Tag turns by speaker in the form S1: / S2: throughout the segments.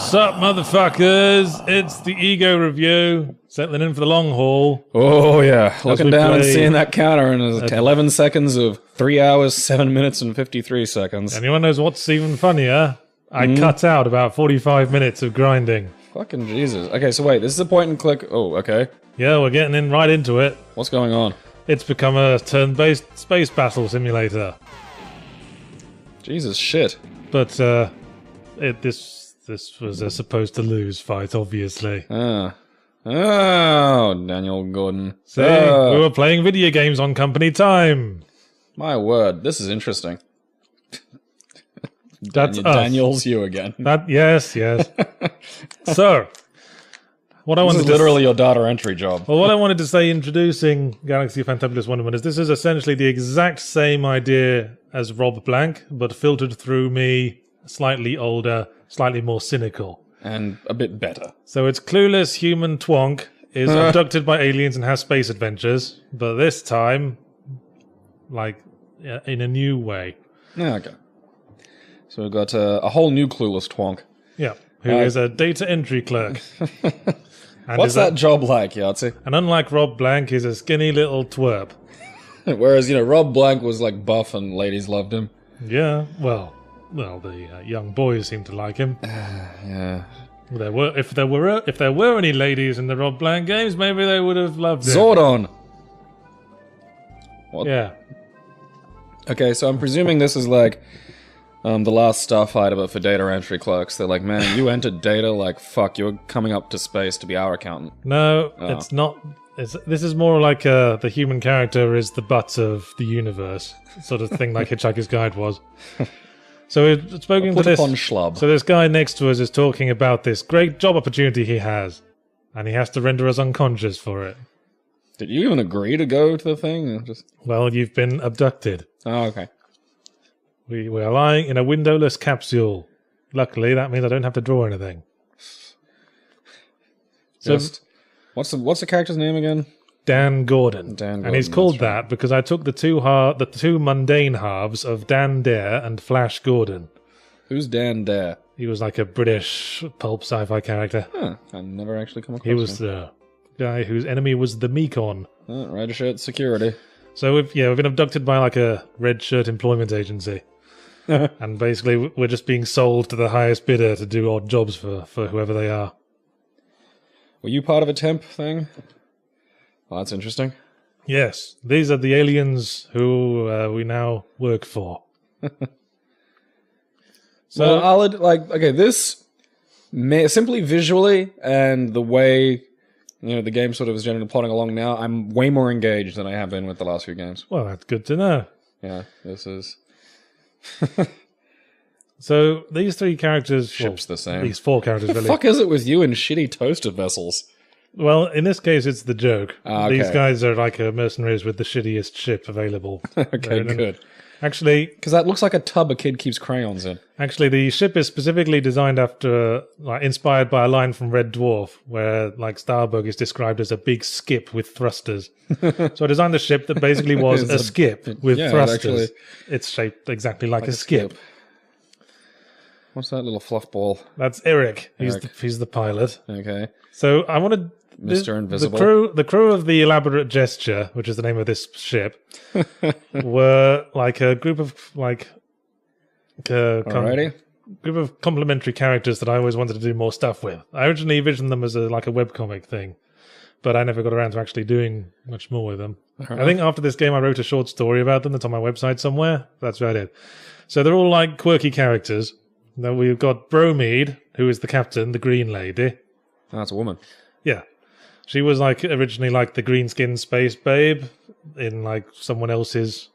S1: Sup, motherfuckers? It's the Ego Review, settling in for the long haul.
S2: Oh, yeah. Looking down and seeing that counter, and it's 11 seconds of 3 hours, 7 minutes, and 53 seconds.
S1: Anyone knows what's even funnier? I cut out about 45 minutes of grinding.
S2: Fucking Jesus. Okay, so wait, this is a point and click. Oh, okay.
S1: Yeah, we're getting in right into it.
S2: What's going on?
S1: It's become a turn-based space battle simulator.
S2: Jesus shit.
S1: But, this was a supposed to lose fight, obviously.
S2: Oh, Daniel Gordon.
S1: See, we were playing video games on company time.
S2: My word, this is interesting.
S1: That's us.
S2: Daniel's you again.
S1: Yes. So, what I wanted
S2: This is literally your data entry job.
S1: Well, what I wanted to say introducing Galaxy of Fantabulous Wonderment is this is essentially the exact same idea as Rob Blanc, but filtered through me, slightly older, slightly more cynical.
S2: And a bit better.
S1: So it's clueless human twonk is abducted by aliens and has space adventures, but this time, like, in a new way.
S2: Yeah, okay. So we've got a whole new clueless twonk.
S1: Yeah, who is a data entry clerk.
S2: What's that job like, Yahtzee?
S1: And unlike Rob Blanc, he's a skinny little twerp.
S2: Whereas, Rob Blanc was like buff and ladies loved him.
S1: Yeah, well, the young boys seem to like him.
S2: Yeah.
S1: If there were any ladies in the Rob Blanc games, maybe they would have loved him.
S2: Zordon! What?
S1: Yeah.
S2: Okay, so I'm presuming this is like the last Starfighter, but for data entry clerks. They're like, man, you entered data, like, fuck, you're coming up to space to be our accountant.
S1: No, it's not. This is more like the human character is the butt of the universe, sort of thing like Hitchhiker's Guide was. So we've spoken to this.
S2: Schlub.
S1: So this guy next to us is talking about this great job opportunity he has, and he has to render us unconscious for it.
S2: Did you even agree to go to the thing?
S1: Well, you've been abducted.
S2: Oh, okay.
S1: We are lying in a windowless capsule. Luckily, that means I don't have to draw anything. So,
S2: what's the character's name again?
S1: Dan Gordon. And he's called
S2: right.
S1: that because I took the two mundane halves of Dan Dare and Flash Gordon.
S2: Who's Dan Dare?
S1: He was like a British pulp sci-fi character.
S2: Huh, I've never actually come across
S1: him. He was the guy whose enemy was the Mekon.
S2: Rider shirt security.
S1: So we've been abducted by like a red shirt employment agency. And basically we're just being sold to the highest bidder to do odd jobs for whoever they are.
S2: Were you part of a temp thing? Well, that's interesting.
S1: Yes, these are the aliens who we now work for.
S2: So, well, this simply visually and the way the game sort of is generally plotting along now, I'm way more engaged than I have been with the last few games.
S1: Well, that's good to know.
S2: Yeah, this is.
S1: So these three characters,
S2: ship's the same.
S1: These four characters, really.
S2: The fuck is it with you and shitty toaster vessels?
S1: Well, in this case, it's the joke.
S2: Okay.
S1: These guys are like mercenaries with the shittiest ship available.
S2: Okay, good.
S1: Actually,
S2: because that looks like a tub a kid keeps crayons in. Actually,
S1: the ship is specifically designed after, inspired by a line from Red Dwarf, where Starbug is described as a big skip with thrusters. So I designed a ship that basically was a skip with thrusters. It's shaped exactly like a skip.
S2: What's that little fluff ball?
S1: That's Eric. He's the pilot.
S2: Okay.
S1: So I wanted
S2: Mr. Invisible.
S1: The crew of the Elaborate Gesture, which is the name of this ship, were like a group of group of complementary characters that I always wanted to do more stuff with. I originally envisioned them as a webcomic thing, but I never got around to actually doing much more with them. I think after this game I wrote a short story about them that's on my website somewhere. That's what I did. So they're all like quirky characters. Now we've got Bromede, who is the captain, the green lady.
S2: Oh, that's a woman.
S1: Yeah. She was originally the green skin space babe in someone else's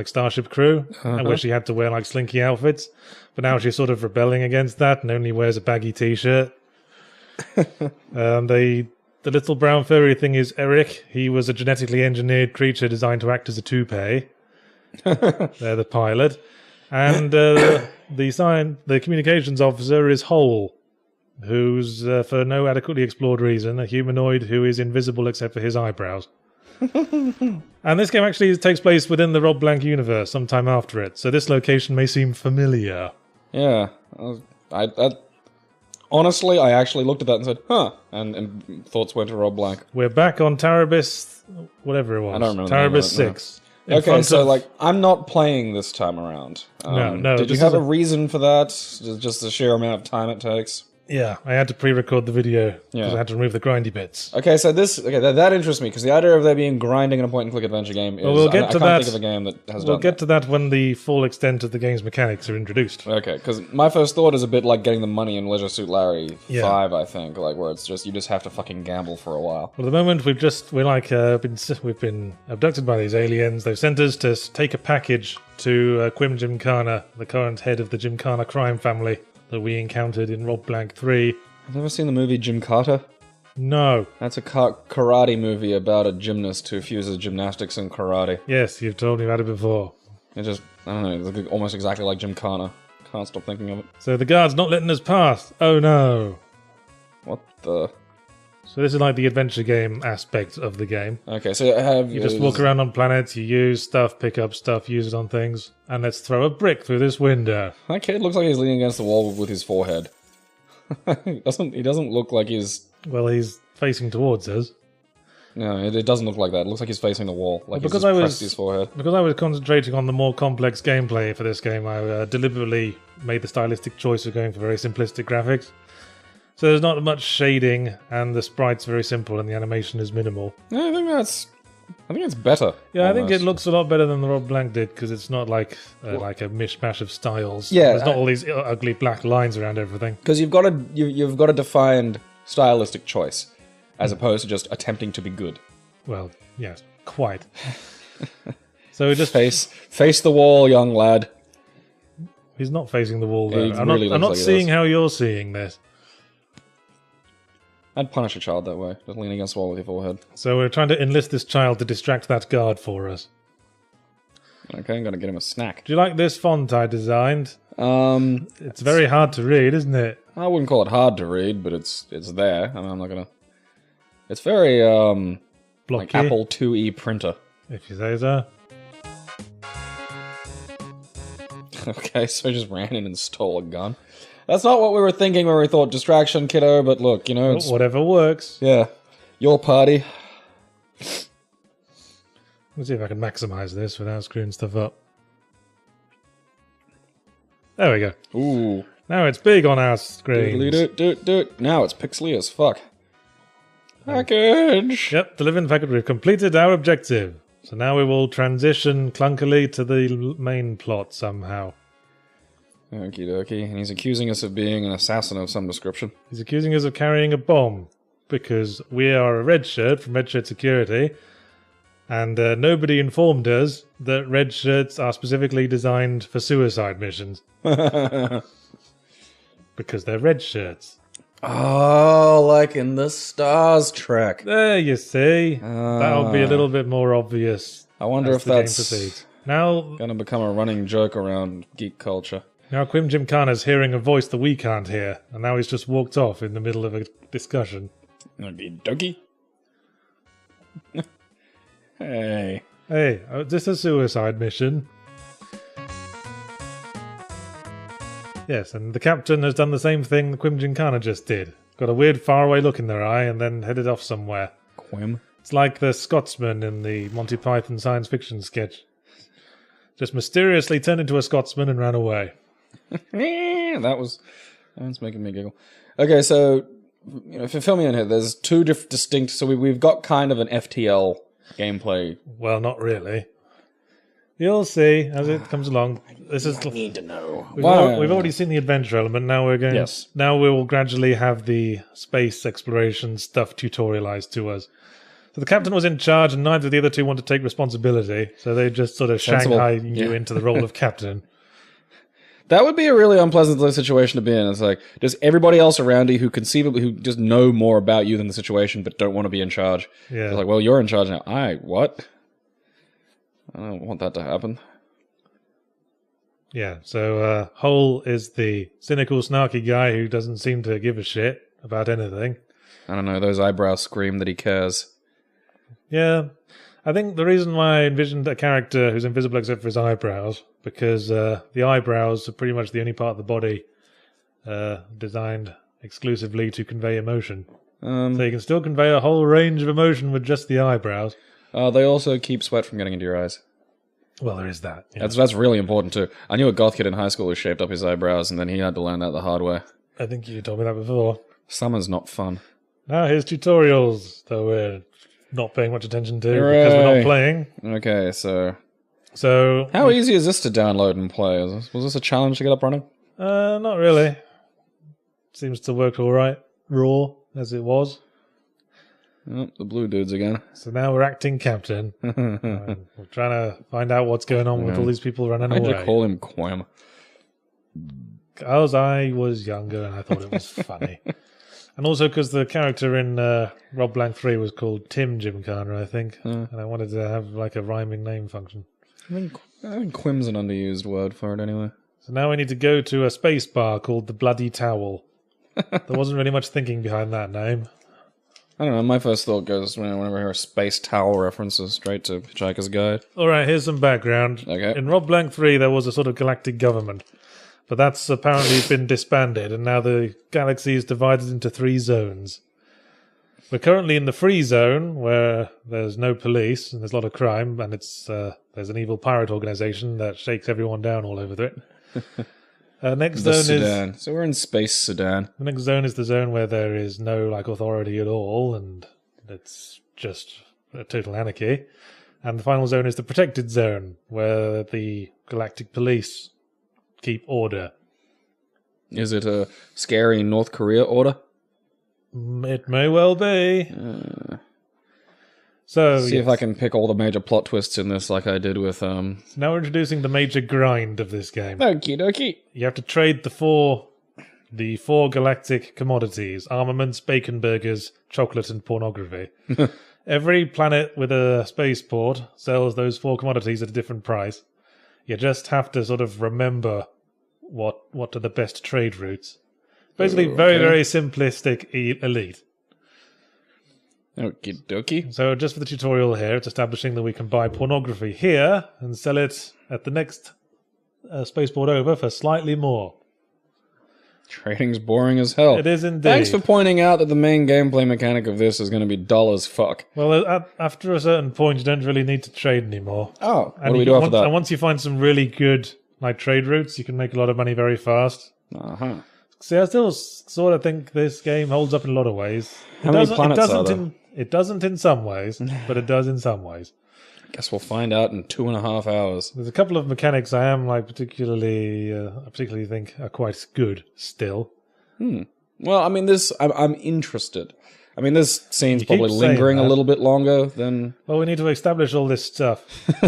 S1: starship crew, where she had to wear slinky outfits. But now she's sort of rebelling against that and only wears a baggy t-shirt. The little brown furry thing is Eric. He was a genetically engineered creature designed to act as a toupee. They're the pilot. And the communications officer is Hole, who's, for no adequately explored reason, a humanoid who is invisible except for his eyebrows. And this game actually takes place within the Rob Blanc universe sometime after it, so this location may seem familiar.
S2: Yeah. Honestly, I actually looked at that and said, huh, and thoughts went to Rob Blanc.
S1: We're back on Tarabis, whatever it was.
S2: I don't remember
S1: Tarabis
S2: the name of it,
S1: 6.
S2: Okay, so, like, I'm not playing this time around.
S1: No.
S2: Did you have a reason for that? Just the sheer amount of time it takes?
S1: Yeah, I had to pre-record the video because I had to remove the grindy bits.
S2: Okay, so that interests me because the idea of there being grinding in a point-and-click adventure game is.
S1: Well, we'll get to
S2: I can't
S1: that.
S2: think of a game that has
S1: We'll
S2: done
S1: get to that when the full extent of the game's mechanics are introduced.
S2: Okay, because my first thought is a bit like getting the money in Leisure Suit Larry 5, I think, like where it's just you just have to fucking gamble for a while.
S1: Well, at the moment we've been abducted by these aliens. They've sent us to take a package to Quim Gymkhana, the current head of the Gymkhana crime family that we encountered in Rob Blanc 3.
S2: Have you ever seen the movie Jim Carter?
S1: No.
S2: That's a karate movie about a gymnast who fuses gymnastics and karate.
S1: Yes, you've told me about it before.
S2: It just, I don't know, it's almost exactly like Jim Carter. Can't stop thinking of it.
S1: So the guard's not letting us pass. Oh no.
S2: What the...
S1: So this is like the adventure game aspect of the game.
S2: Okay, so
S1: you just walk around on planets, you use stuff, pick up stuff, use it on things, and let's throw a brick through this window.
S2: That kid looks like he's leaning against the wall with his forehead. He doesn't look like he's...
S1: Well, he's facing towards us.
S2: No, it doesn't look like that. It looks like he's facing the wall, like he's pressed his forehead.
S1: Because I was concentrating on the more complex gameplay for this game, I deliberately made the stylistic choice of going for very simplistic graphics. So there's not much shading, and the sprite's very simple, and the animation is minimal.
S2: Yeah, I think it's better.
S1: Yeah, almost. I think it looks a lot better than the Rob Blanc did, because it's not like a mishmash of styles.
S2: Yeah,
S1: there's not all these ugly black lines around everything.
S2: Because you've got a defined stylistic choice, as opposed to just attempting to be good.
S1: Well, yes, quite. So we just
S2: face the wall, young lad.
S1: He's not facing the wall though.
S2: Yeah,
S1: I'm not seeing how you're seeing this.
S2: I'd punish a child that way. Just lean against the wall with your forehead.
S1: So we're trying to enlist this child to distract that guard for us.
S2: Okay, I'm gonna get him a snack.
S1: Do you like this font I designed? It's very hard to read, isn't it?
S2: I wouldn't call it hard to read, but it's there. I mean, I'm not gonna... It's very, like Apple IIe printer.
S1: If you say so.
S2: Okay, so I just ran in and stole a gun. That's not what we were thinking when we thought distraction, kiddo, but look, you know...
S1: Well, whatever works.
S2: Yeah. Your party.
S1: Let's see if I can maximize this without screwing stuff up. There we go.
S2: Ooh.
S1: Now it's big on our screen.
S2: Do. Now it's pixely as fuck. Package!
S1: Yep, delivering the package. We've completed our objective. So now we will transition clunkily to the main plot somehow.
S2: Okie dokie. And he's accusing us of being an assassin of some description.
S1: He's accusing us of carrying a bomb. Because we are a red shirt from Red Shirt Security. And nobody informed us that red shirts are specifically designed for suicide missions. Because they're red shirts.
S2: Oh, like in the Stars Trek.
S1: There you see. That'll be a little bit more obvious.
S2: I wonder if that's
S1: now
S2: gonna become a running joke around geek culture.
S1: Now Quim Gymkhana's hearing a voice that we can't hear, and now he's just walked off in the middle of a discussion.
S2: Okie dokie. Hey.
S1: Hey, is this a suicide mission? Yes, and the captain has done the same thing Quim Gymkhana just did. Got a weird faraway look in their eye and then headed off somewhere.
S2: Quim?
S1: It's like the Scotsman in the Monty Python science fiction sketch. Just mysteriously turned into a Scotsman and ran away.
S2: That's making me giggle. Okay, so, you know, if you fill me in here, there's two distinct... So we've got kind of an FTL gameplay.
S1: Well, not really. You'll see as it comes along.
S2: I need to know.
S1: We've already seen the adventure element. Now we're going.
S2: Yes.
S1: Now we will gradually have the space exploration stuff tutorialized to us. So the captain was in charge, and neither of the other two want to take responsibility. So they just sort of Shanghai you into the role of captain.
S2: That would be a really unpleasant situation to be in. It's like, does everybody else around you who just know more about you than the situation, but don't want to be in charge?
S1: Yeah.
S2: It's like, well, you're in charge now. What? I don't want that to happen.
S1: Yeah, so Hole is the cynical, snarky guy who doesn't seem to give a shit about anything.
S2: I don't know, those eyebrows scream that he cares.
S1: Yeah, I think the reason why I envisioned a character who's invisible except for his eyebrows, because the eyebrows are pretty much the only part of the body designed exclusively to convey emotion.
S2: Um,
S1: So you can still convey a whole range of emotion with just the eyebrows.
S2: they also keep sweat from getting into your eyes.
S1: Well, there is that. Yeah.
S2: That's really important too. I knew a goth kid in high school who shaped up his eyebrows, and then he had to learn that the hard way.
S1: I think you told me that before.
S2: Summer's not fun.
S1: Now here's tutorials, though we're not paying much attention to because we're not playing.
S2: Okay, so
S1: So
S2: how easy is this to download and play? Was this a challenge to get up running?
S1: not really. Seems to work all right, raw as it was.
S2: Oh, the blue dudes again.
S1: So now we're acting captain. We're trying to find out what's going on with all these people running
S2: Why'd
S1: away.
S2: you call him Quim?
S1: Because I was younger and I thought it was funny. And also because the character in Rob Blanc 3 was called Tim Gymkhana, I think. And I wanted to have like a rhyming name function.
S2: I think Quim's an underused word for it anyway.
S1: So now we need to go to a space bar called the Bloody Towel. There wasn't really much thinking behind that name.
S2: I don't know, my first thought goes whenever I hear a space towel references straight to Hitchhiker's Guide.
S1: Alright, here's some background.
S2: Okay.
S1: In Rob Blanc 3 there was a sort of galactic government. But that's apparently been disbanded, and now the galaxy is divided into 3 zones. We're currently in the free zone, where there's no police, and there's a lot of crime, and it's there's an evil pirate organization that shakes everyone down all over it. Next
S2: The
S1: zone
S2: Sudan.
S1: is
S2: So we're in space Sudan.
S1: the next zone is the zone where there is no like authority at all, and it's just a total anarchy. And the final zone is the protected zone, where the galactic police keep order.
S2: Is it a scary North Korea order?
S1: It may well be. So
S2: See if I can pick all the major plot twists in this like I did with
S1: now we're introducing the major grind of this game.
S2: Okie dokie.
S1: You have to trade the four galactic commodities: armaments, bacon burgers, chocolate, and pornography. Every planet with a spaceport sells those 4 commodities at a different price. You just have to sort of remember what are the best trade routes. Basically, very, very simplistic elite.
S2: Okie dokie.
S1: So just for the tutorial here, it's establishing that we can buy pornography here and sell it at the next spaceport over for slightly more.
S2: Trading's boring as hell.
S1: It is indeed.
S2: Thanks for pointing out that the main gameplay mechanic of this is going to be dull as fuck.
S1: Well, after a certain point, you don't really need to trade anymore.
S2: Oh, what
S1: And
S2: do we
S1: you
S2: do
S1: can-
S2: after that?
S1: And once you find some really good like trade routes, you can make a lot of money very fast.
S2: Uh-huh.
S1: See, I still sort of think this game holds up in a lot of ways.
S2: How many planets are there?
S1: It doesn't in some ways, but it does in some ways.
S2: Guess we'll find out in 2.5 hours.
S1: There's a couple of mechanics I am like particularly think are quite good still.
S2: Well, I mean, I'm interested. I mean, this scene's
S1: You keep
S2: probably
S1: saying
S2: lingering a
S1: that.
S2: little bit longer than...
S1: Well, we need to establish all this stuff.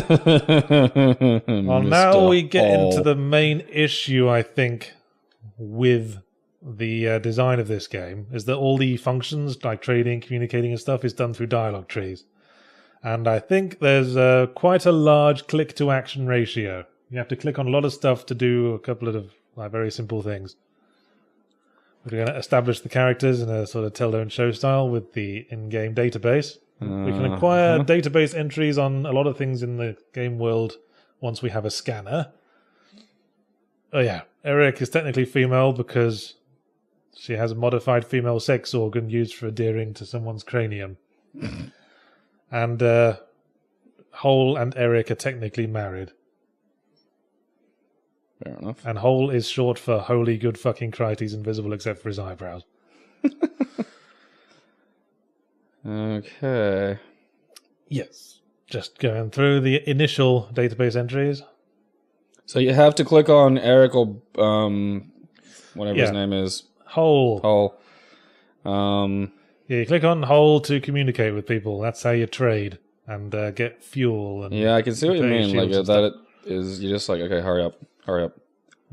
S2: Well,
S1: Well, now we get into the main issue, I think, with the design of this game, is that all the functions, like trading, communicating and stuff, is done through dialogue trees. And I think there's quite a large click-to-action ratio. You have to click on a lot of stuff to do a couple of very simple things. We're going to establish the characters in a sort of tell, don't show style with the in-game database. We can acquire database entries on a lot of things in the game world once we have a scanner. Oh yeah, Eric is technically female because she has a modified female sex organ used for adhering to someone's cranium. And Hole and Eric are technically married.
S2: Fair enough.
S1: And Hole is short for Holy Good Fucking Christ, he's invisible except for his eyebrows.
S2: Okay.
S1: Yes. Just going through the initial database entries.
S2: So you have to click on Eric or whatever his
S1: Yeah.
S2: name is.
S1: Hole.
S2: Hole.
S1: Yeah, you click on Hole to communicate with people. That's how you trade and get fuel. And
S2: Yeah, I can see what you
S1: repair
S2: mean. Like
S1: shields and
S2: that
S1: stuff.
S2: it is. You're just like, okay, hurry up.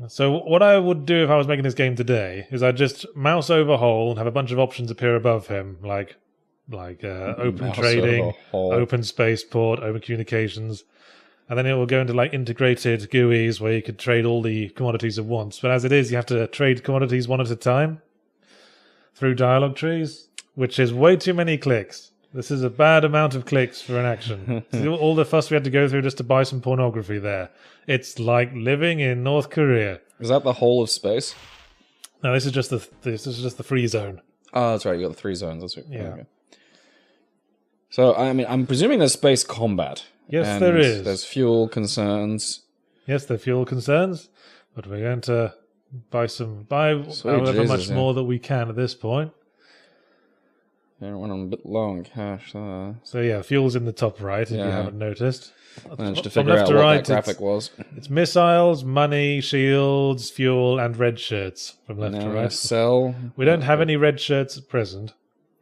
S1: So what I would do if I was making this game today is I'd just mouse over Hole and have a bunch of options appear above him, like open
S2: Mouse
S1: trading,
S2: over Hole.
S1: open spaceport, open communications, and then it will go into like integrated GUIs where you could trade all the commodities at once. But as it is, you have to trade commodities one at a time through dialogue trees, which is way too many clicks. This is a bad amount of clicks for an action. See all the fuss we had to go through just to buy some pornography there. It's like living in North Korea.
S2: Is that the whole of space?
S1: No, this is just the free zone.
S2: Oh, that's right. You got the 3 zones. That's right.
S1: Yeah.
S2: Okay. So, I mean, I'm presuming there's space combat.
S1: Yes,
S2: and
S1: there is.
S2: There's fuel concerns.
S1: Yes, there are fuel concerns, but we're going to buy however
S2: Jesus,
S1: much more that we can at this point.
S2: Yeah, went on a bit low on cash.
S1: So yeah, fuel's in the top right, if you haven't noticed.
S2: Managed to
S1: From
S2: figure
S1: left
S2: out
S1: to
S2: what
S1: right,
S2: that graphic was.
S1: It's missiles, money, shields, fuel, and red shirts from left to
S2: Now
S1: right.
S2: sell.
S1: We don't have any red shirts at present.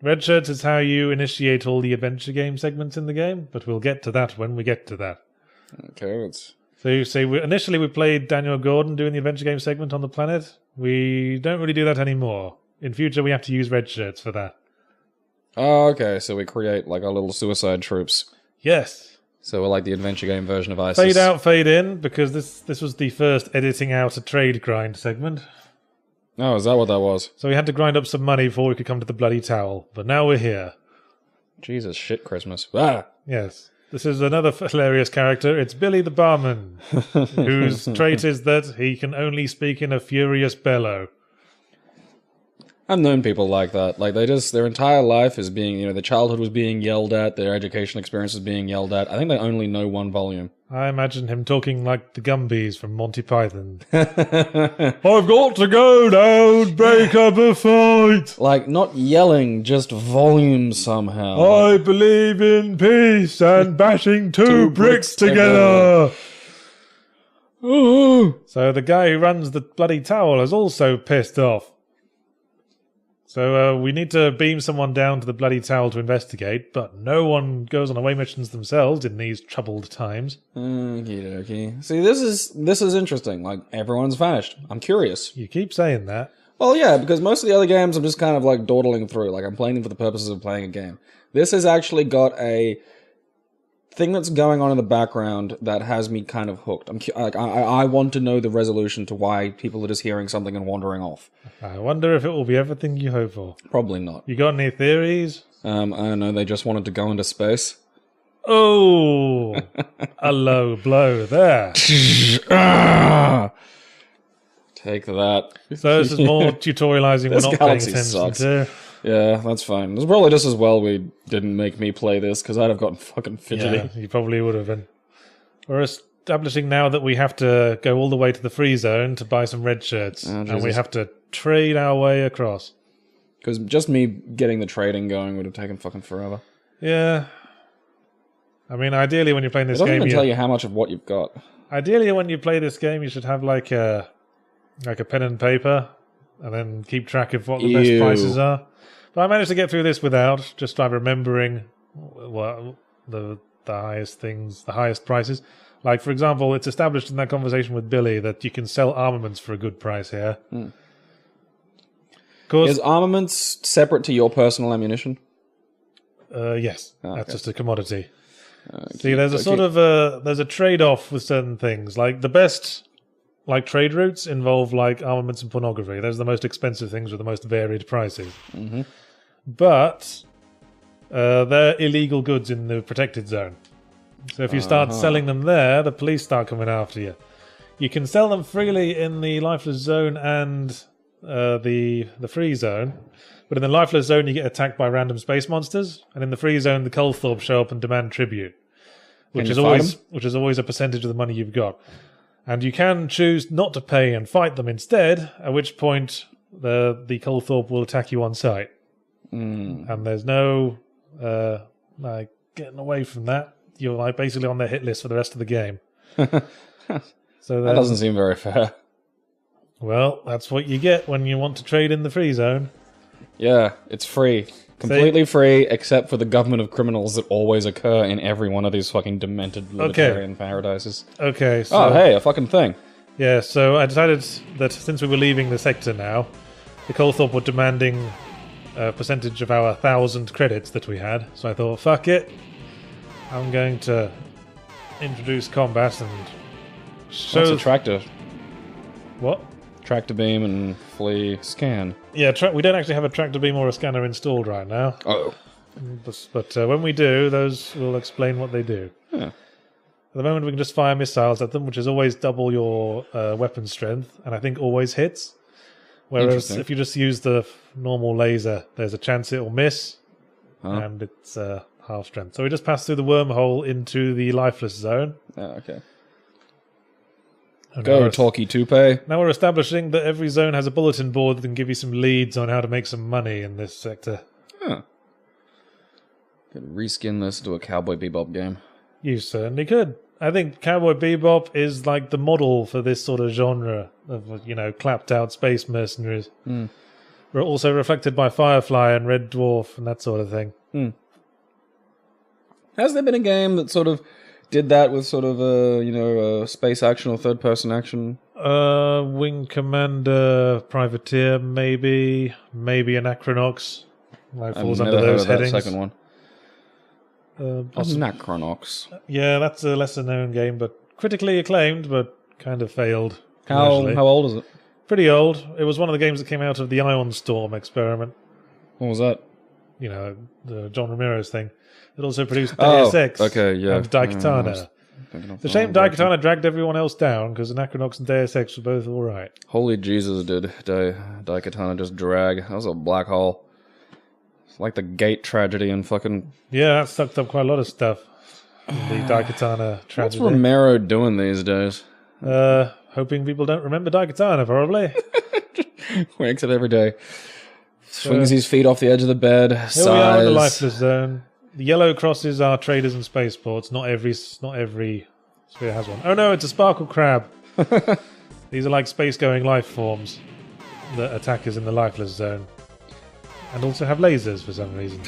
S1: Red shirts is how you initiate all the adventure game segments in the game, but we'll get to that when we get to that.
S2: Okay, let's...
S1: So you say initially we played Daniel Gordon doing the adventure game segment on the planet. We don't really do that anymore. In future, we have to use red shirts for that.
S2: Oh, okay, so we create like our little suicide troops.
S1: Yes.
S2: So we're like the adventure game version of ISIS.
S1: Fade out, fade in, because this was the first editing out a trade grind segment.
S2: Oh, is that what that was?
S1: So we had to grind up some money before we could come to the bloody towel. But now we're here.
S2: Jesus, shit Christmas. Ah!
S1: Yes. This is another hilarious character. It's Billy the Barman, whose trait is that he can only speak in a furious bellow.
S2: I've known people like that. Like, their entire life is being, their childhood was being yelled at, their education experience was being yelled at. I think they only know one volume.
S1: I imagine him talking like the Gumbies from Monty Python. I've got to go now, break up a fight.
S2: Like, not yelling, just volume somehow.
S1: I believe in peace and bashing two bricks together. So the guy who runs the bloody towel is also pissed off. So we need to beam someone down to the bloody towel to investigate, but no one goes on away missions themselves in these troubled times.
S2: Okay. See, this is interesting. Like, everyone's vanished. I'm curious.
S1: You keep saying that.
S2: Well, yeah, because most of the other games I'm just kind of like dawdling through. Like, I'm playing them for the purposes of playing a game. This has actually got a thing that's going on in the background that has me kind of hooked. I want to know the resolution to why people are just hearing something and wandering off.
S1: I wonder if it will be everything you hope for.
S2: Probably not.
S1: You got any theories?
S2: I don't know, they just wanted to go into space.
S1: Oh, a low blow there.
S2: Take that.
S1: So this is more tutorializing we're not paying
S2: galaxy
S1: attention
S2: sucks.
S1: to.
S2: Yeah, that's fine. It's probably just as well we didn't make me play this, because I'd have gotten fucking fidgety.
S1: Yeah, you probably would have been. We're establishing now that we have to go all the way to the free zone to buy some red shirts, and we have to trade our way across.
S2: Because just me getting the trading going would have taken fucking forever.
S1: Yeah. I mean, ideally when you're playing this
S2: It doesn't
S1: game...
S2: even tell you how much of what you've got.
S1: Ideally when you play this game, you should have like a pen and paper, and then keep track of what the best prices are. But I managed to get through this without, just by remembering what the highest things, the highest prices. Like, for example, it's established in that conversation with Billy that you can sell armaments for a good price here.
S2: Is armaments separate to your personal ammunition?
S1: Yes, that's just a commodity.
S2: Okay.
S1: See, there's a sort of there's a trade-off with certain things. Like the best trade routes involve like armaments and pornography. Those are the most expensive things with the most varied prices.
S2: Mm-hmm.
S1: But they're illegal goods in the protected zone. So if you start selling them there, the police start coming after you. You can sell them freely in the lifeless zone and the free zone. But in the lifeless zone, you get attacked by random space monsters, and in the free zone, the Kolthorpe show up and demand tribute, which is always a percentage of the money you've got. And you can choose not to pay and fight them instead, at which point the Kolthorpe will attack you on sight. And there's no getting away from that. You're like basically on their hit list for the rest of the game. So
S2: that doesn't seem very fair.
S1: Well, that's what you get when you want to trade in the free zone.
S2: Yeah, it's free. Completely free, except for the government of criminals that always occur in every one of these fucking demented libertarian paradises.
S1: Okay, so...
S2: Oh, hey, a fucking thing.
S1: Yeah, so I decided that since we were leaving the sector now, the Kolthorpe were demanding a percentage of our 1,000 credits that we had. So I thought, fuck it. I'm going to introduce combat and show...
S2: What's a tractor?
S1: What?
S2: Tractor beam and flee scan.
S1: Yeah, we don't actually have a tractor beam or a scanner installed right now.
S2: Oh.
S1: But when we do, those will explain what they do.
S2: Yeah.
S1: At the moment, we can just fire missiles at them, which is always double your weapon strength, and I think always hits. Whereas
S2: Interesting.
S1: if you just use the normal laser, there's a chance it will miss, and it's half strength. So we just pass through the wormhole into the lifeless zone.
S2: Oh, okay.
S1: And
S2: Go, talkie toupee.
S1: now we're establishing that every zone has a bulletin board that can give you some leads on how to make some money in this sector.
S2: Huh. Could reskin this to a Cowboy Bebop game.
S1: You certainly could. I think Cowboy Bebop is like the model for this sort of genre of, clapped out space mercenaries. We're also reflected by Firefly and Red Dwarf and that sort of thing.
S2: Has there been a game that sort of did that with sort of a space action or third person action?
S1: Wing Commander, Privateer, maybe an Acronox. Like falls under those headings.
S2: That second one.
S1: Possibly.
S2: Necronox.
S1: Yeah, that's a lesser known game, but critically acclaimed, but kind of failed.
S2: How old is it?
S1: Pretty old. It was one of the games that came out of the Ion Storm experiment.
S2: What was that?
S1: The John Ramirez thing. It also produced Deus Ex and Daikatana. It's a shame Daikatana dragged everyone else down, because Anachronox and Deus Ex were both alright.
S2: Holy Jesus, did Daikatana just drag. That was a black hole. It's like the Gate tragedy and fucking...
S1: Yeah, that sucked up quite a lot of stuff. The Daikatana tragedy.
S2: What's Romero doing these days?
S1: Hoping people don't remember Daikatana, probably.
S2: Wakes up every day. Swings his feet off the edge of the bed.
S1: Here we are in the lifeless zone. The yellow crosses are traders and spaceports. Not every sphere has one. Oh no, it's a sparkle crab. These are like space-going life forms that attack us in the lifeless zone. And also have lasers for some reason.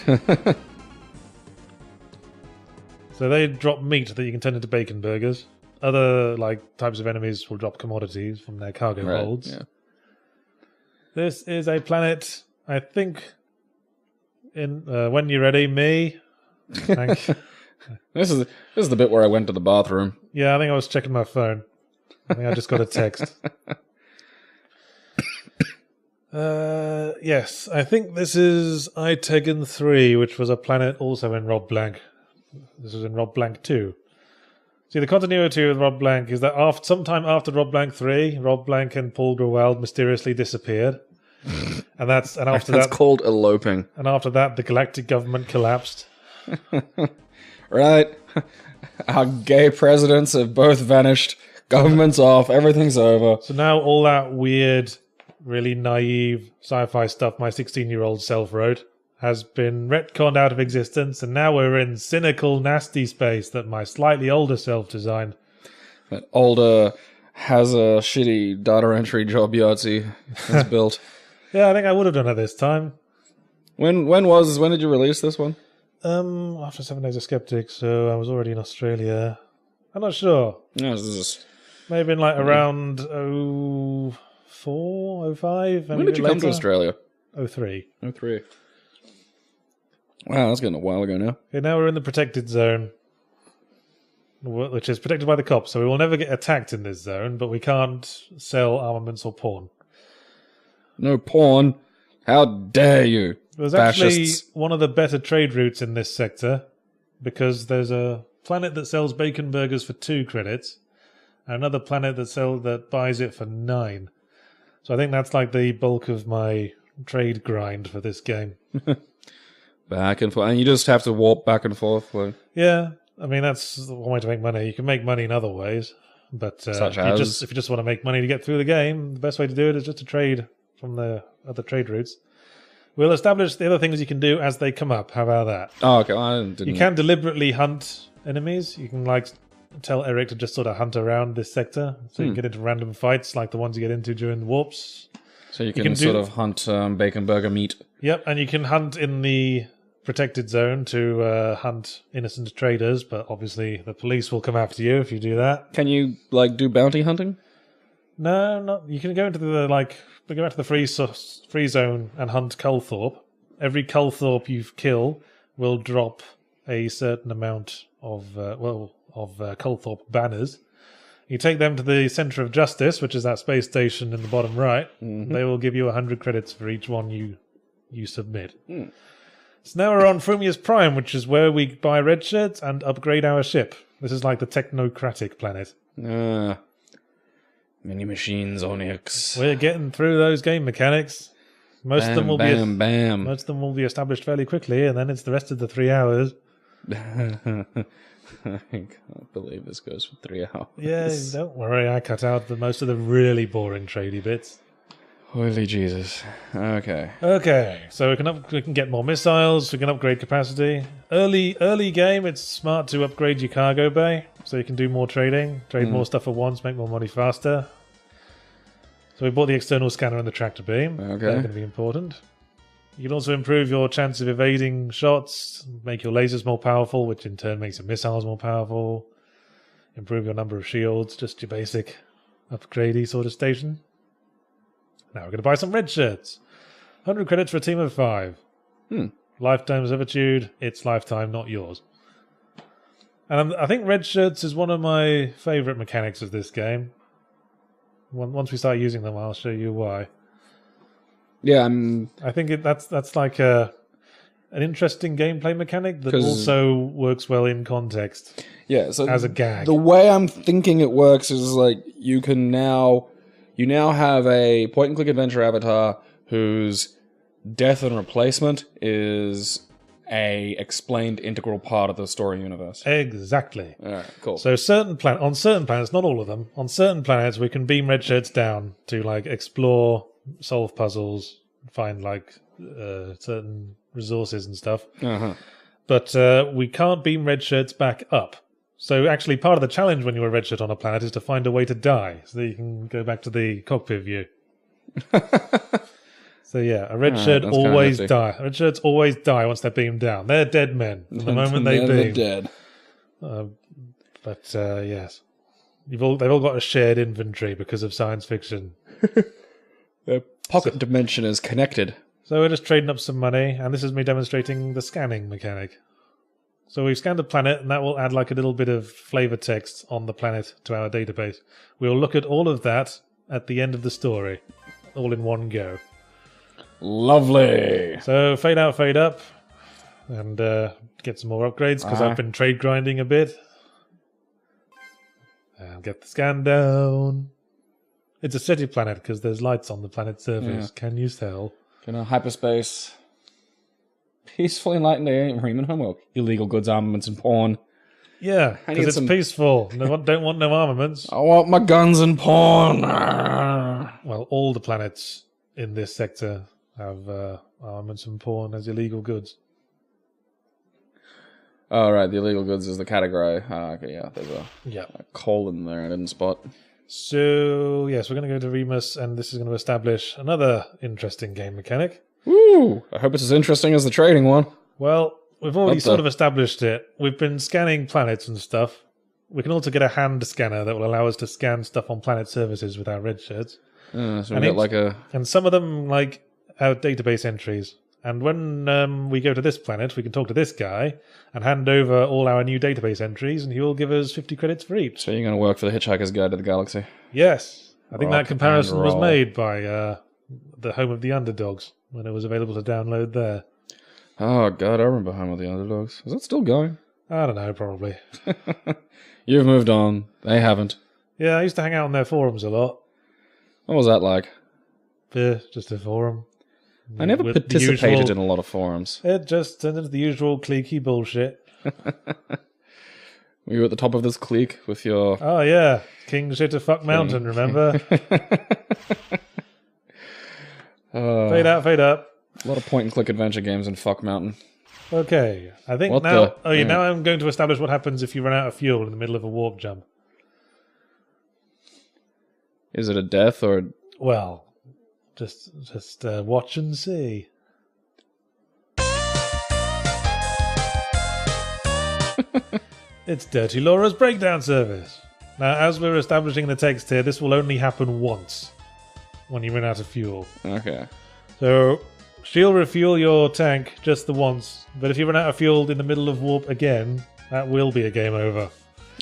S1: So they drop meat that you can turn into bacon burgers. Other types of enemies will drop commodities from their cargo holds.
S2: Yeah.
S1: This is a planet, I think, when you're ready, me. Thank you.
S2: This is the bit where I went to the bathroom.
S1: Yeah, I think I was checking my phone. I think I just got a text. Yes, I think this is Itegan 3, which was a planet also in Rob Blanc. This was in Rob Blanc 2. See, the continuity with Rob Blanc is that sometime after Rob Blanc 3, Rob Blanc and Paul Grewald mysteriously disappeared. and after
S2: That's
S1: that,
S2: called eloping.
S1: And after that, the galactic government collapsed.
S2: Right. Our gay presidents have both vanished. Government's off. Everything's over.
S1: So now all that weird, really naive sci-fi stuff my 16-year-old self wrote has been retconned out of existence, and now we're in cynical, nasty space that my slightly older self designed.
S2: That older has a shitty data entry job Yahtzee has built.
S1: Yeah, I think I would have done it this time.
S2: When did you release this one?
S1: After 7 Days of Skeptics, so I was already in Australia. I'm not sure.
S2: No, this is
S1: Maybe in around 04, 05.
S2: when did you come to Australia?
S1: 03.
S2: 03. Wow, that's getting a while ago now.
S1: Okay, now we're in the protected zone, which is protected by the cops, so we will never get attacked in this zone, but we can't sell armaments or porn.
S2: No porn. How dare you?
S1: There's actually
S2: fascists.
S1: one of the better trade routes in this sector, because there's a planet that sells bacon burgers for 2 credits, and another planet that buys it for 9. So I think that's like the bulk of my trade grind for this game.
S2: Back and forth. And you just have to warp back and forth.
S1: Yeah, I mean, that's one way to make money. You can make money in other ways, but
S2: Such
S1: if you just want to make money to get through the game, the best way to do it is just to trade from the other trade routes. We'll establish the other things you can do as they come up. How about that?
S2: Oh, okay. Well, I didn't.
S1: You can deliberately hunt enemies. You can tell Eric to just sort of hunt around this sector, so you can get into random fights like the ones you get into during the warps.
S2: So you can sort of hunt bacon burger meat.
S1: Yep, and you can hunt in the protected zone to hunt innocent traders, but obviously the police will come after you if you do that.
S2: Can you do bounty hunting?
S1: No, not. You can go into the go back to the free zone and hunt Culthorpe. Every Culthorpe you kill will drop a certain amount of Culthorpe banners. You take them to the Centre of Justice, which is that space station in the bottom right. Mm-hmm. They will give you 100 credits for each one you submit. Mm. So now we're on Frumius Prime, which is where we buy red shirts and upgrade our ship. This is like the technocratic planet.
S2: Mini machines, Onyx.
S1: We're getting through those game mechanics. Most of them will
S2: bam.
S1: Most of them will be established fairly quickly, and then it's the rest of the 3 hours.
S2: I can't believe this goes for 3 hours.
S1: Yeah, don't worry. I cut out most of the really boring tradey bits.
S2: Holy Jesus. Okay.
S1: Okay, so we can get more missiles. We can upgrade capacity. Early game, it's smart to upgrade your cargo bay, so you can do more trading, trade more stuff at once, make more money faster. So we bought the external scanner and the tractor beam.
S2: Okay.
S1: They're going to be important. You can also improve your chance of evading shots, make your lasers more powerful, which in turn makes your missiles more powerful. Improve your number of shields, just your basic upgradey sort of station. Now we're going to buy some red shirts. 100 credits for a team of 5. Lifetime servitude. It's lifetime, not yours. And I think red shirts is one of my favourite mechanics of this game. Once we start using them, I'll show you why.
S2: Yeah,
S1: I think that's like an interesting gameplay mechanic that also works well in context.
S2: Yeah, so
S1: as a gag.
S2: The way I'm thinking it works is like you now have a point-and-click adventure avatar whose death and replacement is a explained integral part of the story universe.
S1: Exactly.
S2: All right, cool.
S1: So on certain planets, not all of them, on certain planets we can beam red shirts down to like explore, solve puzzles, find like certain resources and stuff. But we can't beam red shirts back up. So actually part of the challenge when you're a red shirt on a planet is to find a way to die so that you can go back to the cockpit view. So yeah, a red shirt always die. Red shirts always die once they're beamed down. They're dead men from the moment they beam.
S2: They're dead.
S1: But yes, they've all got a shared inventory because of science fiction.
S2: Their pocket dimension is connected.
S1: So we're just trading up some money, and this is me demonstrating the scanning mechanic. So we've scanned a planet, and that will add like a little bit of flavor text on the planet to our database. We'll look at all of that at the end of the story, all in one go.
S2: Lovely.
S1: So fade out, fade up, and get some more upgrades, because I've been trade grinding a bit. And get the scan down. It's a city planet, because there's lights on the planet's surface. Yeah. Can you tell?
S2: Hyperspace. Peacefully enlightened Riemann homework. Illegal goods, armaments, and porn.
S1: Yeah, because it's peaceful. Don't want no armaments.
S2: I want my guns and porn.
S1: Well, all the planets in this sector have armaments and porn as illegal goods.
S2: Oh, right. The illegal goods is the category. Okay, yeah. There's a colon there I didn't spot.
S1: So, yes, we're going to go to Remus, and this is going to establish another interesting game mechanic.
S2: Woo! I hope it's as interesting as the trading one.
S1: Well, we've already sort of established it. We've been scanning planets and stuff. We can also get a hand scanner that will allow us to scan stuff on planet surfaces with our red shirts.
S2: So we got like a...
S1: And some of them, like, our database entries. And when we go to this planet, we can talk to this guy and hand over all our new database entries, and he will give us 50 credits for each.
S2: So you're going to work for the Hitchhiker's Guide to the Galaxy?
S1: Yes. I think that comparison was made by the Home of the Underdogs, when it was available to download there.
S2: Oh, God, I remember Home of the Underdogs. Is that still going?
S1: I don't know, probably.
S2: You've moved on. They haven't.
S1: Yeah, I used to hang out on their forums a lot.
S2: What was that like?
S1: Just a forum.
S2: I never participated in a lot of forums.
S1: It just turned into the usual cliquey bullshit.
S2: Were you at the top of this clique with your...
S1: Oh, yeah. King Shit of Fuck Mountain, remember? Fade out, fade up.
S2: A lot of point-and-click adventure games in Fuck Mountain.
S1: Okay. I think now I'm going to establish what happens if you run out of fuel in the middle of a warp jump.
S2: Is it a death or...
S1: Well, just watch and see. It's Dirty Laura's breakdown service. Now, as we're establishing the text here, this will only happen once when you run out of fuel.
S2: Okay.
S1: So she'll refuel your tank just the once, but if you run out of fuel in the middle of warp again, that will be a game over.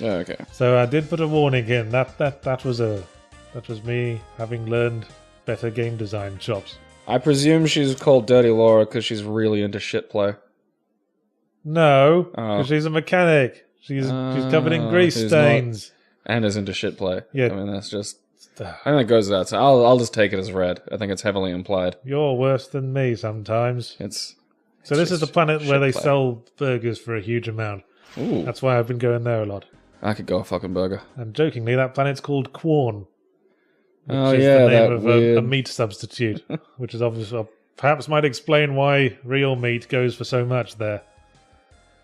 S2: Okay.
S1: So I did put a warning in. That was me having learned better game design chops.
S2: I presume she's called Dirty Laura because she's really into shit play.
S1: No, because she's a mechanic. She's covered in grease stains.
S2: And is into shit play.
S1: Yeah.
S2: I mean, that's just I think that goes without saying. I'll just take it as read. I think it's heavily implied.
S1: You're worse than me sometimes. So this is the planet where they sell burgers for a huge amount.
S2: Ooh.
S1: That's why I've been going there a lot.
S2: I could go a fucking burger.
S1: And jokingly, that planet's called Quorn.
S2: Oh,
S1: Which is
S2: yeah,
S1: the name
S2: that
S1: of
S2: weird...
S1: a meat substitute. Which is obviously... Perhaps might explain why real meat goes for so much there.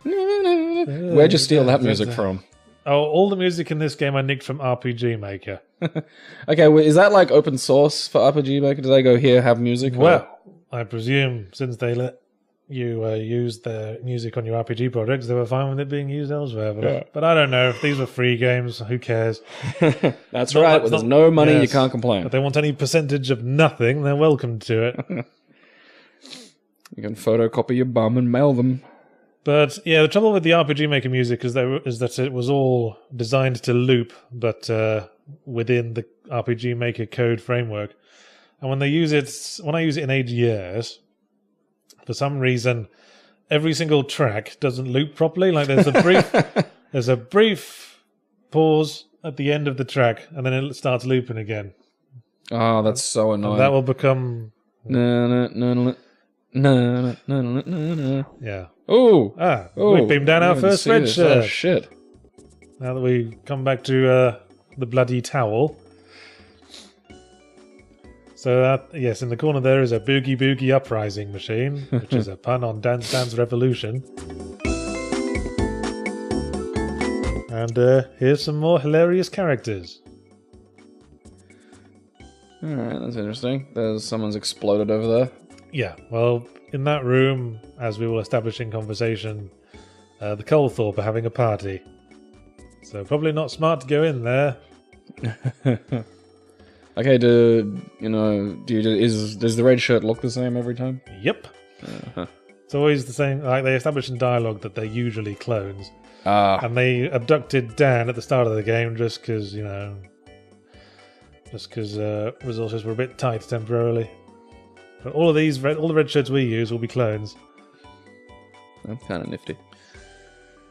S2: Where'd you steal that music from?
S1: Oh, all the music in this game I nicked from RPG Maker.
S2: Okay, well, is that like open source for RPG Maker? Do they go here, have music?
S1: Well, I presume since they let you use their music on your RPG projects, they were fine with it being used elsewhere. But I don't know. If these were free games, who cares?
S2: That's right. When there's no money, you can't complain.
S1: If they want any percentage of nothing, they're welcome to it.
S2: You can photocopy your bum and mail them.
S1: But yeah, the trouble with the RPG Maker music is that it was all designed to loop, but within the RPG Maker code framework. And when I use it in AGS, for some reason, every single track doesn't loop properly. Like there's a brief pause at the end of the track, and then it starts looping again.
S2: Oh, that's so annoying.
S1: And that will become yeah.
S2: Oh,
S1: we beamed down our first red shirt.
S2: Oh, shit.
S1: Now that we come back to the bloody towel. So, yes, in the corner there is a Boogie Boogie Uprising machine, which is a pun on Dance Dance Revolution. And here's some more hilarious characters.
S2: Alright, that's interesting. Someone's exploded over there.
S1: Yeah, well, in that room, as we will establish in conversation, the Colthorpe are having a party. So probably not smart to go in there.
S2: Okay, does the red shirt look the same every time?
S1: Yep. It's always the same. Like they establish in dialogue that they're usually clones. And they abducted Dan at the start of the game just because, resources were a bit tight temporarily. But all the red shirts we use will be clones.
S2: That's kind of nifty.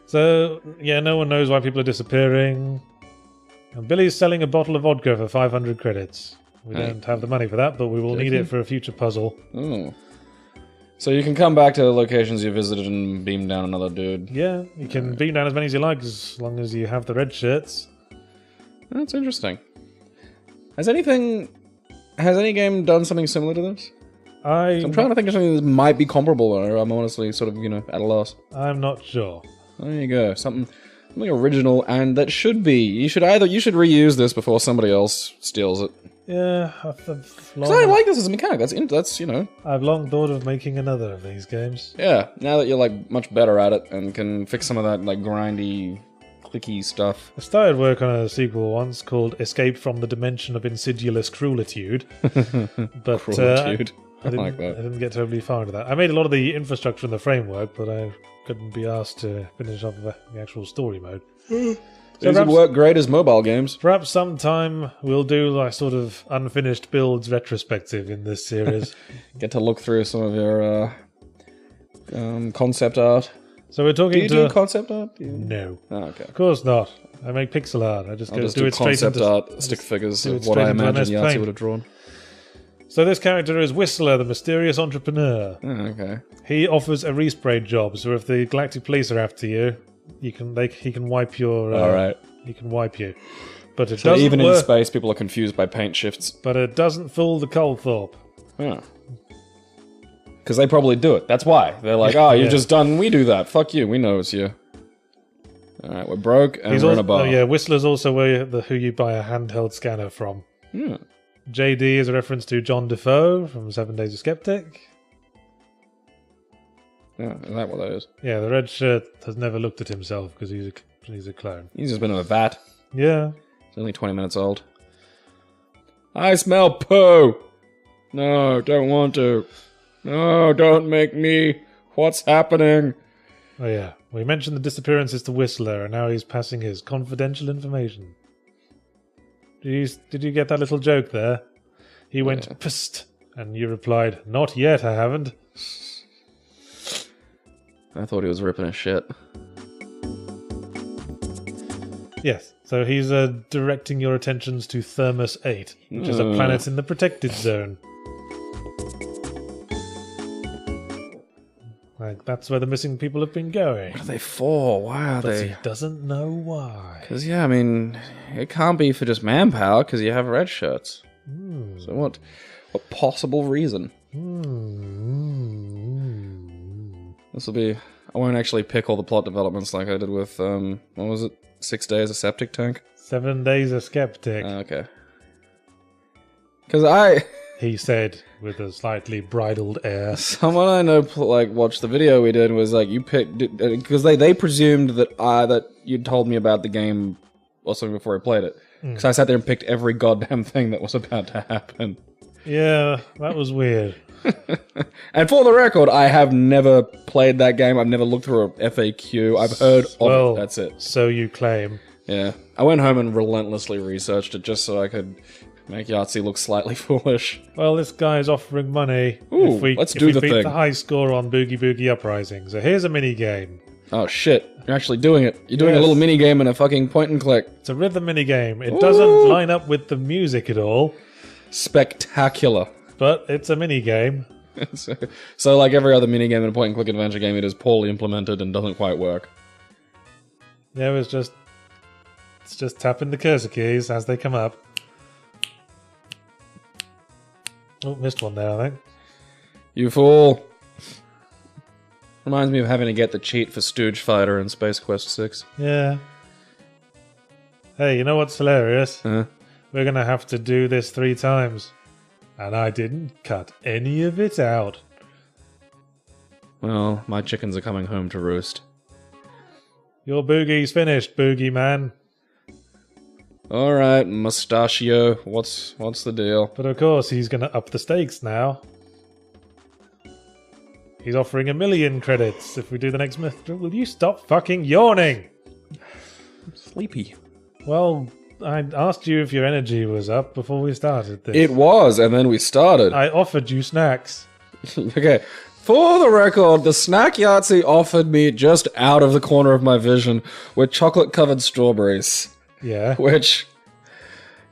S1: So, yeah, no one knows why people are disappearing. And Billy's selling a bottle of vodka for 500 credits. We don't have the money for that, but we will need it for a future puzzle.
S2: Oh. So you can come back to the locations you visited and beam down another dude.
S1: Yeah, you can beam down as many as you like, as long as you have the red shirts.
S2: That's interesting. Has any game done something similar to this? I'm trying to think of something that might be comparable, or I'm honestly sort of, at a loss.
S1: I'm not sure.
S2: There you go. Something original, and that should be. You should reuse this before somebody else steals it.
S1: Yeah,
S2: Because I like this as a mechanic. That's
S1: I've long thought of making another of these games.
S2: Yeah, now that you're much better at it and can fix some of that grindy, clicky stuff.
S1: I started work on a sequel once called Escape from the Dimension of Insidious Cruelitude. But
S2: Cruelitude.
S1: I didn't get terribly far into that. I made a lot of the infrastructure and the framework, but I couldn't be asked to finish off the actual story mode.
S2: So these would work great as mobile games.
S1: Perhaps sometime we'll do sort of unfinished builds retrospective in this series.
S2: Get to look through some of your concept art.
S1: So we're talking
S2: do concept art?
S1: No.
S2: Oh, okay.
S1: Of course not. I make pixel art. I just do it straight
S2: concept
S1: into
S2: art, stick figures of what I imagine Yahtzee would have drawn.
S1: So this character is Whistler, the mysterious entrepreneur.
S2: Oh, okay.
S1: He offers a respray job, so if the Galactic Police are after you, he can wipe your.
S2: All right.
S1: He can wipe you, but it
S2: so
S1: doesn't
S2: even
S1: work.
S2: in space, people are confused by paint shifts.
S1: But it doesn't fool the Colthorpe.
S2: Huh. Because they probably do it. That's why they're like, you've just done. We do that. Fuck you. We know it's you. All right, we're broke and we're in a bar.
S1: Yeah, Whistler's also who you buy a handheld scanner from.
S2: Hmm.
S1: JD is a reference to John Defoe from 7 Days a Skeptic.
S2: Yeah, is that what that is?
S1: Yeah, the red shirt has never looked at himself because he's a clone.
S2: He's just been in a vat.
S1: Yeah.
S2: He's only 20 minutes old. I smell poo! No, don't want to. No, don't make me. What's happening?
S1: Oh yeah, we mentioned the disappearances to Whistler, and now he's passing his confidential information. Did you get that little joke there? He went, psst, and you replied, not yet, I haven't.
S2: I thought he was ripping his shit.
S1: Yes, So he's directing your attentions to Thermos 8, which is a planet in the protected zone. Like, that's where the missing people have been going.
S2: What are they for? Why are
S1: But
S2: they?
S1: he doesn't know why.
S2: Because, yeah, I mean, it can't be for just manpower, because you have red shirts. So what possible reason? This will be... I won't actually pick all the plot developments like I did with, what was it? 6 Days, a Septic Tank?
S1: 7 Days a Skeptic,
S2: Okay. Because
S1: he said, with a slightly bridled air.
S2: someone I know, watched the video we did, was like, you picked... Because they presumed that you'd told me about the game or something before I played it. Because I sat there and picked every goddamn thing that was about to happen.
S1: Yeah, that was weird.
S2: And for the record, I have never played that game. I've never looked through a FAQ. I've heard of it. That's it.
S1: So you claim.
S2: Yeah. I went home and relentlessly researched it just so I could make Yahtzee look slightly foolish.
S1: Well, this guy's offering money
S2: Ooh,
S1: if we
S2: let's do the
S1: beat
S2: thing.
S1: the high score on Boogie Boogie Uprising. So here's a mini game.
S2: Oh shit. You're actually doing it. You're doing a
S1: Yes.
S2: little mini game and a fucking point and click.
S1: It's a rhythm mini game. It doesn't line up with the music at all,
S2: Spectacular.
S1: but it's a mini game.
S2: So like every other mini game and a point and click adventure game, it is poorly implemented and doesn't quite work.
S1: Yeah, it's just tapping the cursor keys as they come up. Oh, missed one there, I think.
S2: You fool. Reminds me of having to get the cheat for Stooge Fighter in Space Quest 6.
S1: Yeah. Hey, you know what's hilarious?
S2: Huh?
S1: We're gonna have to do this 3 times. And I didn't cut any of it out.
S2: Well, my chickens are coming home to roost.
S1: Your boogie's finished, Boogie Man.
S2: Alright, Mustachio, what's the deal?
S1: But of course, he's gonna up the stakes now. He's offering 1 million credits if we do the next myth. Will you stop fucking yawning?
S2: I'm sleepy.
S1: Well, I asked you if your energy was up before we started this.
S2: It was, and then we started.
S1: I offered you snacks.
S2: Okay, for the record, the snack Yahtzee offered me just out of the corner of my vision were chocolate-covered strawberries,
S1: Yeah.
S2: which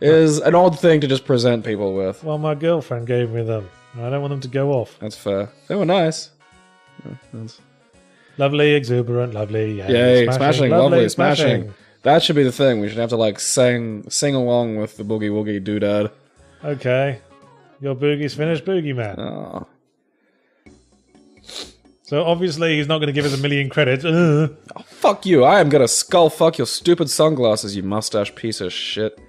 S2: is an odd thing to just present people with.
S1: Well, my girlfriend gave me them. I don't want them to go off.
S2: That's fair. They were nice.
S1: Lovely, exuberant, lovely.
S2: Yay, smashing, lovely, smashing.
S1: smashing.
S2: That should be the thing. We should have to like sing along with the boogie woogie doodad.
S1: Okay. Your boogie's finished, Boogie Man.
S2: Oh.
S1: So obviously he's not going to give us 1 million credits.
S2: Oh, fuck you! I am gonna skull fuck your stupid sunglasses, you mustache piece of shit.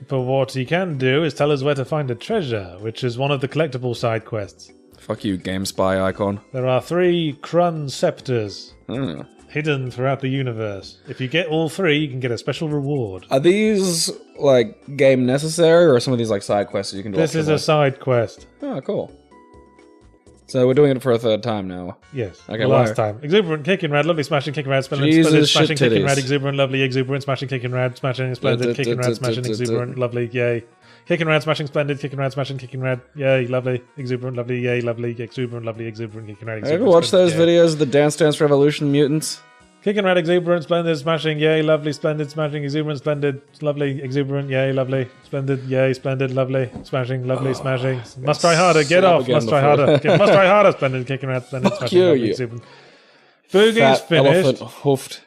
S1: But what he can do is tell us where to find a treasure, which is one of the collectible side quests.
S2: Fuck you, Game Spy icon.
S1: There are 3 Krun scepters
S2: Oh.
S1: hidden throughout the universe. If you get all 3, you can get a special reward.
S2: Are these like game necessary, or are some of these like side quests you can do?
S1: This is a side quest.
S2: Oh, cool. So we're doing it for a 3rd time now.
S1: Yes.
S2: Okay,
S1: the last time. Exuberant, kicking rad, lovely, smashing, kicking rad, splendid,
S2: Jesus,
S1: splendid,
S2: shit
S1: smashing, kicking rad,
S2: titties.
S1: exuberant, lovely, exuberant, smashing, kicking rad, smashing, splendid, kicking rad, smashing, exuberant, lovely, yay. Kicking rad, smashing, splendid, kicking rad, smashing, kicking rad, yay, lovely, exuberant, lovely, yay, lovely, exuberant, lovely, exuberant, kicking rad,
S2: Have
S1: exuberant.
S2: you ever watched those
S1: splendid, yay.
S2: videos of the Dance Dance Revolution mutants?
S1: Kicking rad, exuberant, splendid, smashing, yay, lovely, splendid, smashing, exuberant, splendid, lovely, exuberant, yay, lovely, splendid, yay, splendid, lovely, smashing, lovely, smashing. Must try harder, get off, must try harder, must try harder, splendid, kicking rad, splendid, smashing,
S2: you,
S1: lovely,
S2: you
S1: exuberant. Boogie's
S2: Fat
S1: finished.
S2: elephant hoofed.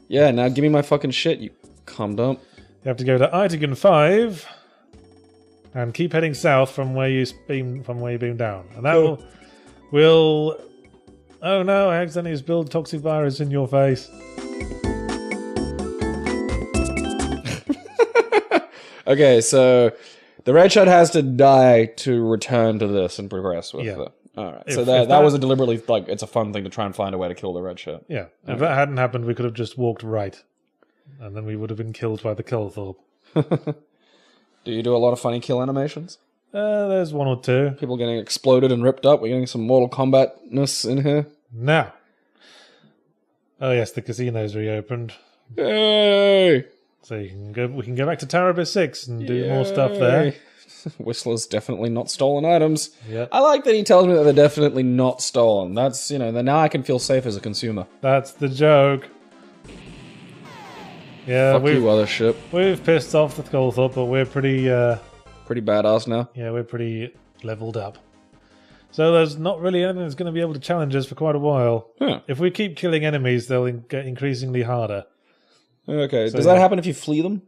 S2: Yeah, now give me my fucking shit, you cum dump.
S1: You have to go to Itigan 5 and keep heading south from where you beam down, and that will. Oh no! I accidentally spilled toxic virus in your face.
S2: Okay, so the red shot has to die to return to this and progress with
S1: Yeah.
S2: it. Alright,
S1: If-
S2: so
S1: if
S2: that
S1: that-
S2: was a deliberately, like, it's a fun thing to try and find a way to kill the red shot.
S1: Yeah, if that hadn't happened, we could have just walked right, and then we would have been killed by the Kelthorpe.
S2: Do you do a lot of funny kill animations?
S1: There's 1 or 2.
S2: People getting exploded and ripped up? We're getting some Mortal Kombat-ness in here?
S1: Now. Oh yes, the casino's reopened,
S2: Yay!
S1: so you can go. We can go back to Tarabis 6 and do more stuff there.
S2: Whistler's definitely not stolen items.
S1: Yep.
S2: I like that he tells me that they're definitely not stolen. That's, you know, now I can feel safe as a consumer.
S1: That's the joke. Yeah,
S2: Fuck you, other ship.
S1: we've pissed off the Goldthorpe, but we're pretty
S2: Pretty badass now.
S1: yeah, we're pretty leveled up. So there's not really anything that's going to be able to challenge us for quite a while.
S2: Huh.
S1: If we keep killing enemies, they'll get increasingly harder.
S2: Okay,
S1: So,
S2: does that happen if you flee them?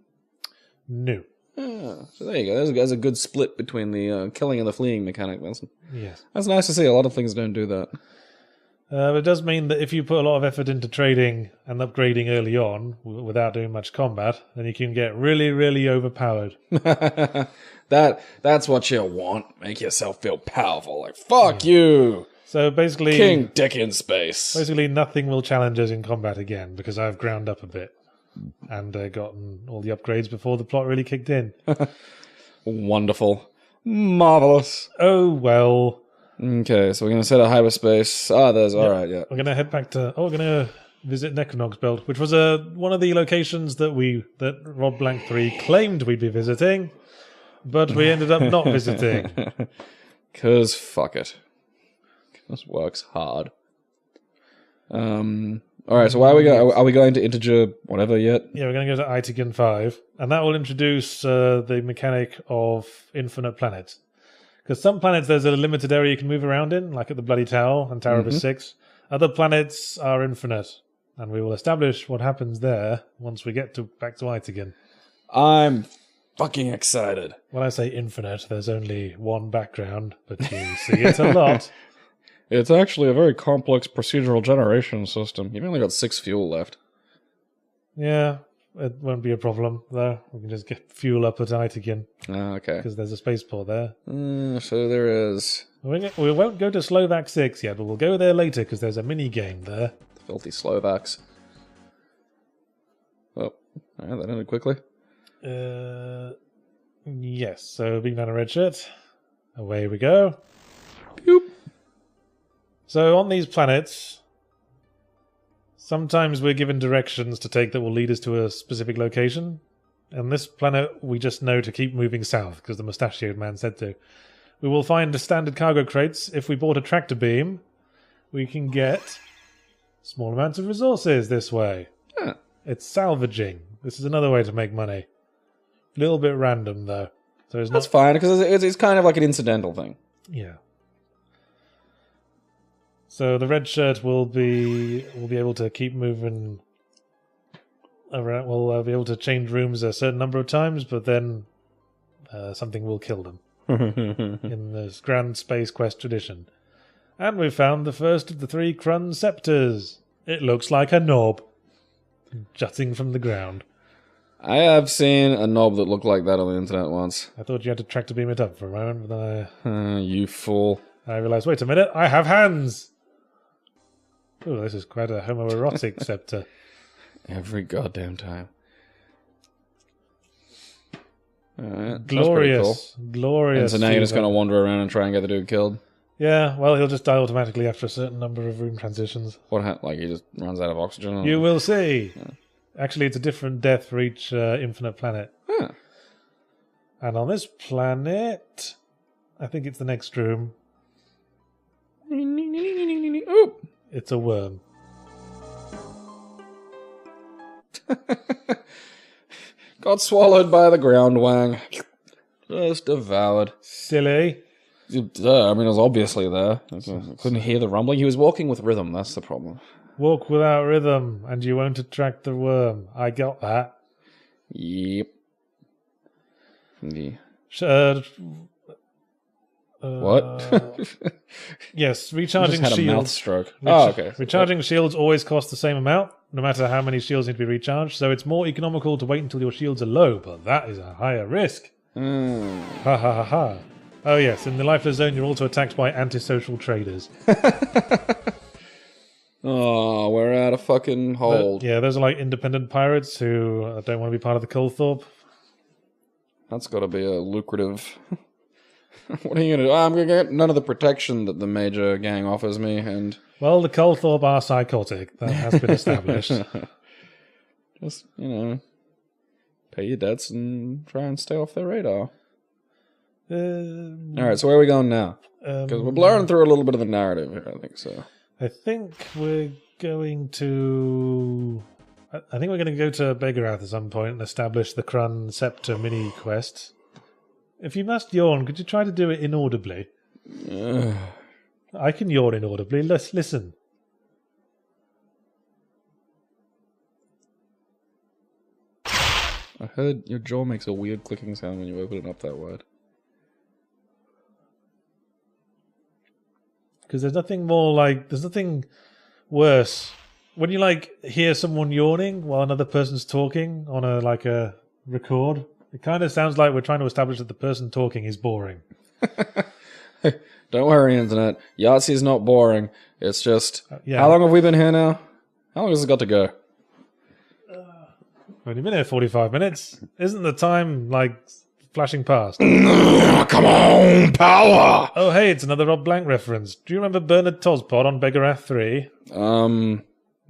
S1: No.
S2: So there you go. There's a good split between the killing and the fleeing mechanic.
S1: Yes.
S2: That's nice to see. A lot of things don't do that.
S1: But it does mean that if you put a lot of effort into trading and upgrading early on, without doing much combat, then you can get really, really overpowered.
S2: That's what you want. Make yourself feel powerful. Like, fuck you!
S1: So basically...
S2: King Dick in space.
S1: Basically, nothing will challenge us in combat again, because I've ground up a bit. And gotten all the upgrades before the plot really kicked in.
S2: Wonderful. Marvelous.
S1: Oh, well...
S2: Okay, so we're going to set a hyperspace. There's...
S1: Yeah.
S2: Alright, yeah.
S1: We're going to head back to... we're going to visit Necronox Belt, which was one of the locations that Rob Blank 3 claimed we'd be visiting, but we ended up not visiting.
S2: Because fuck it. This works hard. Alright, so why are we going to integer whatever yet?
S1: Yeah, we're going to go to Itigan 5, and that will introduce the mechanic of infinite planets. Because some planets, there's a limited area you can move around in, like at the Bloody Tower and Tower of the Six. Other planets are infinite, and we will establish what happens there once we get back to Itigan.
S2: I'm fucking excited.
S1: When I say infinite, there's only one background, but you see it a lot.
S2: It's actually a very complex procedural generation system. You've only got 6 fuel left.
S1: Yeah, it won't be a problem, though. We can just get fuel up at Itigan.
S2: Okay.
S1: Because there's a spaceport there.
S2: So there is...
S1: We won't go to Slovak 6 yet, but we'll go there later because there's a mini-game there.
S2: Filthy Slovaks. Oh, alright, that ended quickly.
S1: Yes, so being down a red shirt. Away we go.
S2: Boop.
S1: So on these planets, sometimes we're given directions to take that will lead us to a specific location. And this planet, we just know to keep moving south, because the mustachioed man said to. We will find the standard cargo crates. If we bought a tractor beam, we can get small amounts of resources this way.
S2: Huh.
S1: It's salvaging. This is another way to make money. A little bit random, though. So it's
S2: That's fine, because it's kind of like an incidental thing.
S1: Yeah. So the red shirt will be able to keep moving around. We'll be able to change rooms a certain number of times, but then something will kill them in this Grand Space Quest tradition. And we've found the first of the 3 Krun scepters. It looks like a knob jutting from the ground.
S2: I have seen a knob that looked like that on the internet once.
S1: I thought you had to tractor beam it up for a moment, but then
S2: You fool.
S1: I realised, wait a minute, I have hands! Oh, this is quite a homoerotic scepter.
S2: Every goddamn time. Alright,
S1: Glorious.
S2: cool.
S1: Glorious.
S2: And so now you're just
S1: fever.
S2: going to wander around and try and get the dude killed?
S1: Yeah, well, he'll just die automatically after a certain number of room transitions.
S2: Like he just runs out of oxygen?
S1: You will see. Yeah. Actually, it's a different death for each infinite planet.
S2: Huh.
S1: And on this planet, I think it's the next room.
S2: Oop.
S1: It's a worm.
S2: Got swallowed by the ground wang. Just devoured.
S1: Silly.
S2: I mean, it was obviously there. I couldn't hear the rumbling. He was walking with rhythm. That's the problem.
S1: Walk without rhythm, and you won't attract the worm. I got that.
S2: Yep. Yeah. What?
S1: Yes, recharging
S2: just had
S1: shields.
S2: A mouth stroke. Okay.
S1: Recharging shields always cost the same amount, no matter how many shields need to be recharged. So it's more economical to wait until your shields are low, but that is a higher risk. Ha ha ha ha. Oh yes, in the Lifeless Zone, you're also attacked by antisocial traders.
S2: Oh, we're out of fucking hold.
S1: Yeah, those are like independent pirates who don't want to be part of the Goldthorpe.
S2: That's got to be a lucrative. What are you going to do? I'm going to get none of the protection that the major gang offers me, and...
S1: Well, the Goldthorpe are psychotic. That has been established.
S2: Just, pay your debts and try and stay off their radar. Alright, so where are we going now? Because we're blurring through a little bit of the narrative here, I think so.
S1: I think we're going to I think we're going to go to Begarath at some point and establish the Krun Scepter mini quest. If you must yawn, could you try to do it inaudibly? I can yawn inaudibly. Let's listen.
S2: I heard your jaw makes a weird clicking sound when you open it up that wide.
S1: Because there's nothing worse. When you hear someone yawning while another person's talking on a record, it kind of sounds like we're trying to establish that the person talking is boring.
S2: Don't worry, Internet. Yahtzee is not boring. It's just...
S1: yeah.
S2: How long have we been here now? How long has it got to go?
S1: We've only been here 45 minutes. Isn't the time, flashing past?
S2: Come on, power!
S1: Oh, hey, it's another Rob Blanc reference. Do you remember Bernard Tospot on Begarath 3?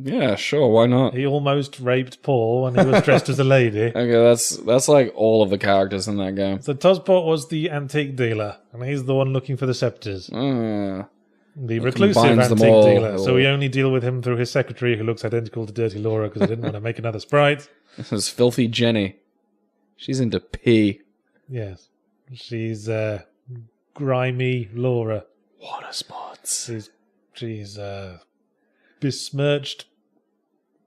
S2: Yeah, sure, why not?
S1: He almost raped Paul when he was dressed as a lady.
S2: Okay, that's like all of the characters in that game.
S1: So Tospot was the antique dealer, and he's the one looking for the scepters. The reclusive antique dealer. So we only deal with him through his secretary, who looks identical to Dirty Laura because I didn't want to make another sprite.
S2: This is Filthy Jenny. She's into pee.
S1: Yes. She's grimy Laura.
S2: Water spots.
S1: She's besmirched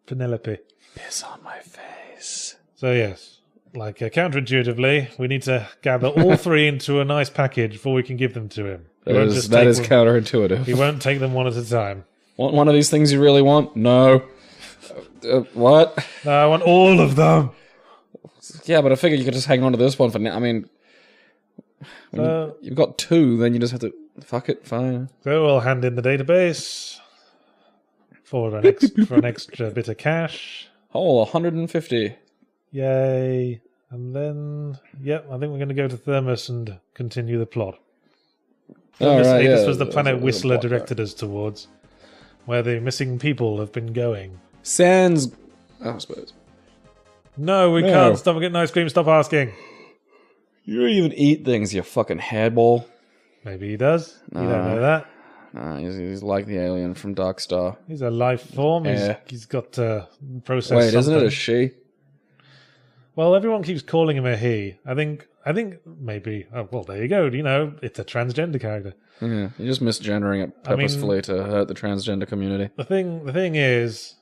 S1: Penelope.
S2: Piss on my face.
S1: So yes, counterintuitively, we need to gather all three into a nice package before we can give them to him.
S2: That is counterintuitive.
S1: He won't take them one at a time.
S2: Want one of these things you really want? No. What?
S1: No, I want all of them.
S2: Yeah, but I figured you could just hang on to this one for now. I mean, you've got two, then you just have to... Fuck it, fine.
S1: So we'll hand in the database for an extra bit of cash.
S2: Oh, 150.
S1: Yay. And then, I think we're going to go to Thermos and continue the plot. This was the planet Whistler directed us towards, where the missing people have been going.
S2: Sans... I suppose.
S1: No, we can't. Stop getting ice cream. Stop asking.
S2: You don't even eat things, you fucking hairball.
S1: Maybe he does. You don't know that.
S2: Nah, he's like the alien from Dark Star.
S1: He's a life form. He's got processed.
S2: Wait, isn't it a she?
S1: Well, everyone keeps calling him a he. I think maybe. Oh, well, there you go. It's a transgender character.
S2: Yeah, you're just misgendering it purposefully to hurt the transgender community.
S1: The thing is,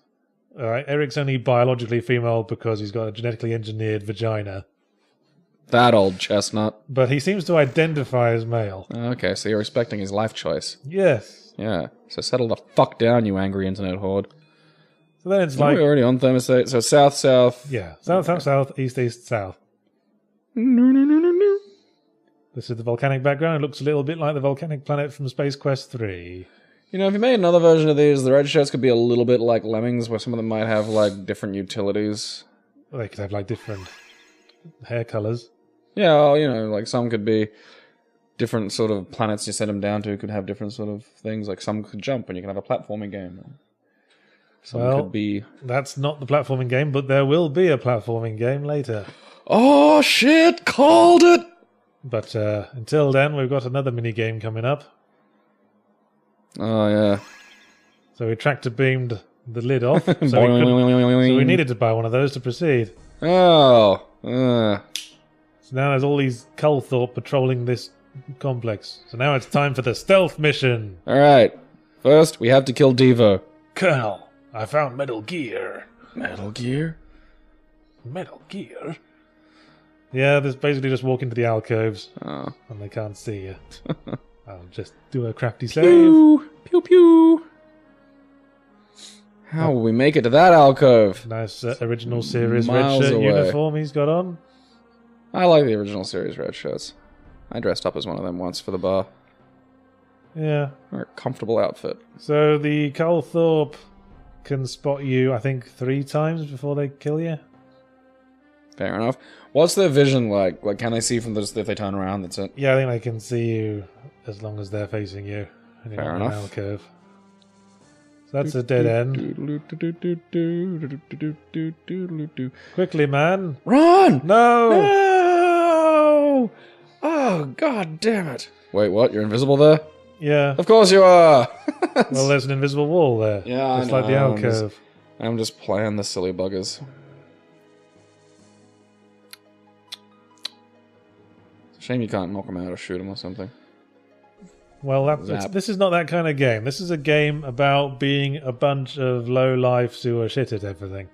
S1: Eric's only biologically female because he's got a genetically engineered vagina.
S2: That old chestnut.
S1: But he seems to identify as male.
S2: Okay, so you're respecting his life choice.
S1: Yes.
S2: Yeah. So settle the fuck down, you angry internet horde.
S1: So then it's
S2: we're already on thermostat. So south, south.
S1: Yeah. South, south, south, east, east, south.
S2: No.
S1: This is the volcanic background. It looks a little bit like the volcanic planet from Space Quest 3.
S2: If you made another version of these, the red shirts could be a little bit like Lemmings, where some of them might have, different utilities.
S1: Well, they could have, different hair colours.
S2: Yeah, some could be different sort of planets you send them down to could have different sort of things. Some could jump and you can have a platforming game. Some could be...
S1: That's not the platforming game, but there will be a platforming game later.
S2: Oh, shit! Called it!
S1: But until then, we've got another mini-game coming up.
S2: Oh, yeah.
S1: So we tractor beamed the lid off, so we needed to buy one of those to proceed.
S2: Oh,
S1: So now there's all these Culthorpe patrolling this complex. So now it's time for the stealth mission.
S2: Alright. First, we have to kill Devo.
S1: Colonel, I found Metal Gear.
S2: Metal Gear?
S1: Metal Gear? Yeah, there's basically just walk into the alcoves.
S2: Oh.
S1: And they can't see you. I'll just do a crafty save.
S2: Pew! Pew pew! How will we make it to that alcove?
S1: Nice original series
S2: Miles
S1: red shirt
S2: away.
S1: uniform he's got on.
S2: I like the original series red shirts. I dressed up as one of them once for the bar.
S1: Yeah.
S2: A comfortable outfit.
S1: So the Culthorpe can spot you, I think, 3 times before they kill you.
S2: Fair enough. What's their vision like? Can they see from this if they turn around? That's it.
S1: Yeah, I think they can see you as long as they're facing you. And you're
S2: Fair
S1: not in
S2: enough.
S1: an alcove. So that's a dead end. Quickly, man.
S2: Run!
S1: No!
S2: No! Oh, god damn it. Wait, what? You're invisible there?
S1: Yeah.
S2: Of course you are!
S1: Well, there's an invisible wall there.
S2: Yeah,
S1: Just
S2: I
S1: like the
S2: know.
S1: alcove.
S2: I'm just playing the silly buggers. It's a shame you can't knock them out or shoot them or something.
S1: Well, this is not that kind of game. This is a game about being a bunch of low-lifes who are shit at everything.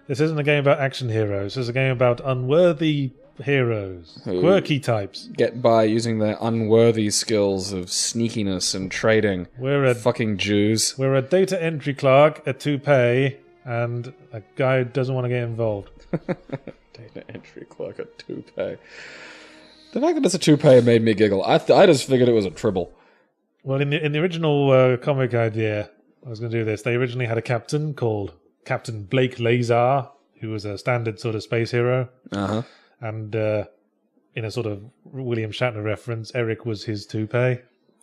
S1: This isn't a game about action heroes. This is a game about unworthy heroes.
S2: Who
S1: quirky types.
S2: Get by using their unworthy skills of sneakiness and trading. Fucking Jews.
S1: We're a data entry clerk, a toupee, and a guy who doesn't want to get involved.
S2: Data entry clerk, a toupee. The fact that it's a toupee made me giggle. I just figured it was a tribble.
S1: Well, in the original comic idea, I was going to do this. They originally had a captain called Captain Blake Lazar, who was a standard sort of space hero.
S2: Uh-huh.
S1: And in a sort of William Shatner reference, Eric was his toupee.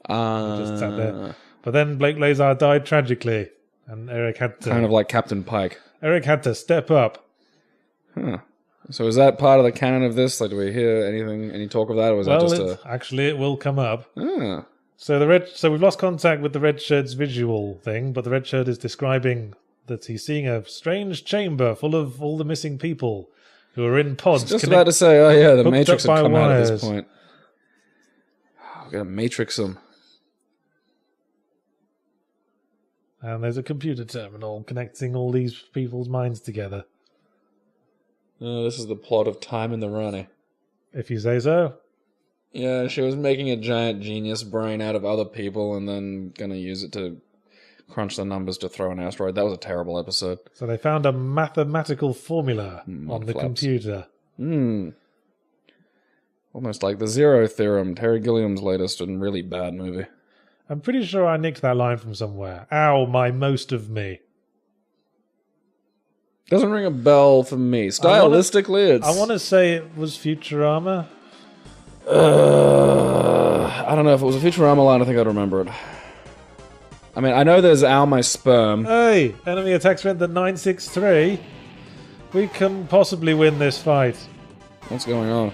S1: Just sat there. But then Blake Lazar died tragically, and Eric had to...
S2: Kind of like Captain Pike.
S1: Eric had to step up.
S2: Huh. So is that part of the canon of this? Like, do we hear any talk of that, or was that just
S1: actually, it will come up.
S2: Ah.
S1: So we've lost contact with the red shirt's visual thing, but the red shirt is describing that he's seeing a strange chamber full of all the missing people who are in pods.
S2: Just about to say, oh yeah, the Matrix had come out at
S1: wires.
S2: this point. We're gonna Matrix them.
S1: And there's a computer terminal connecting all these people's minds together.
S2: This is the plot of Time in the Runny.
S1: If you say so.
S2: Yeah, she was making a giant genius brain out of other people and then gonna use it to crunch the numbers to throw an asteroid. That was a terrible episode.
S1: So they found a mathematical formula on the computer.
S2: Almost like the Zero Theorem, Terry Gilliam's latest and really bad movie.
S1: I'm pretty sure I nicked that line from somewhere. Ow, my most of me.
S2: Doesn't ring a bell for me. Stylistically,
S1: I want to say it was Futurama.
S2: I don't know. If it was a Futurama line, I think I'd remember it. I mean, I know there's Ow, my sperm.
S1: Hey, enemy attack strength at 963. We can possibly win this fight.
S2: What's going on?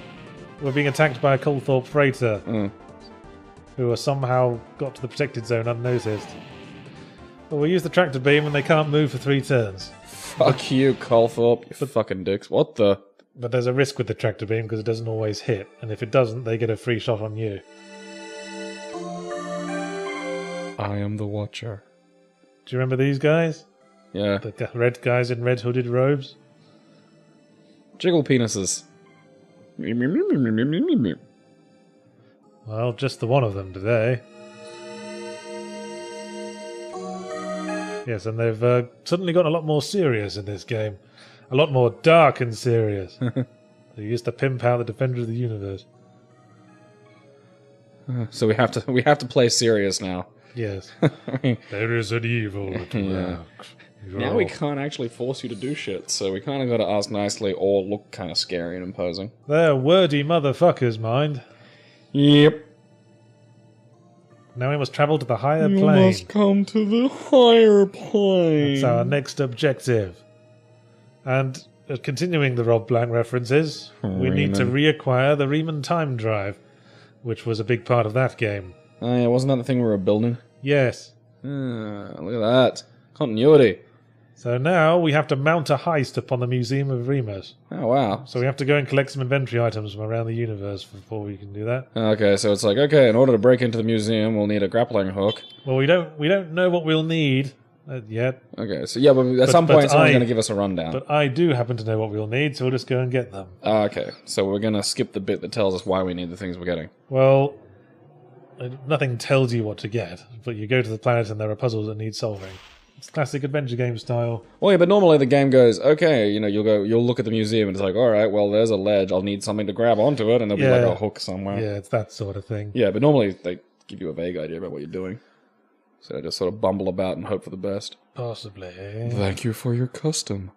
S1: We're being attacked by a Colthorpe freighter. Who are somehow got to the protected zone unnoticed. Well, we use the tractor beam and they can't move for 3 turns.
S2: Fuck you, Colthorpe, you fucking dicks. What the?
S1: But there's a risk with the tractor beam because it doesn't always hit. And if it doesn't, they get a free shot on you.
S2: I am the Watcher.
S1: Do you remember these guys?
S2: Yeah.
S1: The red guys in red hooded robes?
S2: Jiggle penises.
S1: Well, just the one of them today. Yes, and they've suddenly gotten a lot more serious in this game. A lot more dark and serious. They used to pimp out the Defender of the Universe.
S2: So we have to play serious now.
S1: Yes. There is an evil that works.
S2: Now we can't actually force you to do shit, so we kind of got to ask nicely or look kind of scary and imposing.
S1: They're wordy motherfuckers, mind.
S2: Yep.
S1: Now we must travel to the higher plane.
S2: You must come to the higher plane.
S1: That's our next objective. And continuing the Rob Blanc references, we need to reacquire the Riemann time drive, which was a big part of that game.
S2: Oh yeah, wasn't that the thing we were building?
S1: Yes.
S2: Look at that. Continuity.
S1: So now we have to mount a heist upon the Museum of Remus.
S2: Oh, wow.
S1: So we have to go and collect some inventory items from around the universe before we can do that.
S2: Okay, so it's like, okay, in order to break into the museum, we'll need a grappling hook.
S1: Well, we don't know what we'll need yet.
S2: Okay, so yeah, but at some point someone's going to give us a rundown.
S1: But I do happen to know what we'll need, so we'll just go and get them.
S2: Okay, so we're going to skip the bit that tells us why we need the things we're getting.
S1: Well, nothing tells you what to get, but you go to the planet and there are puzzles that need solving. It's classic adventure game style.
S2: Well, yeah, but normally the game goes, okay, you know, you'll look at the museum and it's like, all right, well, there's a ledge. I'll need something to grab onto it, and there'll be like a hook somewhere.
S1: Yeah, it's that sort of thing.
S2: Yeah, but normally they give you a vague idea about what you're doing. So just sort of bumble about and hope for the best.
S1: Possibly.
S2: Thank you for your custom.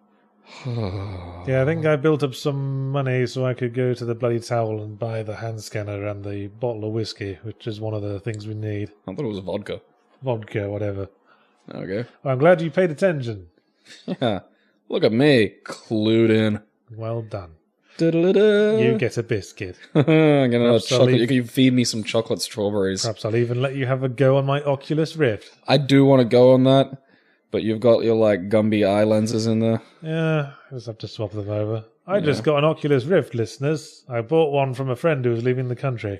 S1: Yeah, I think I built up some money so I could go to the bloody towel and buy the hand scanner and the bottle of whiskey, which is one of the things we need.
S2: I thought it was vodka.
S1: Vodka, whatever.
S2: Okay.
S1: Well, I'm glad you paid attention.
S2: Yeah. Look at me, clued in.
S1: Well done.
S2: Da-da-da-da.
S1: You get a biscuit.
S2: Get another chocolate. You can feed me some chocolate strawberries.
S1: Perhaps I'll even let you have a go on my Oculus Rift.
S2: I do want to go on that, but you've got your like Gumby eye lenses in there.
S1: Yeah, I just have to swap them over. I just got an Oculus Rift, listeners. I bought one from a friend who was leaving the country.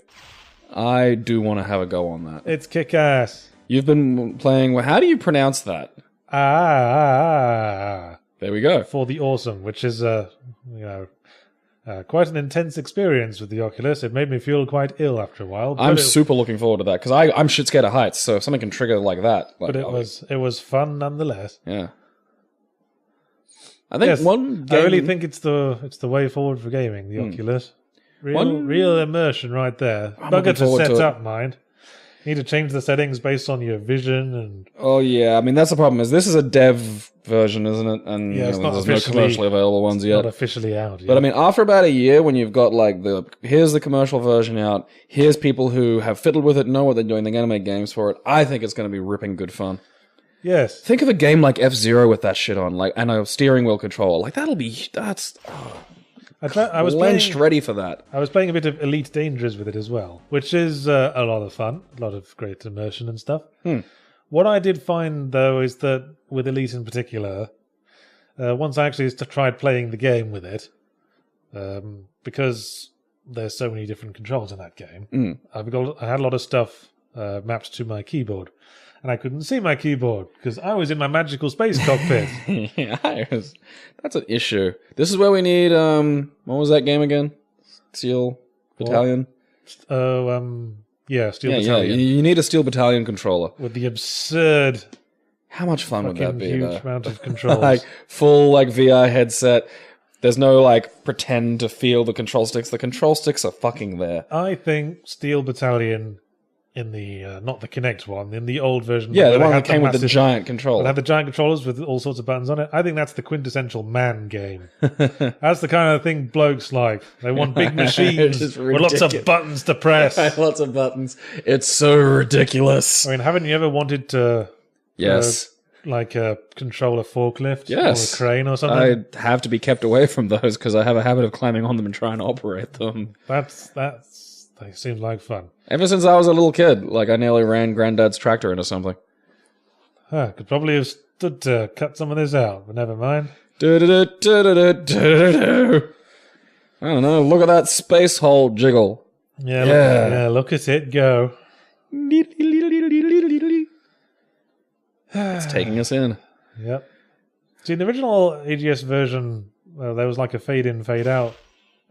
S2: I do want to have a go on that.
S1: It's kick-ass.
S2: You've been playing... How do you pronounce that? There we go.
S1: For the awesome, which is, quite an intense experience with the Oculus. It made me feel quite ill after a while.
S2: I'm super looking forward to that, because I'm shit scared of heights, so if something can trigger like that... Like,
S1: but it was fun nonetheless.
S2: Yeah. I think one game...
S1: I really think it's the way forward for gaming, the Oculus. Real immersion right there. Bugger to set up, mind. You need to change the settings based on your vision and...
S2: Oh, yeah. I mean, that's the problem, is this is a dev version, isn't it? And
S1: yeah, it's not
S2: there's no commercially available ones yet.
S1: Not officially out yet.
S2: But I mean, after about a year, when you've got like here's the commercial version out, here's people who have fiddled with it, know what they're doing, they're going to make games for it, I think it's going to be ripping good fun.
S1: Yes.
S2: Think of a game like F-Zero with that shit on, like, and a steering wheel controller. Like, that's... I was ready for that.
S1: I was playing a bit of Elite Dangerous with it as well, which is a lot of fun, a lot of great immersion and stuff. What I did find, though, is that with Elite in particular, once I actually tried playing the game with it, because there's so many different controls in that game, I had a lot of stuff mapped to my keyboard. And I couldn't see my keyboard because I was in my magical space cockpit.
S2: Yeah, that's an issue. This is where we need, what was that game again? Steel Battalion?
S1: Yeah, Steel Battalion.
S2: Yeah, you need a Steel Battalion controller.
S1: With the absurd...
S2: How much fun would that be,
S1: huge amount of controls.
S2: Like, full, like, VR headset. There's no, like, pretend to feel the control sticks. The control sticks are fucking there.
S1: I think Steel Battalion... in the, not the Kinect one, in the old version.
S2: Yeah, the one that came with the giant controller.
S1: It had the giant controllers with all sorts of buttons on it. I think that's the quintessential man game. That's the kind of thing blokes like. They want big machines with lots of buttons to press.
S2: Lots of buttons. It's so ridiculous.
S1: I mean, haven't you ever wanted to...
S2: Yes.
S1: Control a forklift?
S2: Yes.
S1: Or a crane or something?
S2: I have to be kept away from those because I have a habit of climbing on them and trying to operate them.
S1: They seem like fun.
S2: Ever since I was a little kid, like I nearly ran Granddad's tractor into something.
S1: Could probably have stood to cut some of this out, but never mind.
S2: I don't know, look at that space hole jiggle.
S1: Yeah, look at it go.
S2: It's taking us in.
S1: Yep. See, in the original AGS version, there was like a fade in, fade out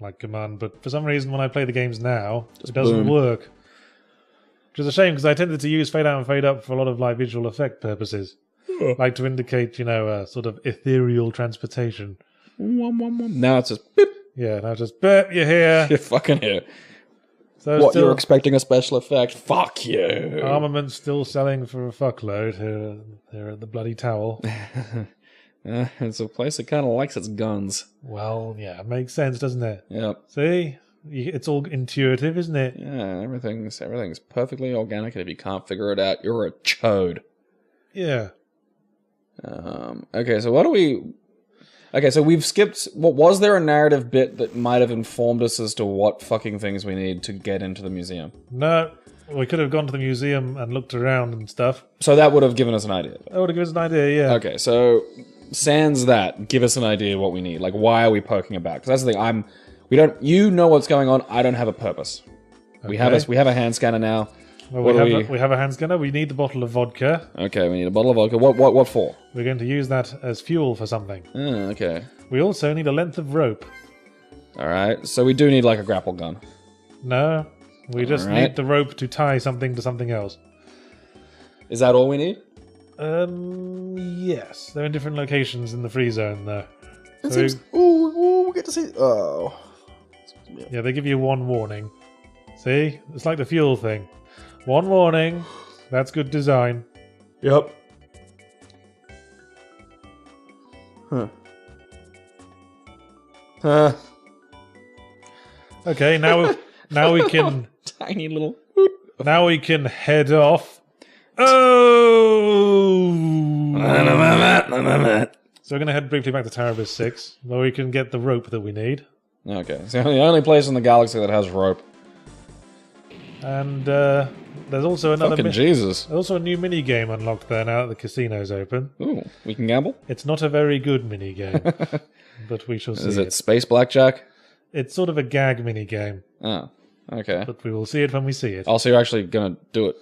S1: like command, but for some reason when I play the games now, it doesn't work. Which is a shame because I tended to use fade out and fade up for a lot of like visual effect purposes, like to indicate, sort of ethereal transportation.
S2: Now it's just beep.
S1: Yeah, now it's just beep. You're here.
S2: You're fucking here.
S1: So
S2: what, you're expecting a special effect? Fuck you.
S1: Armament still selling for a fuckload here at the bloody towel.
S2: It's a place that kind of likes its guns.
S1: Well, yeah, it makes sense, doesn't it?
S2: Yep.
S1: See? It's all intuitive, isn't it?
S2: Yeah, everything's perfectly organic, and if you can't figure it out, you're a chode.
S1: Yeah.
S2: Okay, so what do we... Okay, so we've skipped... was there a narrative bit that might have informed us as to what fucking things we need to get into the museum?
S1: No. We could have gone to the museum and looked around and stuff.
S2: So that would have given us an idea.
S1: That would have given us an idea, yeah.
S2: Okay, so... sans that, give us an idea what we need. Like, why are we poking about? Because that's the thing, you know what's going on, I don't have a purpose. Okay. We have a hand scanner now.
S1: Well, we have a hand scanner, we need the bottle of vodka.
S2: Okay, we need a bottle of vodka. What for?
S1: We're going to use that as fuel for something.
S2: Okay.
S1: We also need a length of rope.
S2: Alright, so we do need like a grapple gun.
S1: No, we just need the rope to tie something to something else.
S2: Is that all we need?
S1: Yes. They're in different locations in the free zone, though.
S2: We get to see... Oh.
S1: Yeah, they give you one warning. See? It's like the fuel thing. One warning. That's good design.
S2: Yep.
S1: Okay, now we can...
S2: Tiny little...
S1: Now we can head off. Oh! So we're going to head briefly back to Tarabus 6, where we can get the rope that we need.
S2: Okay, so the only place in the galaxy that has rope.
S1: And there's also another...
S2: Fucking Jesus.
S1: There's also a new mini-game unlocked there now that the casino's open.
S2: Ooh, we can gamble?
S1: It's not a very good mini-game, but we shall see.
S2: Is it Space Blackjack?
S1: It's sort of a gag mini-game.
S2: Oh, okay.
S1: But we will see it when we see it.
S2: Oh, so you're actually going to do it?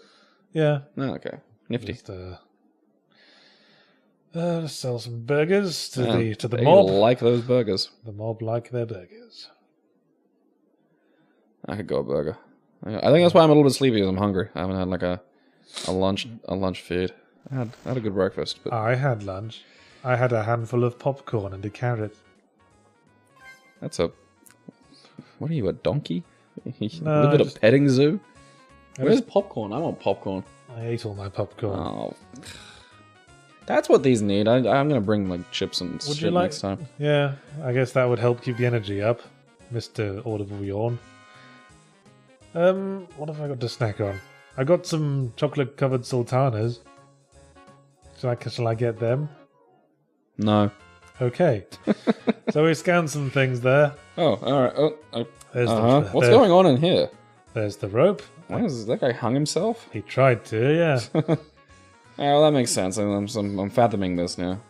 S1: Yeah.
S2: Oh, okay. Nifty.
S1: Just sell some burgers to the
S2: they
S1: mob.
S2: like those burgers.
S1: The mob like their burgers.
S2: I could go a burger. I think that's why I'm a little bit sleepy, because I'm hungry. I haven't had like a lunch feed. I had a good breakfast. But
S1: I had lunch. I had a handful of popcorn and a carrot.
S2: that's a... What are you, a donkey? You
S1: No,
S2: live at
S1: just-
S2: a petting zoo?
S1: I
S2: Where's popcorn? I want popcorn.
S1: I ate all my popcorn.
S2: Oh. That's what these need. I'm going to bring like chips and
S1: Would
S2: shit
S1: you like...
S2: next time.
S1: Yeah, I guess that would help keep the energy up, Mr. Audible Yawn. What have I got to snack on? I got some chocolate-covered sultanas. Shall I get them?
S2: No.
S1: Okay. So we scanned some things there.
S2: Oh, alright.
S1: There's
S2: What's going on in here?
S1: There's the rope.
S2: What is that guy hung himself?
S1: He tried to, yeah.
S2: Oh, well, that makes sense. I'm fathoming this now.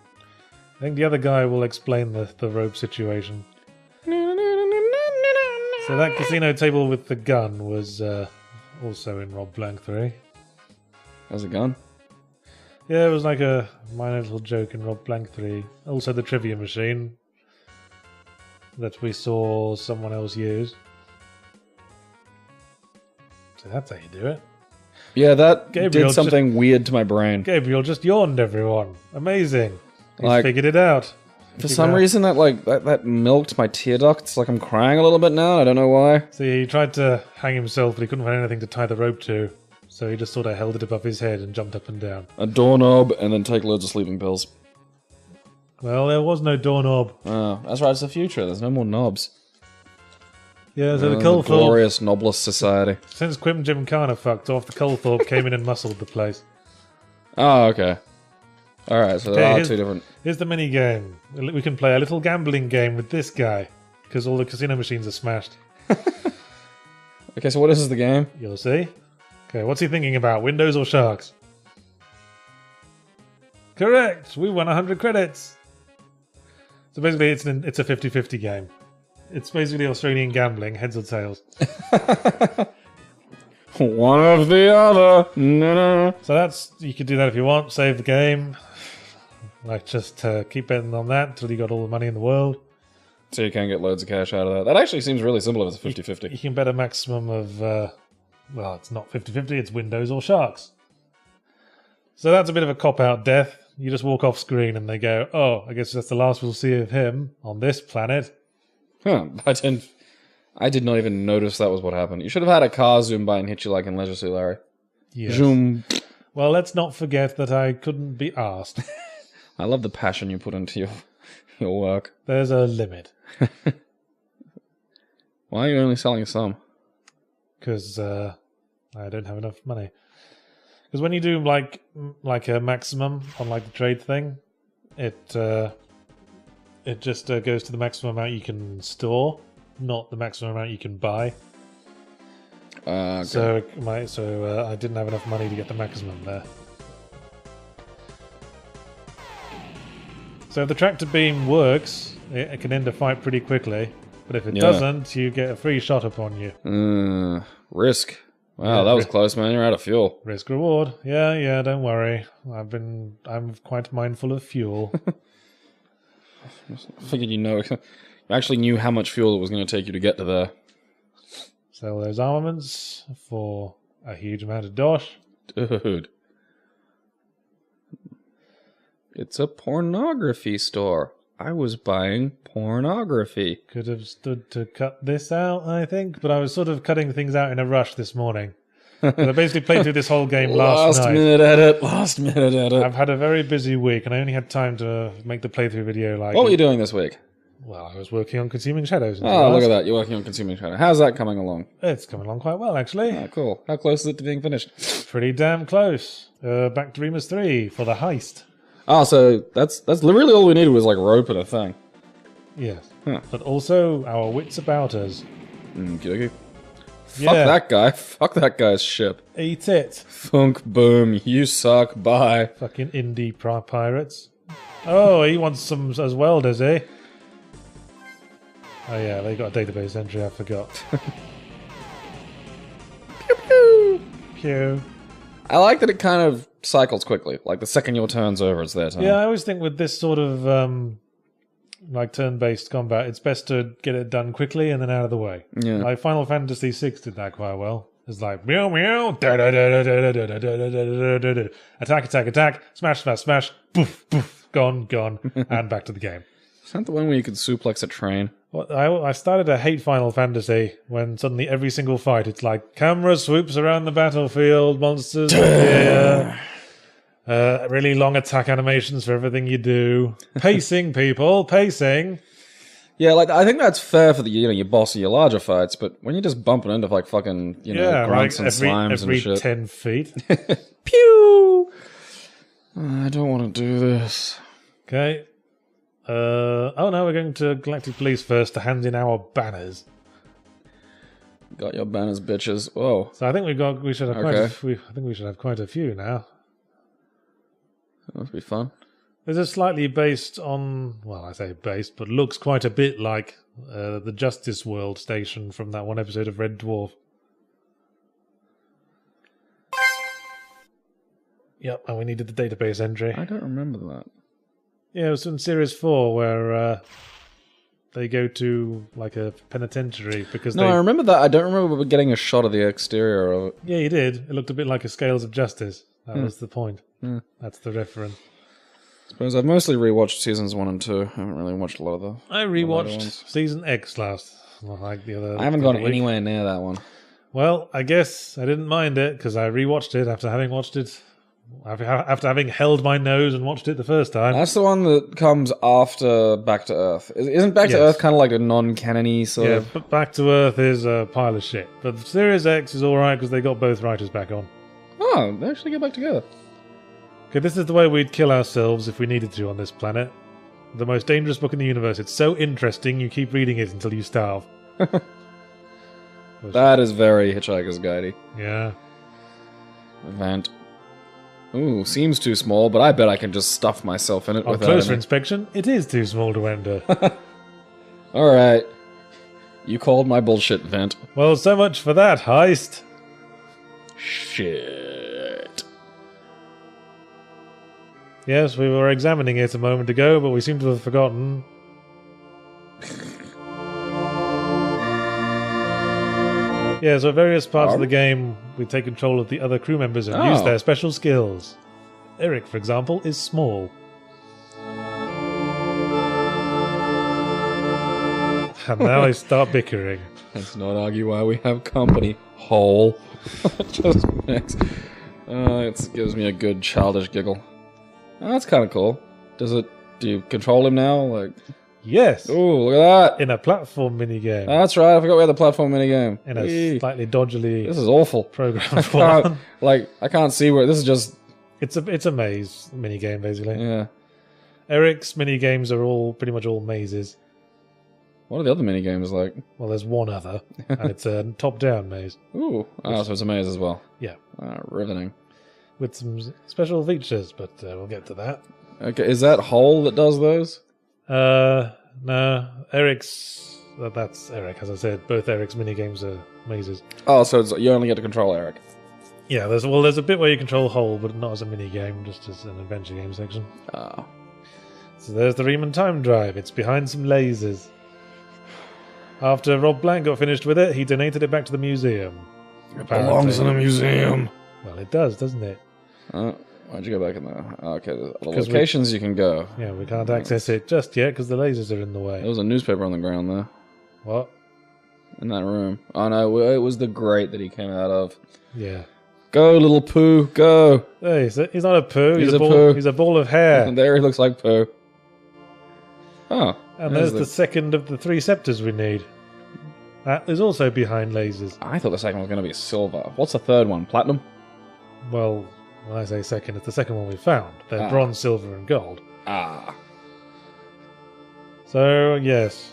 S1: I think the other guy will explain the rope situation. So that casino table with the gun was also in Rob Blanc 3.
S2: How's it gone?
S1: Yeah, it was like a minor little joke in Rob Blanc 3. Also the trivia machine that we saw someone else use. So that's how you do it.
S2: Yeah, that
S1: Gabriel
S2: did something weird to my brain.
S1: Gabriel just yawned, everyone. Amazing. He's
S2: Like-
S1: figured it out.
S2: For some reason, that milked my tear ducts. Like I'm crying a little bit now. I don't know why.
S1: See, he tried to hang himself, but he couldn't find anything to tie the rope to. So he just sort of held it above his head and jumped up and down.
S2: A doorknob and then take loads of sleeping pills.
S1: Well, there was no doorknob.
S2: Oh, that's right. It's the future. There's no more knobs.
S1: Yeah, so the
S2: The
S1: Culthorpe...
S2: glorious knobless society.
S1: Since Quim Gymkhana fucked off, the Culthorpe came in and muscled the place.
S2: Oh, okay. All right. So there
S1: Okay,
S2: are
S1: here's-
S2: two different.
S1: Here's the mini game. We can play a little gambling game with this guy, because all the casino machines are smashed.
S2: Okay. So what is the game?
S1: You'll see. Okay, what's he thinking about? Windows or sharks? Correct! We won 100 credits! So basically, it's a 50-50 game. It's basically Australian gambling, heads or tails.
S2: One of the other. No.
S1: So that's... You could do that if you want. Save the game. Like, just keep betting on that until you got all the money in the world.
S2: So you can get loads of cash out of that. That actually seems really simple if it's a
S1: You
S2: 50-50.
S1: can bet a maximum of... well, it's not 50-50, it's Windows or sharks. So that's a bit of a cop-out death. You just walk off screen and they go, oh, I guess that's the last we'll see of him on this planet.
S2: Huh. I did not even notice that was what happened. You should have had a car zoom by and hit you like in Leisure Suit Larry.
S1: Yes.
S2: Zoom.
S1: Well, let's not forget that I couldn't be asked.
S2: I love the passion you put into your work.
S1: There's a limit.
S2: Why are you only selling some?
S1: Because I don't have enough money. Because when you do like a maximum on like the trade thing, it just goes to the maximum amount you can store, not the maximum amount you can buy.
S2: Okay.
S1: So I didn't have enough money to get the maximum there. So if the tractor beam works, it can end a fight pretty quickly. But if it doesn't, you get a free shot upon you.
S2: Risk. Wow,
S1: Yeah,
S2: that was close, man. You're out of fuel.
S1: Risk reward. Yeah, don't worry. I'm quite mindful of fuel.
S2: I figured you actually knew how much fuel it was going to take you to get to there.
S1: Sell those armaments for a huge amount of dosh.
S2: Dude. It's a pornography store. I was buying pornography.
S1: Could have stood to cut this out, I think, but I was sort of cutting things out in a rush this morning. 'Cause I basically played through this whole game last night.
S2: Last minute edit.
S1: I've had a very busy week, and I only had time to make the playthrough video.
S2: What were you doing this week?
S1: Well, I was working on Consuming Shadows.
S2: Oh, look at that. You're working on Consuming Shadow. How's that coming along?
S1: It's coming along quite well, actually.
S2: Oh, cool. How close is it to being finished?
S1: Pretty damn close. Back to Remus 3 for the heist.
S2: Oh, so that's really all we needed was like rope and a thing.
S1: Yes.
S2: Huh.
S1: But also our wits about us.
S2: Okay. Fuck that guy. Fuck that guy's ship.
S1: Eat it.
S2: Thunk, boom, you suck, bye.
S1: Fucking indie pirates. Oh, he wants some as well, does he? Oh yeah, they got a database entry, I forgot.
S2: Pew pew!
S1: Pew.
S2: I like that it kind of cycles quickly. Like, the second your turn's over, it's their turn.
S1: Yeah, I always think with this sort of, like, turn-based combat, it's best to get it done quickly and then out of the way.
S2: Yeah.
S1: Like, Final Fantasy VI did that quite well. It's like, meow, meow, da-da-da-da-da-da-da-da-da-da-da-da-da. Attack, attack, attack, smash, smash, smash, poof, poof, gone, and back to the game.
S2: Is that the one where you could suplex a train?
S1: Well, I started to hate Final Fantasy when suddenly every single fight, it's like, camera swoops around the battlefield, monsters appear, really long attack animations for everything you do. Pacing, people, pacing.
S2: Yeah, like, I think that's fair for the, your bossy, your larger fights, but when you're just bumping into, like, fucking, grunts
S1: like
S2: and slimes
S1: every
S2: and shit.
S1: 10 feet.
S2: Pew! I don't want to do this.
S1: Okay. Oh no, we're going to Galactic Police first to hand in our banners.
S2: Got your banners, bitches. Whoa.
S1: So I think we should have
S2: Okay.
S1: quite a few now.
S2: That must be fun.
S1: This is slightly based on, well, I say based, but looks quite a bit like the Justice World station from that one episode of Red Dwarf. Yep, and we needed the database entry.
S2: I don't remember that.
S1: Yeah, it was in Series 4 where they go to like a penitentiary because
S2: No, I remember that. I don't remember getting a shot of the exterior of it.
S1: Yeah, you did. It looked a bit like a Scales of Justice. That was the point. That's the reference.
S2: I suppose I've mostly rewatched seasons 1 and 2. I haven't really watched a lot of the...
S1: I rewatched Season X last. Like the other.
S2: I haven't gone anywhere near that one.
S1: Well, I guess I didn't mind it because I rewatched it after having watched it. After having held my nose and watched it the first time.
S2: That's the one that comes after Back to Earth. Isn't Back to Earth kind of like a non-canon-y sort of...
S1: Yeah, but Back to Earth is a pile of shit. But Series X is alright because they got both writers back on.
S2: Oh, they actually get back together.
S1: Okay, this is the way we'd kill ourselves if we needed to on this planet. The most dangerous book in the universe. It's so interesting, you keep reading it until you starve.
S2: That is very Hitchhiker's Guide-y.
S1: Yeah.
S2: Event. Ooh, seems too small, but I bet I can just stuff myself in it
S1: On
S2: without
S1: closer
S2: any...
S1: inspection, it is too small to enter.
S2: Alright. You called my bullshit, Vent.
S1: Well, so much for that heist.
S2: Shit.
S1: Yes, we were examining it a moment ago, but we seem to have forgotten. Yeah, so at various parts of the game, we take control of the other crew members and use their special skills. Eric, for example, is small. And now they start bickering.
S2: Let's not argue why we have company. Hole. Just makes... it gives me a good childish giggle. Oh, that's kind of cool. Do you control him now? Like...
S1: Yes.
S2: Ooh, look at that.
S1: In a platform minigame.
S2: That's right, I forgot we had the platform minigame.
S1: In a slightly dodgily
S2: This is awful.
S1: programmed one.
S2: I can't see where... This is just...
S1: It's a maze minigame, basically.
S2: Yeah.
S1: Eric's minigames are all pretty much all mazes.
S2: What are the other minigames like?
S1: Well, there's one other, and it's a top-down maze.
S2: Ooh. Oh, so it's a maze as well.
S1: Yeah.
S2: Riveting.
S1: With some special features, but we'll get to that.
S2: Okay, is that Hole that does those?
S1: No. Eric's... that's Eric, as I said. Both Eric's minigames are mazes.
S2: Oh, so you only get to control Eric.
S1: Yeah, there's a bit where you control Hole, but not as a minigame, just as an adventure game section.
S2: Oh.
S1: So there's the Riemann Time Drive. It's behind some lasers. After Rob Blanc got finished with it, he donated it back to the museum.
S2: It belongs in a museum.
S1: Well, it does, doesn't it?
S2: Why'd you go back in there? Okay, the locations you can go.
S1: Yeah, we can't access it just yet because the lasers are in the way.
S2: There was a newspaper on the ground there.
S1: What?
S2: In that room. Oh no, it was the grate that he came out of.
S1: Yeah.
S2: Go, little poo, go!
S1: Hey, he's not a poo.
S2: He's
S1: a
S2: a
S1: ball,
S2: poo.
S1: He's a ball of hair.
S2: And there he looks like poo. Oh.
S1: And there's the second of the 3 scepters we need. That is also behind lasers.
S2: I thought the second was going to be silver. What's the third one? Platinum?
S1: Well, when I say second, it's the second one we found. They're bronze, silver, and gold.
S2: Ah.
S1: So, yes.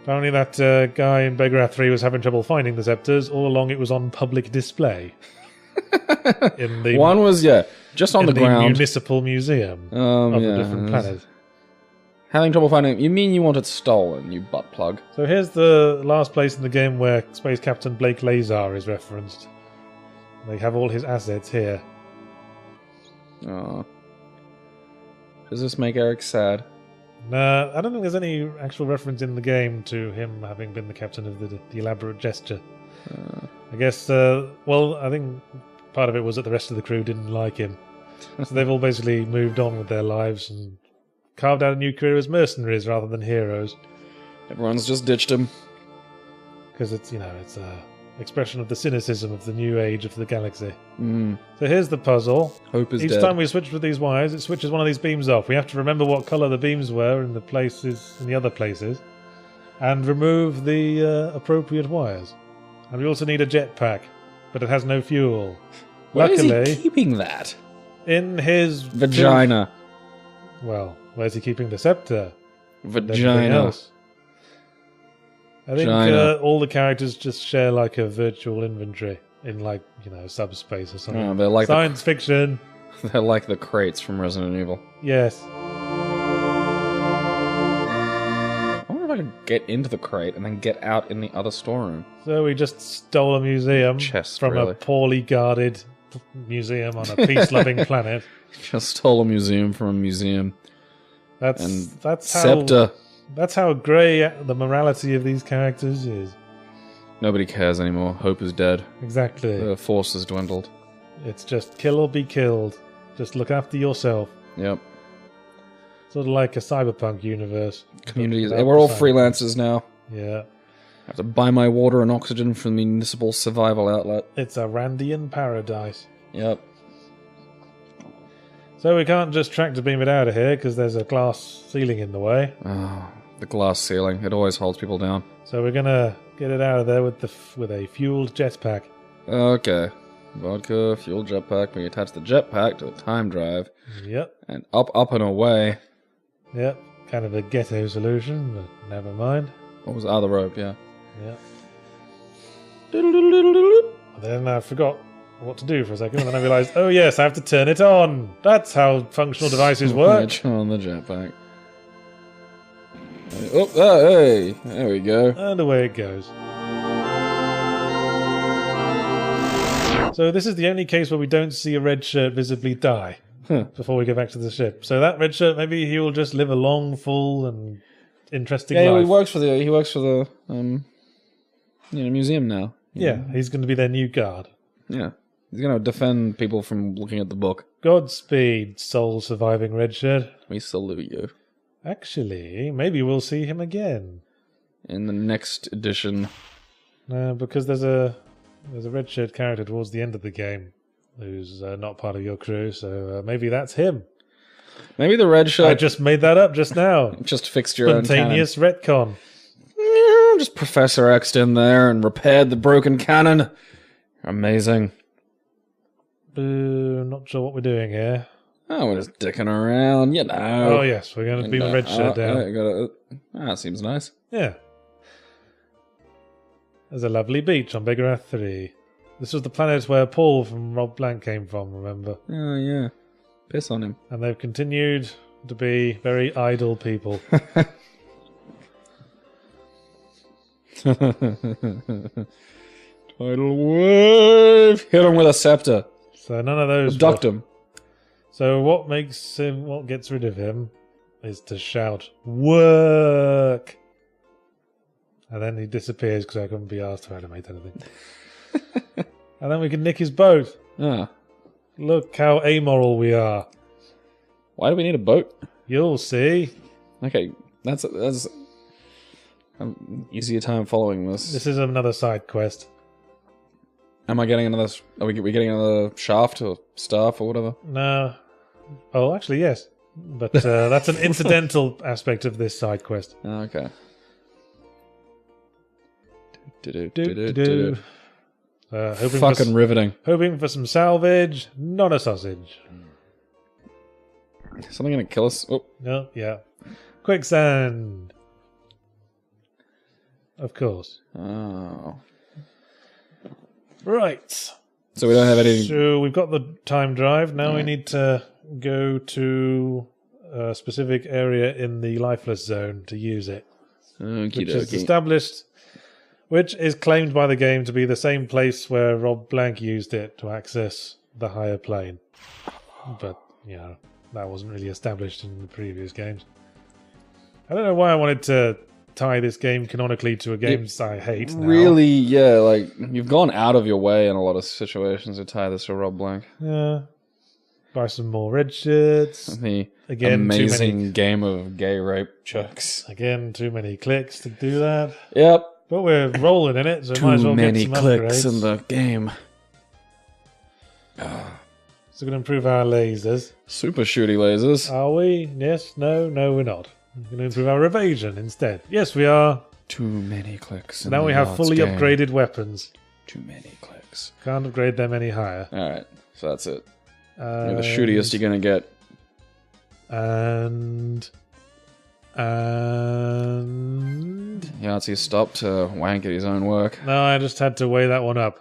S1: Apparently that guy in Begrath 3 was having trouble finding the scepters. All along it was on public display. In the,
S2: One was, just on the ground.
S1: Municipal Museum of a different planet.
S2: Having trouble finding it. You mean you want it stolen, you butt plug.
S1: So here's the last place in the game where Space Captain Blake Lazar is referenced. They have all his assets here.
S2: Oh. Does this make Eric sad?
S1: No, I don't think there's any actual reference in the game to him having been the captain of the elaborate gesture. I guess, I think part of it was that the rest of the crew didn't like him. So they've all basically moved on with their lives and carved out a new career as mercenaries rather than heroes.
S2: Everyone's just ditched him.
S1: Because it's, it's a expression of the cynicism of the new age of the galaxy.
S2: Mm.
S1: So here's the puzzle.
S2: Hope is
S1: Each
S2: dead.
S1: time we switch with these wires, it switches one of these beams off. We have to remember what colour the beams were in the other places, and remove the appropriate wires. And we also need a jetpack, but it has no fuel.
S2: Where
S1: Luckily,
S2: is he keeping that?
S1: in his
S2: Vagina.
S1: Well, where's he keeping the scepter?
S2: Vagina.
S1: Else? I think all the characters just share like a virtual inventory in subspace or something.
S2: Oh, they're like
S1: science fiction.
S2: They're like the crates from Resident Evil.
S1: Yes.
S2: I wonder if I could get into the crate and then get out in the other storeroom.
S1: So we just stole a museum
S2: Chest,
S1: from
S2: really.
S1: a poorly guarded museum on a peace-loving planet.
S2: Just stole a museum from a museum.
S1: That's how
S2: Scepter.
S1: That's how grey the morality of these characters is.
S2: Nobody cares anymore. Hope is dead.
S1: Exactly.
S2: The force has dwindled.
S1: It's just kill or be killed. Just look after yourself.
S2: Yep.
S1: Sort of like a cyberpunk universe.
S2: Communities. We're all freelancers now.
S1: Yeah.
S2: I have to buy my water and oxygen from the municipal survival outlet.
S1: It's a Randian paradise.
S2: Yep.
S1: So we can't just tractor beam it out of here because there's a glass ceiling in the way.
S2: Oh, the glass ceiling. It always holds people down.
S1: So we're gonna get it out of there with a fueled jetpack.
S2: Okay. Vodka, fuel jetpack. We attach the jetpack to the time drive.
S1: Yep.
S2: And up and away.
S1: Yep. Kind of a ghetto solution, but never mind.
S2: What was the other rope? Yeah.
S1: Yep. Then I forgot what to do for a second, and then I realised, oh yes, I have to turn it on. That's how functional devices work.
S2: Switch on the jetpack. Oh, hey, there we go.
S1: And away it goes. So this is the only case where we don't see a red shirt visibly die before we go back to the ship. So that red shirt, maybe he will just live a long, full, and interesting life.
S2: Yeah, he works for the museum now.
S1: Yeah, he's going to be their new guard.
S2: Yeah. He's going to defend people from looking at the book.
S1: Godspeed, sole surviving red shirt.
S2: We salute you.
S1: Actually, maybe we'll see him again.
S2: In the next edition.
S1: Because there's a red shirt character towards the end of the game who's not part of your crew, so maybe that's him.
S2: Maybe the red shirt...
S1: I just made that up just now.
S2: Just fixed your own cannon.
S1: Spontaneous retcon.
S2: Yeah, just Professor X'd in there and repaired the broken cannon. Amazing.
S1: Not sure what we're doing here.
S2: Oh, we're just dicking around, you know.
S1: Oh yes, we're going to beam a red shirt down.
S2: That seems nice.
S1: Yeah. There's a lovely beach on Begrath 3. This was the planet where Paul from Rob Blanc came from, remember?
S2: Oh, yeah. Piss on him.
S1: And they've continued to be very idle people.
S2: Tidal wave! Hit him with a scepter.
S1: So none of those...
S2: Abduct him.
S1: So what gets rid of him is to shout, work! And then he disappears because I couldn't be asked to animate anything. And then we can nick his boat.
S2: Ah.
S1: Look how amoral we are.
S2: Why do we need a boat?
S1: You'll see.
S2: Okay, that's easier time following this.
S1: This is another side quest.
S2: Am I getting another... Are we getting another shaft or staff or whatever?
S1: No. Oh, actually, yes. But that's an incidental aspect of this side quest.
S2: Oh, okay. Fucking riveting.
S1: Hoping for some salvage, not a sausage.
S2: Something gonna kill us? Oh.
S1: No, yeah. Quicksand. Of course.
S2: Oh.
S1: Right.
S2: So we don't have any...
S1: So we've got the time drive. Now we need to go to a specific area in the lifeless zone to use it.
S2: Okie
S1: Which is
S2: dokie.
S1: established... Which is claimed by the game to be the same place where Rob Blanc used it to access the higher plane. But, you know, that wasn't really established in the previous games. I don't know why I wanted to tie this game canonically to a game I hate now.
S2: Really, yeah, like, you've gone out of your way in a lot of situations to tie this to Rob Blanc.
S1: Yeah. Buy some more red shirts.
S2: The
S1: Again,
S2: amazing game of gay rape jokes.
S1: Again, too many clicks to do that.
S2: Yep.
S1: But we're rolling in it, so might as well get some
S2: clicks
S1: upgrades.
S2: in the game.
S1: So we're going to improve our lasers.
S2: Super shooty lasers.
S1: Are we? Yes, no, we're not. We're going to improve our evasion instead. Yes, we are.
S2: Too many clicks.
S1: So now we have fully upgraded weapons.
S2: Too many clicks.
S1: Can't upgrade them any higher.
S2: Alright, so that's it. You're the shootiest you're going to get.
S1: And
S2: Yahtzee stopped to wank at his own work.
S1: no, I just had to weigh that one up.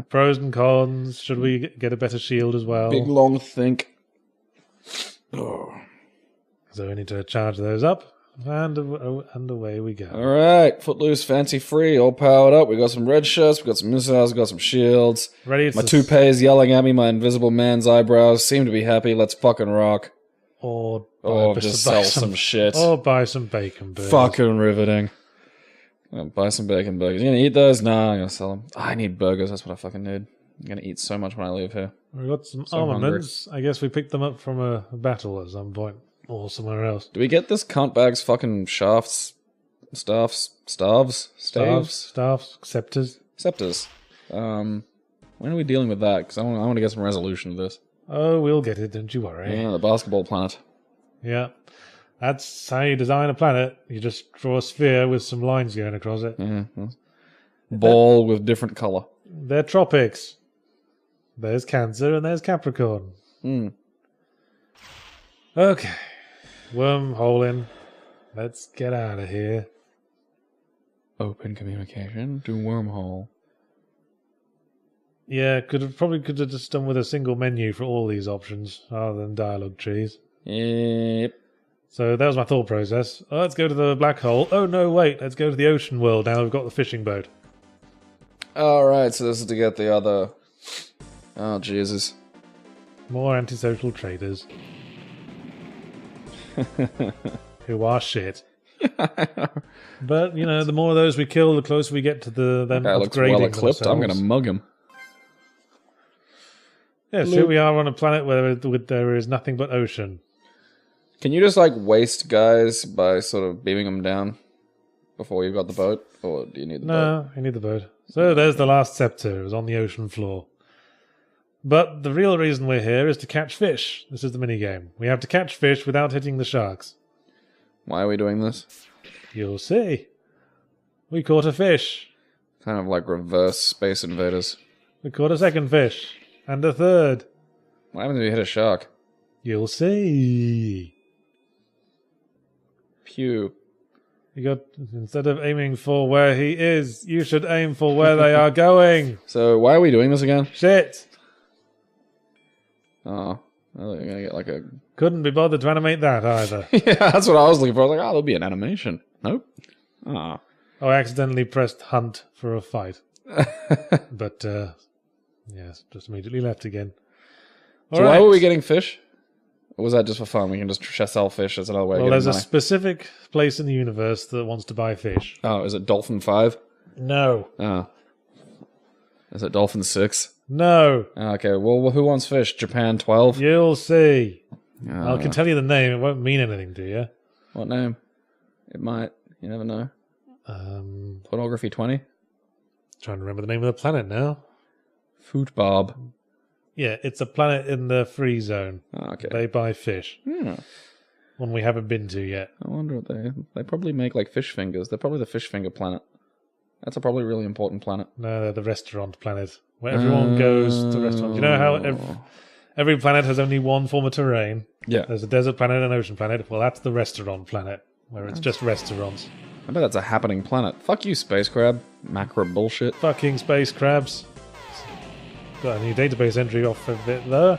S1: Pros and cons. Should we get a better shield as well?
S2: Big long think. Oh.
S1: So we need to charge those up. And away we go.
S2: Alright, Footloose, Fancy Free, all powered up. We got some red shirts, we got some missiles, we got some shields.
S1: Ready?
S2: My toupee is yelling at me, my invisible man's eyebrows seem to be happy. Let's fucking rock.
S1: Or
S2: just sell some shit.
S1: Or buy some bacon burgers.
S2: Fucking riveting. I'm gonna buy some bacon burgers. You gonna eat those? Nah, I'm gonna sell them. I need burgers, that's what I fucking need. I'm gonna eat so much when I leave here.
S1: We got some
S2: So
S1: armaments. I guess we picked them up from a battle at some point. Or somewhere else.
S2: Do we get this cunt bag's fucking shafts? Staffs? Staves?
S1: Scepters.
S2: Scepters. When are we dealing with that? Because I want to get some resolution to this.
S1: Oh, we'll get it, don't you worry.
S2: Yeah, the basketball planet.
S1: Yeah. That's how you design a planet. You just draw a sphere with some lines going across it.
S2: Yeah. Ball with different colour.
S1: They're tropics. There's Cancer and there's Capricorn. Okay. Wormhole in. Let's get out of here.
S2: Open communication to wormhole.
S1: Yeah, probably could have just done with a single menu for all these options rather than dialogue trees.
S2: Yep.
S1: So that was my thought process. Oh, let's go to the black hole. Oh no, wait, let's go to the ocean world now we've got the fishing boat.
S2: Alright, so this is to get the other... Oh, Jesus.
S1: More antisocial traders. Who are shit. But, you know, the more of those we kill, the closer we get to them
S2: That looks
S1: upgrading
S2: well equipped.
S1: themselves.
S2: I'm going to mug him.
S1: Yes, here we are on a planet where there is nothing but ocean.
S2: Can you just, like, waste guys by sort of beaming them down before you've got the boat? Or do you need the boat?
S1: No, you need the boat. So there's the last scepter. It was on the ocean floor. But the real reason we're here is to catch fish. This is the minigame. We have to catch fish without hitting the sharks.
S2: Why are we doing this?
S1: You'll see. We caught a fish.
S2: Kind of like reverse Space Invaders.
S1: We caught a second fish. And a third.
S2: What happens if you hit a shark?
S1: You'll see.
S2: Pew.
S1: You got, instead of aiming for where he is, you should aim for where they are going.
S2: So why are we doing this again?
S1: Shit.
S2: Oh, well, you're gonna get like a...
S1: Couldn't be bothered to animate that either.
S2: Yeah, that's what I was looking for. I was like, oh, there'll be an animation. Nope. Ah.
S1: Oh, I accidentally pressed hunt for a fight. But, yes, just immediately left again.
S2: So why were we getting fish? Or was that just for fun? We can just sell fish. That's another way of
S1: Well,
S2: getting
S1: there's
S2: money.
S1: a specific place in the universe that wants to buy fish.
S2: Oh, is it Dolphin 5?
S1: No.
S2: Oh. Is it Dolphin 6?
S1: No.
S2: Oh, okay, well, who wants fish? Japan 12?
S1: You'll see.
S2: Oh.
S1: I can tell you the name. It won't mean anything to you.
S2: What name? It might. You never know. Pornography 20?
S1: Trying to remember the name of the planet now.
S2: Footbarb.
S1: Yeah, it's a planet in the free zone.
S2: Oh, okay.
S1: They buy fish. One we haven't been to yet.
S2: I wonder what they probably make like fish fingers. They're probably the fish finger planet. That's a probably really important planet.
S1: No, they're the restaurant planet. Where everyone goes to restaurants. You know how every planet has only one form of terrain?
S2: Yeah.
S1: There's a desert planet and an ocean planet. Well, that's the restaurant planet, where it's just restaurants.
S2: I bet that's a happening planet. Fuck you, space crab. Macro bullshit.
S1: Fucking space crabs. Got a new database entry off of it there.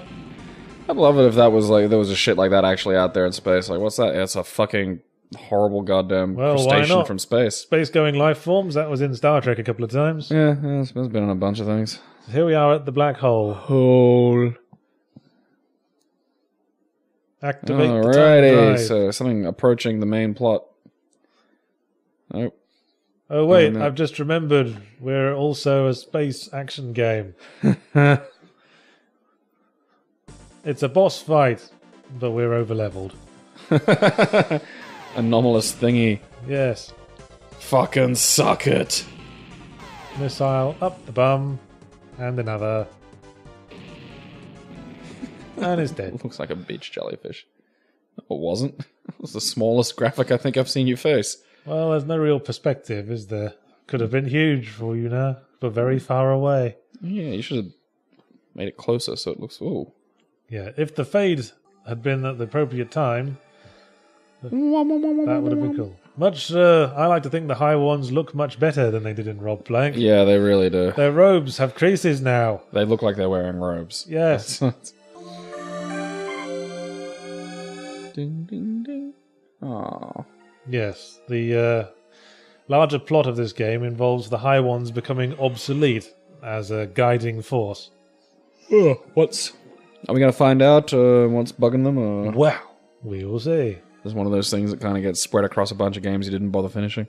S2: I'd love it if that was like there was a shit like that actually out there in space. Like, what's that? It's a fucking horrible goddamn crustacean from space.
S1: Space-going life forms. That was in Star Trek a couple of times.
S2: Yeah, it's been in a bunch of things.
S1: Here we are at the black hole. Activate the time drive.
S2: So something approaching the main plot. Nope.
S1: Oh wait, I've just remembered. We're also a space action game. It's a boss fight, but we're over-leveled.
S2: Anomalous thingy.
S1: Yes.
S2: Fucking suck it.
S1: Missile up the bum, and another. And it's dead.
S2: Looks like a beach jellyfish. It wasn't. It was the smallest graphic I think I've seen you face.
S1: Well, there's no real perspective, is there? Could have been huge for you now, but very far away.
S2: Yeah, you should have made it closer so it looks... Ooh.
S1: Yeah, if the fade had been at the appropriate time, that would have been cool. I like to think the high ones look much better than they did in Rob Blank.
S2: Yeah, they really do.
S1: Their robes have creases now.
S2: They look like they're wearing robes.
S1: Yes.
S2: Ding, ding, ding. Aww.
S1: Yes, the larger plot of this game involves the high ones becoming obsolete as a guiding force.
S2: What's... Are we going to find out what's bugging them? Or...
S1: Wow, we will see.
S2: This is one of those things that kind of gets spread across a bunch of games you didn't bother finishing.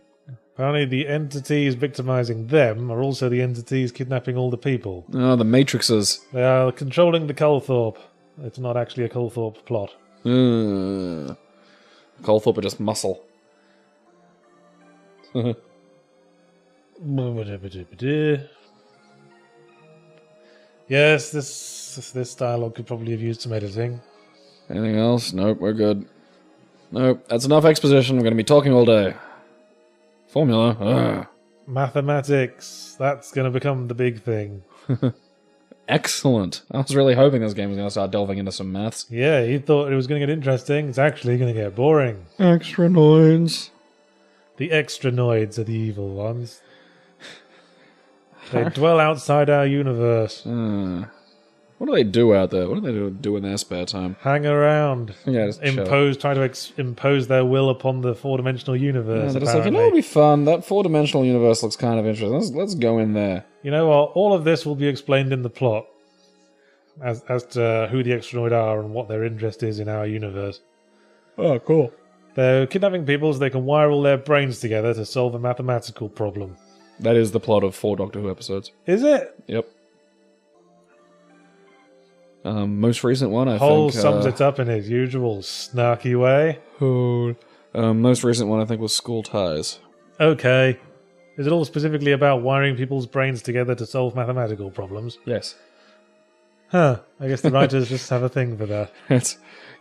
S1: Apparently the entities victimizing them are also the entities kidnapping all the people.
S2: Oh, the Matrixes.
S1: They are controlling the Culthorpe. It's not actually a Culthorpe plot.
S2: Culthorpe are just muscle.
S1: Yes, this dialogue could probably have used some editing.
S2: Anything else? Nope, we're good. Nope, that's enough exposition. We're going to be talking all day. Formula. Ugh.
S1: Mathematics. That's going to become the big thing.
S2: Excellent. I was really hoping this game was going to start delving into some maths.
S1: Yeah, you thought it was going to get interesting. It's actually going to get boring.
S2: Extranoids.
S1: The Extranoids are the evil ones. They dwell outside our universe.
S2: What do they do out there? What do they do in their spare time?
S1: Hang around.
S2: Yeah, just
S1: try to impose their will upon the four-dimensional universe.
S2: Yeah, they're just like, you know, it'll be fun. That four-dimensional universe looks kind of interesting. Let's go in there.
S1: You know what? All of this will be explained in the plot as to who the Extranoid are and what their interest is in our universe.
S2: Oh, cool.
S1: They're kidnapping people so they can wire all their brains together to solve a mathematical problem.
S2: That is the plot of 4 Doctor Who episodes.
S1: Is it?
S2: Yep. Most recent one, I
S1: Hole
S2: think...
S1: sums it up in his usual snarky way.
S2: Most recent one, I think, was School Ties.
S1: Okay. Is it all specifically about wiring people's brains together to solve mathematical problems?
S2: Yes.
S1: Huh. I guess the writers just have a thing for that.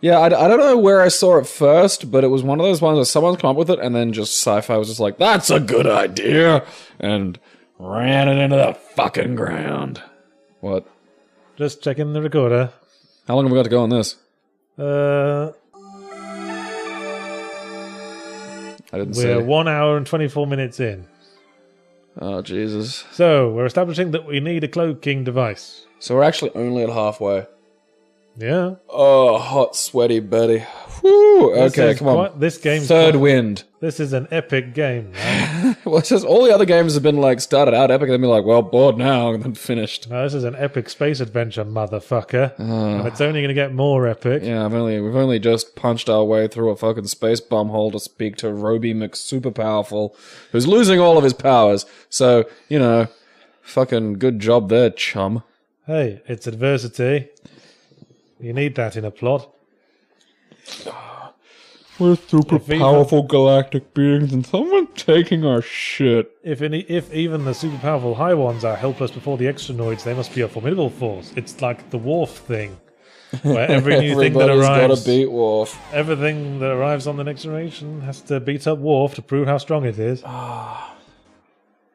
S2: Yeah, I don't know where I saw it first, but it was one of those ones where someone's come up with it, and then just sci-fi was just like, that's a good idea, and ran it into the fucking ground. What?
S1: Just checking the recorder.
S2: How long have we got to go on this? I didn't say.
S1: We're 1 hour and 24 minutes in.
S2: Oh, Jesus.
S1: So, we're establishing that we need a cloaking device.
S2: So we're actually only at halfway.
S1: Yeah.
S2: Oh, hot, sweaty Betty. Whew. Okay, come on.
S1: This game's
S2: Third wind.
S1: This is an epic game, man.
S2: Well, it's just all the other games have been like started out epic and then be like, well, bored now, and then finished.
S1: No, this is an epic space adventure, motherfucker. And it's only going to get more epic.
S2: Yeah, we've only just punched our way through a fucking space bumhole to speak to Roby McSuperpowerful, who's losing all of his powers. So, you know, fucking good job there, chum.
S1: Hey, it's adversity. You need that in a plot.
S2: We're super powerful galactic beings and someone's taking our shit.
S1: If even the super powerful high ones are helpless before the Extranoids, they must be a formidable force. It's like the Worf thing. Where every new thing that arrives,
S2: gotta beat Worf.
S1: Everything that arrives on the next generation has to beat up Worf to prove how strong it is.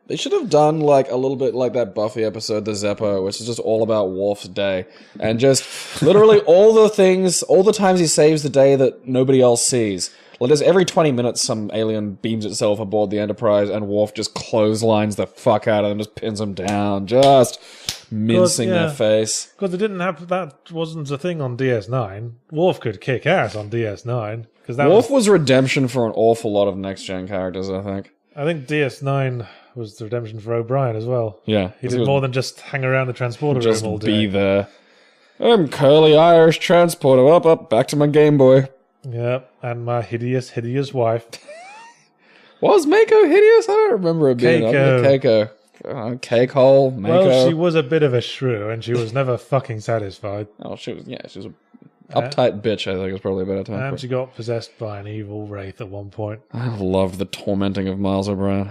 S2: They should have done like a little bit like that Buffy episode, The Zeppo, which is just all about Worf's day. And just literally all the times he saves the day that nobody else sees. Like, there's every 20 minutes some alien beams itself aboard the Enterprise, and Worf just clotheslines the fuck out of them, just pins them down, just mincing their face.
S1: Because it didn't have that wasn't a thing on DS9. Worf could kick ass on DS9 because that
S2: Worf was redemption for an awful lot of next gen characters, I think.
S1: I think DS9 was the redemption for O'Brien as well.
S2: Yeah,
S1: he did more than just hang around the transporter room all day.
S2: Just be there. I'm curly Irish transporter. Up, back to my Game Boy.
S1: Yep, and my hideous wife.
S2: Was Mako hideous? I don't remember it being Keiko. Cake hole, Mako.
S1: Well, she was a bit of a shrew, and she was never fucking satisfied.
S2: Oh, she was an uptight bitch, I think is probably a better term.
S1: And she got possessed by an evil wraith at one point.
S2: I loved the tormenting of Miles O'Brien.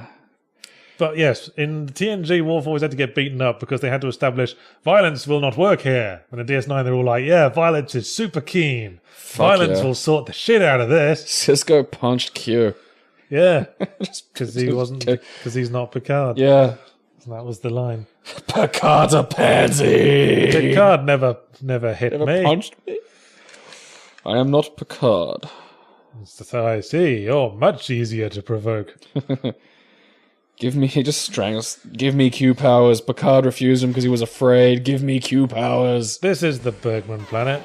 S1: But yes, in TNG, Worf always had to get beaten up because they had to establish violence will not work here. And in DS9, they're all like, yeah, violence is super keen. Violence will sort the shit out of this.
S2: Cisco punched Q.
S1: Yeah, because he's not Picard.
S2: Yeah.
S1: That was the line.
S2: Picard's a pansy.
S1: Picard never hit me.
S2: Punched me. I am not Picard.
S1: So I see. You're much easier to provoke.
S2: Give me Q powers. Picard refused him because he was afraid. Give me Q powers.
S1: This is the Bergman planet.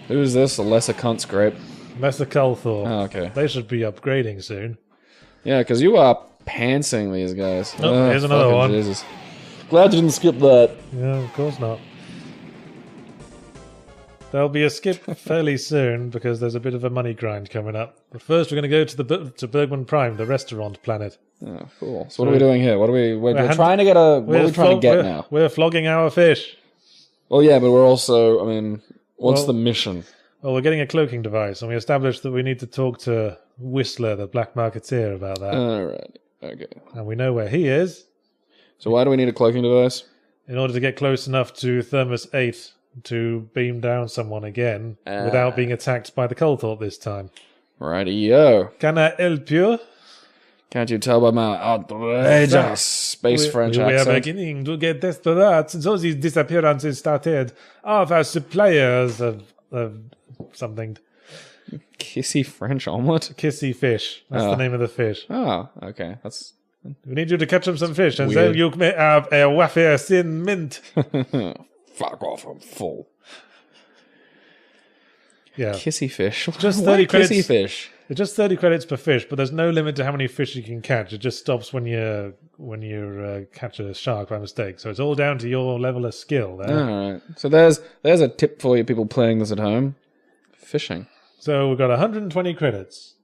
S2: Who is this? A lesser cunt scrape.
S1: Lesser Culthor.
S2: Oh, okay.
S1: They should be upgrading soon.
S2: Yeah, because you are pantsing these guys.
S1: Oh, here's another one.
S2: Jesus. Glad you didn't skip that.
S1: Yeah, of course not. There'll be a skip fairly soon because there's a bit of a money grind coming up. But first, we're going to go to Bergman Prime, the restaurant planet.
S2: Oh, cool. So what are we doing here? We're trying to get a... What are we trying to get now?
S1: We're flogging our fish.
S2: Well, yeah, but we're also... I mean, what's the mission?
S1: Well, we're getting a cloaking device, and we established that we need to talk to Whistler, the black marketeer, about that.
S2: Alright, okay.
S1: And we know where he is.
S2: So why do we need a cloaking device?
S1: In order to get close enough to Thermos 8 to beam down someone again without being attacked by the Culthorpe this time.
S2: Righty-yo.
S1: Can I help you?
S2: Can't you tell by my outrageous space French accent?
S1: We are beginning to get desperate. So these disappearances started of our suppliers of something.
S2: Kissy French omelette?
S1: Kissy fish. That's the name of the fish.
S2: Oh, okay.
S1: We need you to catch him some fish, and then you may have a wafer thin mint.
S2: Fuck off, I'm full.
S1: Yeah.
S2: Kissy fish?
S1: Just 30 credits.
S2: Kissy fish?
S1: It's just 30 credits per fish, but there's no limit to how many fish you can catch. It just stops when you catch a shark by mistake. So it's all down to your level of skill there.
S2: Alright. So there's a tip for you people playing this at home. Fishing.
S1: So we've got 120 credits.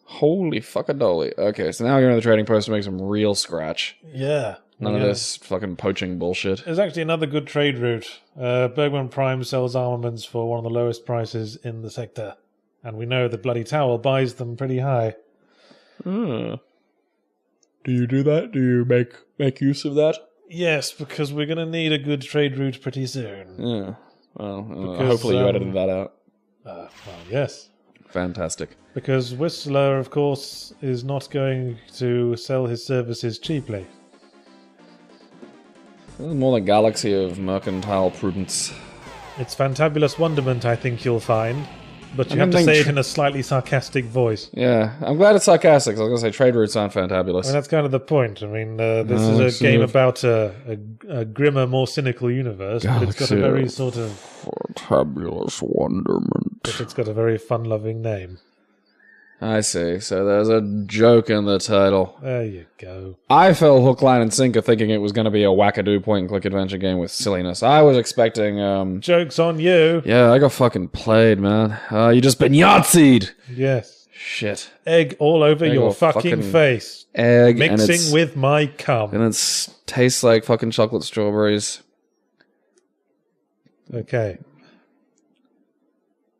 S2: Holy fuckadolly. Okay, so now we're going to the trading post to make some real scratch.
S1: Yeah.
S2: None of this fucking poaching bullshit.
S1: There's actually another good trade route. Bergman Prime sells armaments for one of the lowest prices in the sector. And we know the Bloody Towel buys them pretty high.
S2: Do you do that? Do you make use of that?
S1: Yes, because we're going to need a good trade route pretty soon.
S2: Yeah. Well, hopefully you edited that out.
S1: Well, yes.
S2: Fantastic.
S1: Because Whistler, of course, is not going to sell his services cheaply.
S2: This is more the galaxy of mercantile prudence.
S1: It's Fantabulous Wonderment, I think you'll find. But you have to say it in a slightly sarcastic voice.
S2: Yeah, I'm glad it's sarcastic, 'cause I was going to say trade routes aren't fantabulous.
S1: I mean, that's kind of the point. I mean, this is a game about a grimmer, more cynical universe, but it's got a very sort of...
S2: Fantabulous Wonderment.
S1: But it's got a very fun-loving name.
S2: I see. So there's a joke in the title.
S1: There you go.
S2: I fell hook, line, and sinker thinking it was going to be a wackadoo point-and-click adventure game with silliness. I was expecting,
S1: Joke's on you.
S2: Yeah, I got fucking played, man. You just been Yahtzeed.
S1: Yes.
S2: Shit.
S1: Egg all over your fucking face.
S2: Egg.
S1: Mixing with my cum.
S2: And it tastes like fucking chocolate strawberries.
S1: Okay.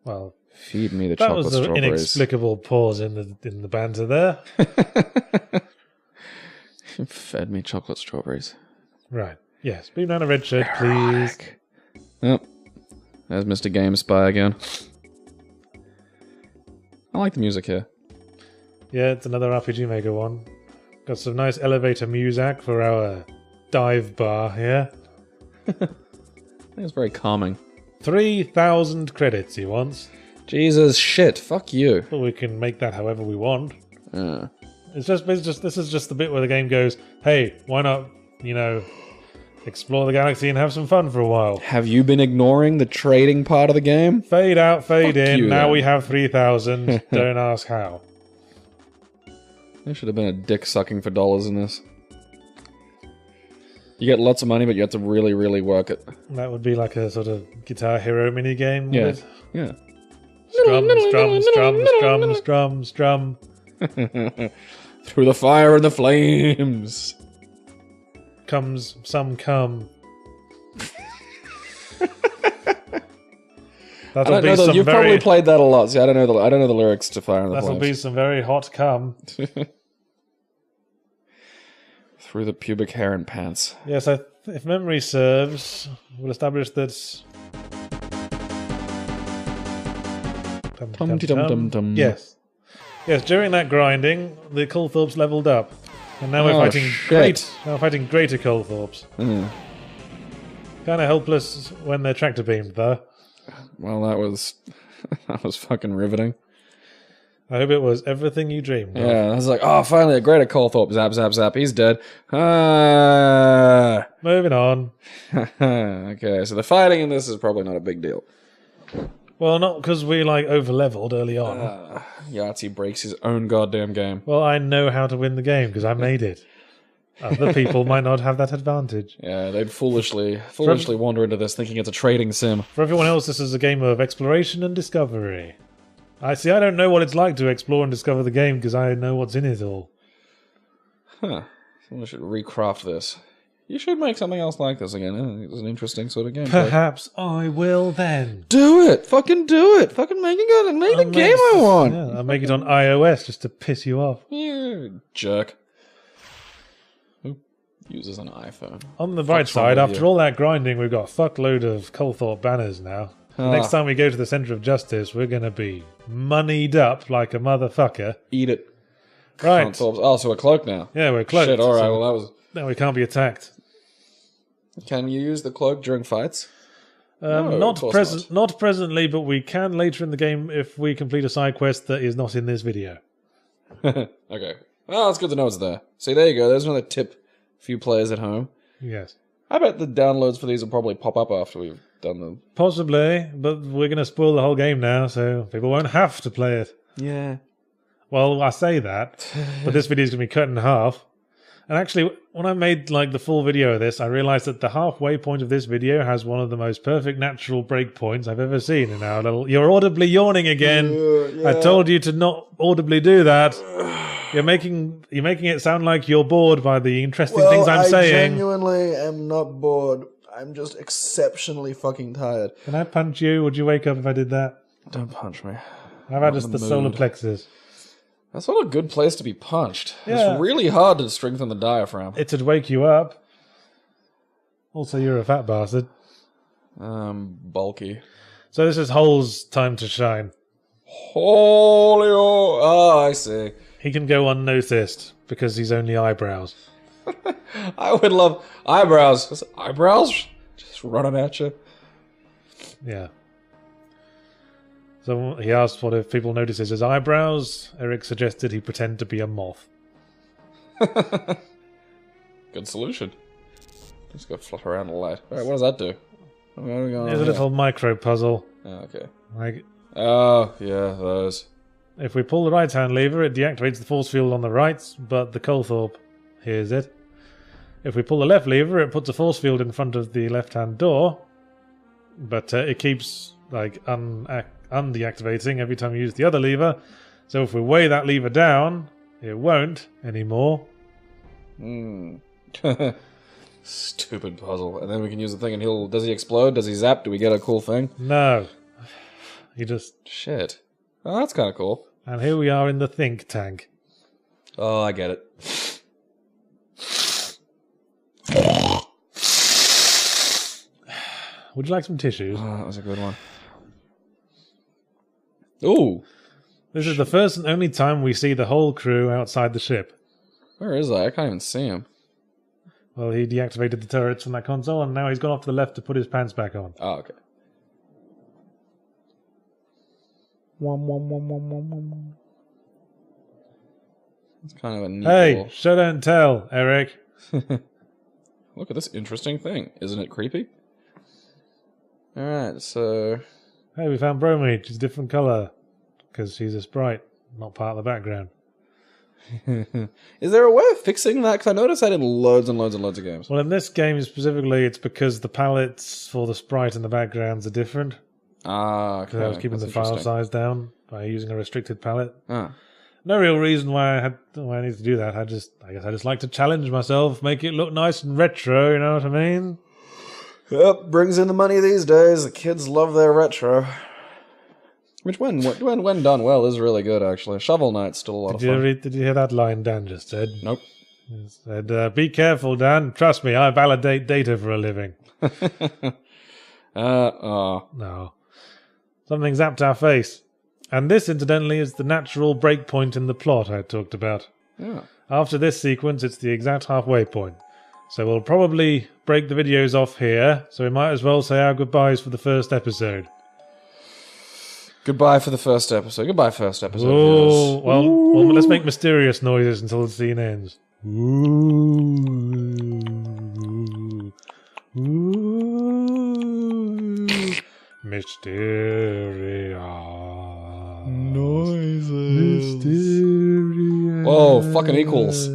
S1: Well...
S2: Feed me the chocolate strawberries.
S1: That was an inexplicable pause in the banter there.
S2: Fed me chocolate strawberries.
S1: Right. Yes. Beam down a red shirt, please.
S2: Yep. There's Mr. Game Spy again. I like the music here.
S1: Yeah, it's another RPG Maker one. Got some nice elevator music for our dive bar here.
S2: I think it's very calming.
S1: 3,000 credits he wants.
S2: Jesus shit, fuck you.
S1: But we can make that however we want. This is just the bit where the game goes, hey, why not, explore the galaxy and have some fun for a while.
S2: Have you been ignoring the trading part of the game?
S1: Fade out, fade
S2: Fuck
S1: in.
S2: you,
S1: Now
S2: then.
S1: we have 3,000. Don't ask how.
S2: There should have been a dick sucking for dollars in this. You get lots of money, but you have to really, really work it.
S1: That would be like a sort of Guitar Hero mini game.
S2: Yeah.
S1: With
S2: Yeah.
S1: strum, strum, strum, strum, strum, strum.
S2: Through the fire and the flames.
S1: Comes some come.
S2: I don't know that you've probably played that a lot. See, I don't know the lyrics to Fire and the
S1: That'll be
S2: Flames.
S1: some very hot cum.
S2: Through the pubic hair and pants.
S1: Yes, if memory serves, we'll establish that.
S2: Tum-ti-tum-tum-tum.
S1: Yes. Yes, during that grinding, the Culthorps leveled up. And now we're
S2: Oh,
S1: fighting
S2: shit.
S1: greater Culthorps.
S2: Mm.
S1: Kind of helpless when they're tractor beamed, though.
S2: Well, that was fucking riveting.
S1: I hope it was everything you dreamed of.
S2: Yeah, I was like, oh, finally a greater Culthorpe. Zap, zap, zap. He's dead. Ah.
S1: Moving on.
S2: Okay, so the fighting in this is probably not a big deal.
S1: Well, not because we, over-leveled early on.
S2: Yahtzee breaks his own goddamn game.
S1: Well, I know how to win the game because I made it. Other people might not have that advantage.
S2: Yeah, they'd foolishly wander into this thinking it's a trading sim.
S1: For everyone else, this is a game of exploration and discovery. I don't know what it's like to explore and discover the game because I know what's in it all.
S2: Huh. Someone should recraft this. You should make something else like this again. I think it's an interesting sort of game.
S1: Perhaps I will then.
S2: Do it! Fucking do it! Fucking make the game I want!
S1: Yeah, I'll make it on iOS just to piss you off.
S2: You jerk. Who uses an iPhone?
S1: On the bright side, after all that grinding, we've got a fuckload of Culthorpe banners now. The next time we go to the Centre of Justice, we're going to be moneyed up like a motherfucker.
S2: Eat it.
S1: Right.
S2: Oh, so we're cloaked now.
S1: Yeah, we're cloaked.
S2: Shit, alright,
S1: so
S2: well that was...
S1: now we can't be attacked.
S2: Can you use the cloak during fights? No,
S1: not
S2: of course
S1: not presently, but we can later in the game if we complete a side quest that is not in this video.
S2: Okay. Well, it's good to know it's there. See, there you go. There's another tip for you players at home.
S1: Yes.
S2: I bet the downloads for these will probably pop up after we've done them.
S1: Possibly, but we're going to spoil the whole game now, so people won't have to play it.
S2: Yeah.
S1: Well, I say that, but this video is going to be cut in half. And actually, when I made the full video of this, I realized that the halfway point of this video has one of the most perfect natural breakpoints I've ever seen in our little... You're audibly yawning again.
S2: Yeah.
S1: I told you to not audibly do that. You're making it sound like you're bored by the interesting things I'm saying.
S3: I genuinely am not bored. I'm just exceptionally fucking tired.
S1: Can I punch you? Would you wake up if I did that?
S2: Don't punch me.
S1: How about just the solar plexus?
S2: That's not a good place to be punched.
S1: Yeah.
S2: It's really hard to strengthen the diaphragm.
S1: It'd wake you up. Also, you're a fat bastard.
S2: Bulky.
S1: So this is Hole's time to shine.
S2: Holy oh, I see.
S1: He can go unnoticed because he's only eyebrows.
S2: I would love eyebrows. Just eyebrows? Just running at you.
S1: Yeah. So he asked what if people notices his eyebrows. Eric suggested he pretend to be a moth.
S2: Good solution. Just go flutter around the light. Alright, what does that do? What are we going
S1: There's
S2: on
S1: a
S2: here?
S1: little micro puzzle.
S2: Oh, okay.
S1: Like,
S2: Oh, yeah, those.
S1: if we pull the right hand lever, it deactivates the force field on the right, but the Culthorpe hears it. If we pull the left lever, it puts a force field in front of the left hand door, but it keeps undeactivating every time you use the other lever. So if we weigh that lever down, it won't anymore.
S2: Stupid puzzle. And then we can use the thing and does he explode? Does he zap? Do we get a cool thing?
S1: No. He just...
S2: Shit. Oh, that's kind of cool.
S1: And here we are in the think tank.
S2: Oh, I get it.
S1: Would you like some tissues?
S2: Oh, that was a good one. Ooh.
S1: This is the first and only time we see the whole crew outside the ship.
S2: Where is I? I can't even see him.
S1: Well, he deactivated the turrets from that console, and now he's gone off to the left to put his pants back on.
S2: Oh, okay. It's kind of a neat
S1: Hey,
S2: little...
S1: show don't tell, Eric.
S2: Look at this interesting thing. Isn't it creepy? Alright, so...
S1: Hey, we found Bromide. She's a different colour. Because she's a sprite, not part of the background.
S2: Is there a way of fixing that? Because I noticed that in loads and loads and loads of games.
S1: Well, in this game specifically, it's because the palettes for the sprite and the backgrounds are different.
S2: Ah, okay.
S1: Because I was keeping the file size down by using a restricted palette.
S2: Ah.
S1: No real reason why I need to do that. I guess I just like to challenge myself, make it look nice and retro. You know what I mean?
S3: Yep, brings in the money these days. The kids love their retro.
S2: Which, when done well, is really good, actually. Shovel Knight's still a lot of fun.
S1: Did you hear that line Dan just said?
S2: Nope.
S1: He said, be careful, Dan. Trust me, I validate data for a living. No. Something zapped our face. And this, incidentally, is the natural breakpoint in the plot I talked about.
S2: Yeah.
S1: After this sequence, it's the exact halfway point. So we'll probably break the videos off here, so we might as well say our goodbyes for the first episode.
S2: Goodbye for the first episode. Goodbye, first episode.
S1: Oh, well, let's make mysterious noises until the scene ends. Ooh. Ooh. Mysterious
S3: noises.
S1: Mysterious.
S2: Whoa, fucking equals.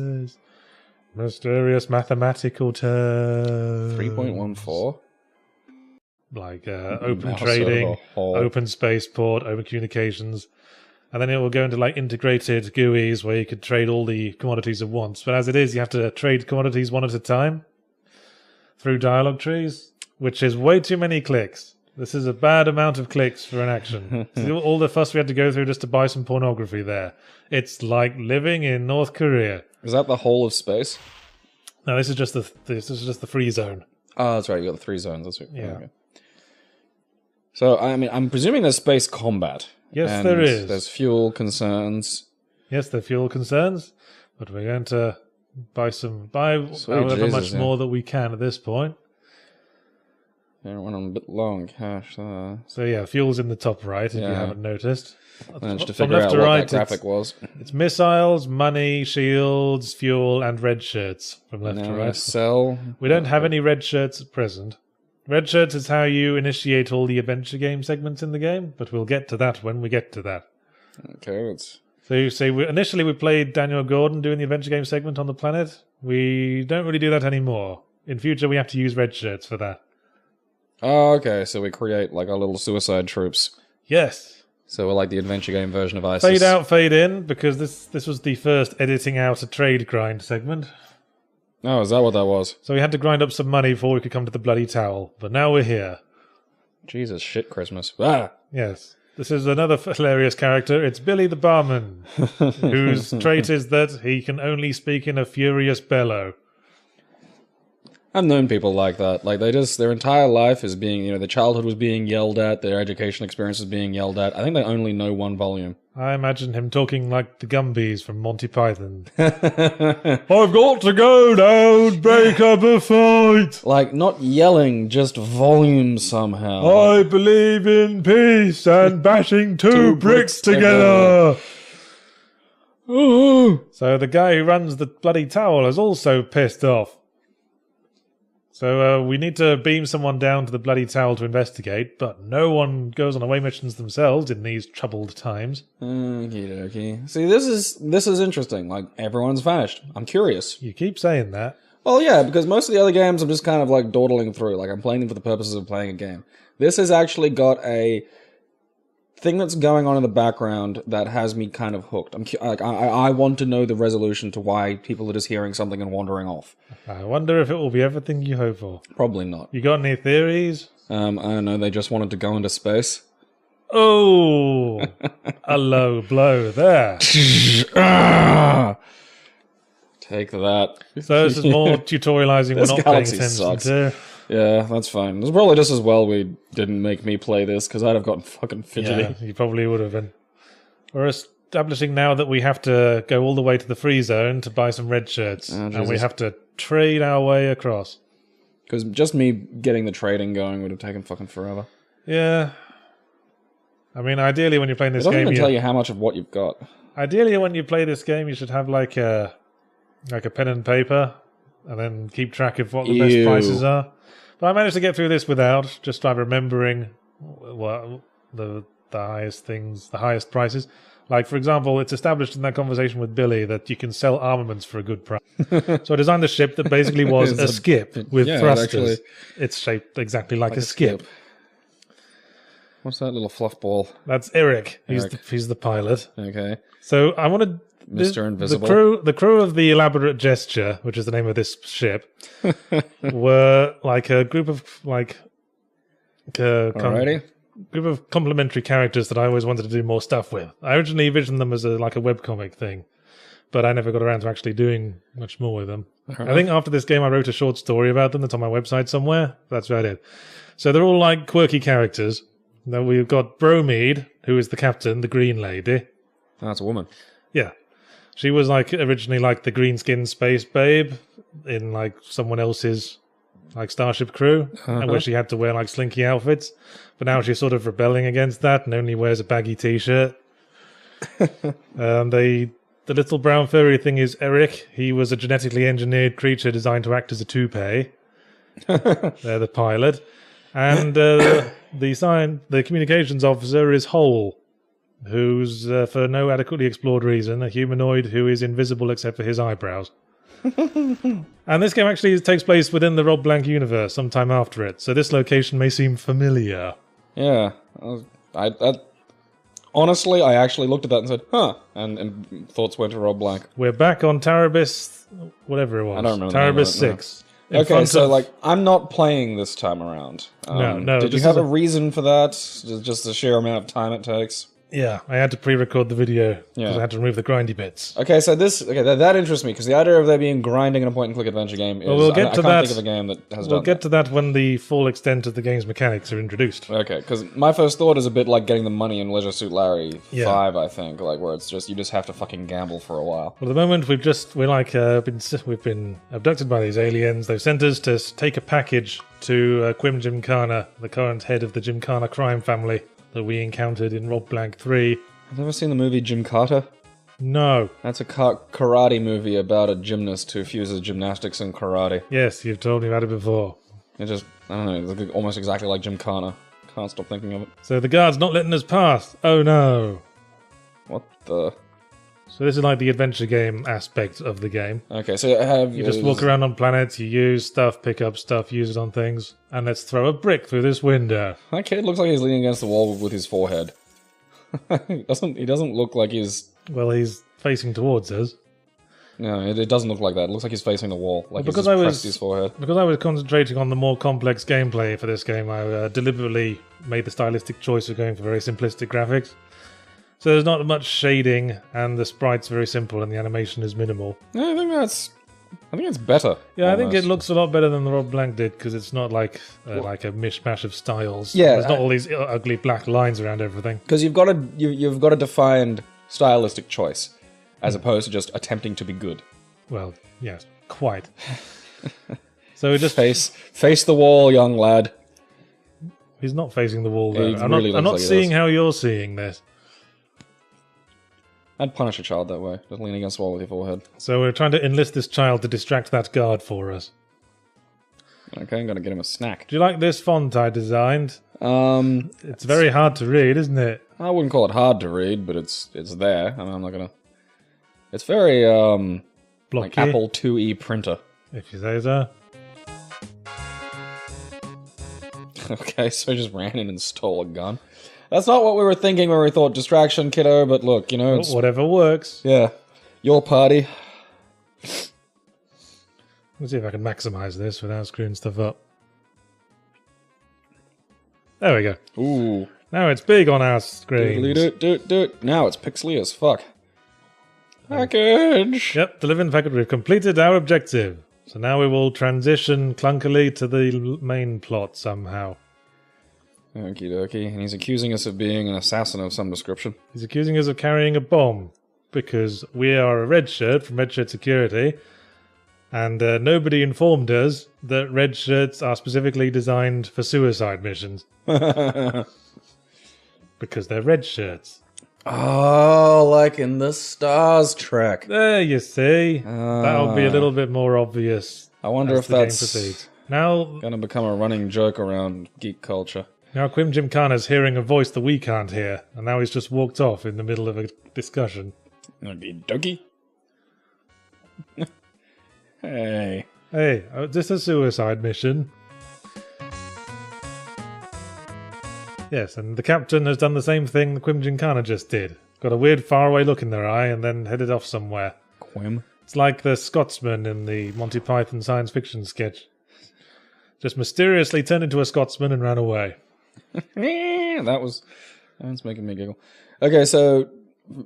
S1: Mysterious mathematical terms.
S2: 3.14.
S1: Like open
S2: Mouse
S1: trading,
S2: over hole.
S1: open spaceport, open communications. And then it will go into like integrated GUIs where you could trade all the commodities at once. But as it is, you have to trade commodities one at a time through dialogue trees, which is way too many clicks. This is a bad amount of clicks for an action. All the fuss we had to go through just to buy some pornography there. It's like living in North Korea.
S2: Is that the whole of space?
S1: No, this is just the free zone.
S2: Oh, that's right. You got the 3 zones. That's right.
S1: Yeah.
S2: Okay. So, I mean, I'm presuming there's space combat.
S1: Yes,
S2: and
S1: there is.
S2: There's fuel concerns.
S1: Yes, there are fuel concerns, but we're going to buy however
S2: Jesus,
S1: much more that we can at this point.
S2: Yeah, went on a bit low on cash.
S1: So yeah, fuel's in the top right, if you
S2: Yeah.
S1: haven't noticed.
S2: Managed to
S1: From
S2: figure
S1: left
S2: out
S1: to
S2: what
S1: right,
S2: that graphic was.
S1: It's missiles, money, shields, fuel, and red shirts from left to
S2: Now
S1: right.
S2: sell.
S1: We don't have any red shirts at present. Red shirts is how you initiate all the adventure game segments in the game, but we'll get to that when we get to that.
S2: Okay, let's...
S1: So you say initially we played Daniel Gordon doing the adventure game segment on the planet. We don't really do that anymore. In future, we have to use red shirts for that.
S2: Oh, okay, so we create like our little suicide troops.
S1: Yes.
S2: So we're like the adventure game version of ISIS.
S1: Fade out, fade in, because this was the first editing out a trade grind segment.
S2: Oh, is that what that was?
S1: So we had to grind up some money before we could come to the bloody towel. But now we're here.
S2: Jesus, shit Christmas. Ah!
S1: Yes. This is another hilarious character. It's Billy the Barman, whose trait is that he can only speak in a furious bellow.
S2: I've known people like that. Like, their entire life is being, their childhood was being yelled at, their education experience was being yelled at. I think they only know one volume.
S1: I imagine him talking like the Gumbies from Monty Python. I've got to go now and break up a fight.
S2: Like, not yelling, just volume somehow.
S1: I believe in peace and bashing two bricks together. So the guy who runs the bloody towel is also pissed off. So we need to beam someone down to the bloody towel to investigate, but no one goes on away missions themselves in these troubled times.
S2: Okie dokie. See, this is interesting. Like, everyone's vanished. I'm curious.
S1: You keep saying that.
S2: Well, yeah, because most of the other games I'm just kind of like dawdling through. Like, I'm playing them for the purposes of playing a game. This has actually got a thing that's going on in the background that has me kind of hooked. I want to know the resolution to why people are just hearing something and wandering off.
S1: I wonder if it will be everything you hope for.
S2: Probably not.
S1: You got any theories?
S2: I don't know, they just wanted to go into space.
S1: Oh, a low blow there.
S2: Take that.
S1: So this is more tutorializing we're
S2: This
S1: not paying
S2: galaxy
S1: attention
S2: sucks.
S1: to.
S2: Yeah, that's fine. It's probably just as well we didn't make me play this, because I'd have gotten fucking fidgety.
S1: Yeah, you probably would have been. We're establishing now that we have to go all the way to the free zone to buy some red shirts. And we
S2: Jesus.
S1: have to trade our way across.
S2: Because just me getting the trading going would have taken fucking forever.
S1: Yeah. I mean, ideally, when you're playing
S2: It
S1: this
S2: doesn't
S1: game,
S2: even tell you how much of what you've got.
S1: ideally when you play this game, you should have like a pen and paper, and then keep track of what the best prices are. But I managed to get through this without, just by remembering what the highest things, the highest prices. Like, for example, it's established in that conversation with Billy that you can sell armaments for a good price. So I designed a ship that basically was a skip with thrusters. It's shaped exactly like a skip.
S2: What's that little fluff ball?
S1: That's Eric. He's the pilot.
S2: Okay.
S1: So I wanted
S2: Mr. Invisible.
S1: The crew of the Elaborate Gesture, which is the name of this ship, were like a group of group of complementary characters that I always wanted to do more stuff with. I originally envisioned them as a webcomic thing, but I never got around to actually doing much more with them. I think after this game I wrote a short story about them that's on my website somewhere. That's what I did. So they're all like quirky characters. Now we've got Bromede, who is the captain, the green lady.
S2: Oh, that's a woman.
S1: Yeah. She was originally the green skin space babe in someone else's starship crew, where she had to wear slinky outfits. But now she's sort of rebelling against that and only wears a baggy t-shirt. The little brown furry thing is Eric. He was a genetically engineered creature designed to act as a toupee. They're the pilot. And the communications officer is Hole, who's, for no adequately explored reason, a humanoid who is invisible except for his eyebrows. And this game actually takes place within the Rob Blanc universe sometime after it, so this location may seem familiar.
S2: Yeah. Honestly, I actually looked at that and said, huh, and thoughts went to Rob Blanc.
S1: We're back on Tarabis, whatever it was.
S2: I don't remember.
S1: Tarabis 6.
S2: Okay, so I'm not playing this time around.
S1: No.
S2: Did you have a reason for that? Just the sheer amount of time it takes?
S1: Yeah, I had to pre-record the video because I had to remove the grindy bits.
S2: Okay, so that interests me because the idea of there being grinding in a point-and-click adventure game is
S1: we'll get to
S2: I can't think of a game that has done that.
S1: We'll get to that when the full extent of the game's mechanics are introduced.
S2: Okay, because my first thought is a bit like getting the money in Leisure Suit Larry 5, I think, where it's just you just have to fucking gamble for a while.
S1: Well, at the moment we've been abducted by these aliens. They've sent us to take a package to Quim Gymkhana, the current head of the Gymkhana crime family that we encountered in Rob Blanc 3.
S2: Have you ever seen the movie Jim Carter?
S1: No.
S2: That's a karate movie about a gymnast who fuses gymnastics and karate.
S1: Yes, you've told me about it before.
S2: I don't know, it's almost exactly like Gymkhana. Can't stop thinking of it.
S1: So the guard's not letting us pass. Oh no.
S2: What the...
S1: So this is the adventure game aspect of the game.
S2: Okay, so
S1: you just walk around on planets, you use stuff, pick up stuff, use it on things, and let's throw a brick through this window.
S2: That kid looks like he's leaning against the wall with his forehead. He doesn't look like he's...
S1: Well, he's facing towards us.
S2: No, it doesn't look like that. It looks like he's facing the wall, like he's pressed his forehead.
S1: Because I was concentrating on the more complex gameplay for this game, I deliberately made the stylistic choice of going for very simplistic graphics. So there's not much shading, and the sprite's very simple, and the animation is minimal.
S2: Yeah, I think it's better.
S1: Yeah, almost. I think it looks a lot better than the Rob Blanc did, because it's not like a mishmash of styles.
S2: Yeah,
S1: there's not all these ugly black lines around everything.
S2: Because you've got a defined stylistic choice, as opposed to just attempting to be good.
S1: Well, yes, quite. So we just
S2: face the wall, young lad.
S1: He's not facing the wall though.
S2: Yeah,
S1: I'm not seeing how you're seeing this.
S2: I'd punish a child that way. Just lean against the wall with your forehead.
S1: So we're trying to enlist this child to distract that guard for us.
S2: Okay, I'm gonna get him a snack.
S1: Do you like this font I designed? It's very hard to read, isn't it?
S2: I wouldn't call it hard to read, but it's there. I mean, I'm not gonna... It's very, like Apple IIe printer.
S1: If you say so.
S2: Okay, so I just ran in and stole a gun. That's not what we were thinking when we thought distraction, kiddo, but look, it's...
S1: Whatever works.
S2: Yeah. Your party.
S1: Let's see if I can maximize this without screwing stuff up. There we go.
S2: Ooh.
S1: Now it's big on our screen.
S2: Do. Now it's pixely as fuck. Package!
S1: Yep, delivering the package. We've completed our objective. So now we will transition clunkily to the main plot somehow.
S2: Okie dokie. And he's accusing us of being an assassin of some description.
S1: He's accusing us of carrying a bomb. Because we are a red shirt from Red Shirt Security. And nobody informed us that red shirts are specifically designed for suicide missions. because they're red shirts.
S2: Oh, like in the Stars Trek.
S1: There you see. That'll be a little bit more obvious.
S2: I wonder
S1: as
S2: if
S1: the game
S2: that's
S1: proceeds. Now,
S2: going to become a running joke around geek culture.
S1: now Quim Gymkhana's hearing a voice that we can't hear, and now he's just walked off in the middle of a discussion.
S2: Okie dokie. Hey.
S1: Hey, is this a suicide mission? Yes, and the captain has done the same thing Quim Gymkhana just did. Got a weird faraway look in their eye and then headed off somewhere.
S2: Quim.
S1: It's like the Scotsman in the Monty Python science fiction sketch. Just mysteriously turned into a Scotsman and ran away.
S2: That's making me giggle. Okay, so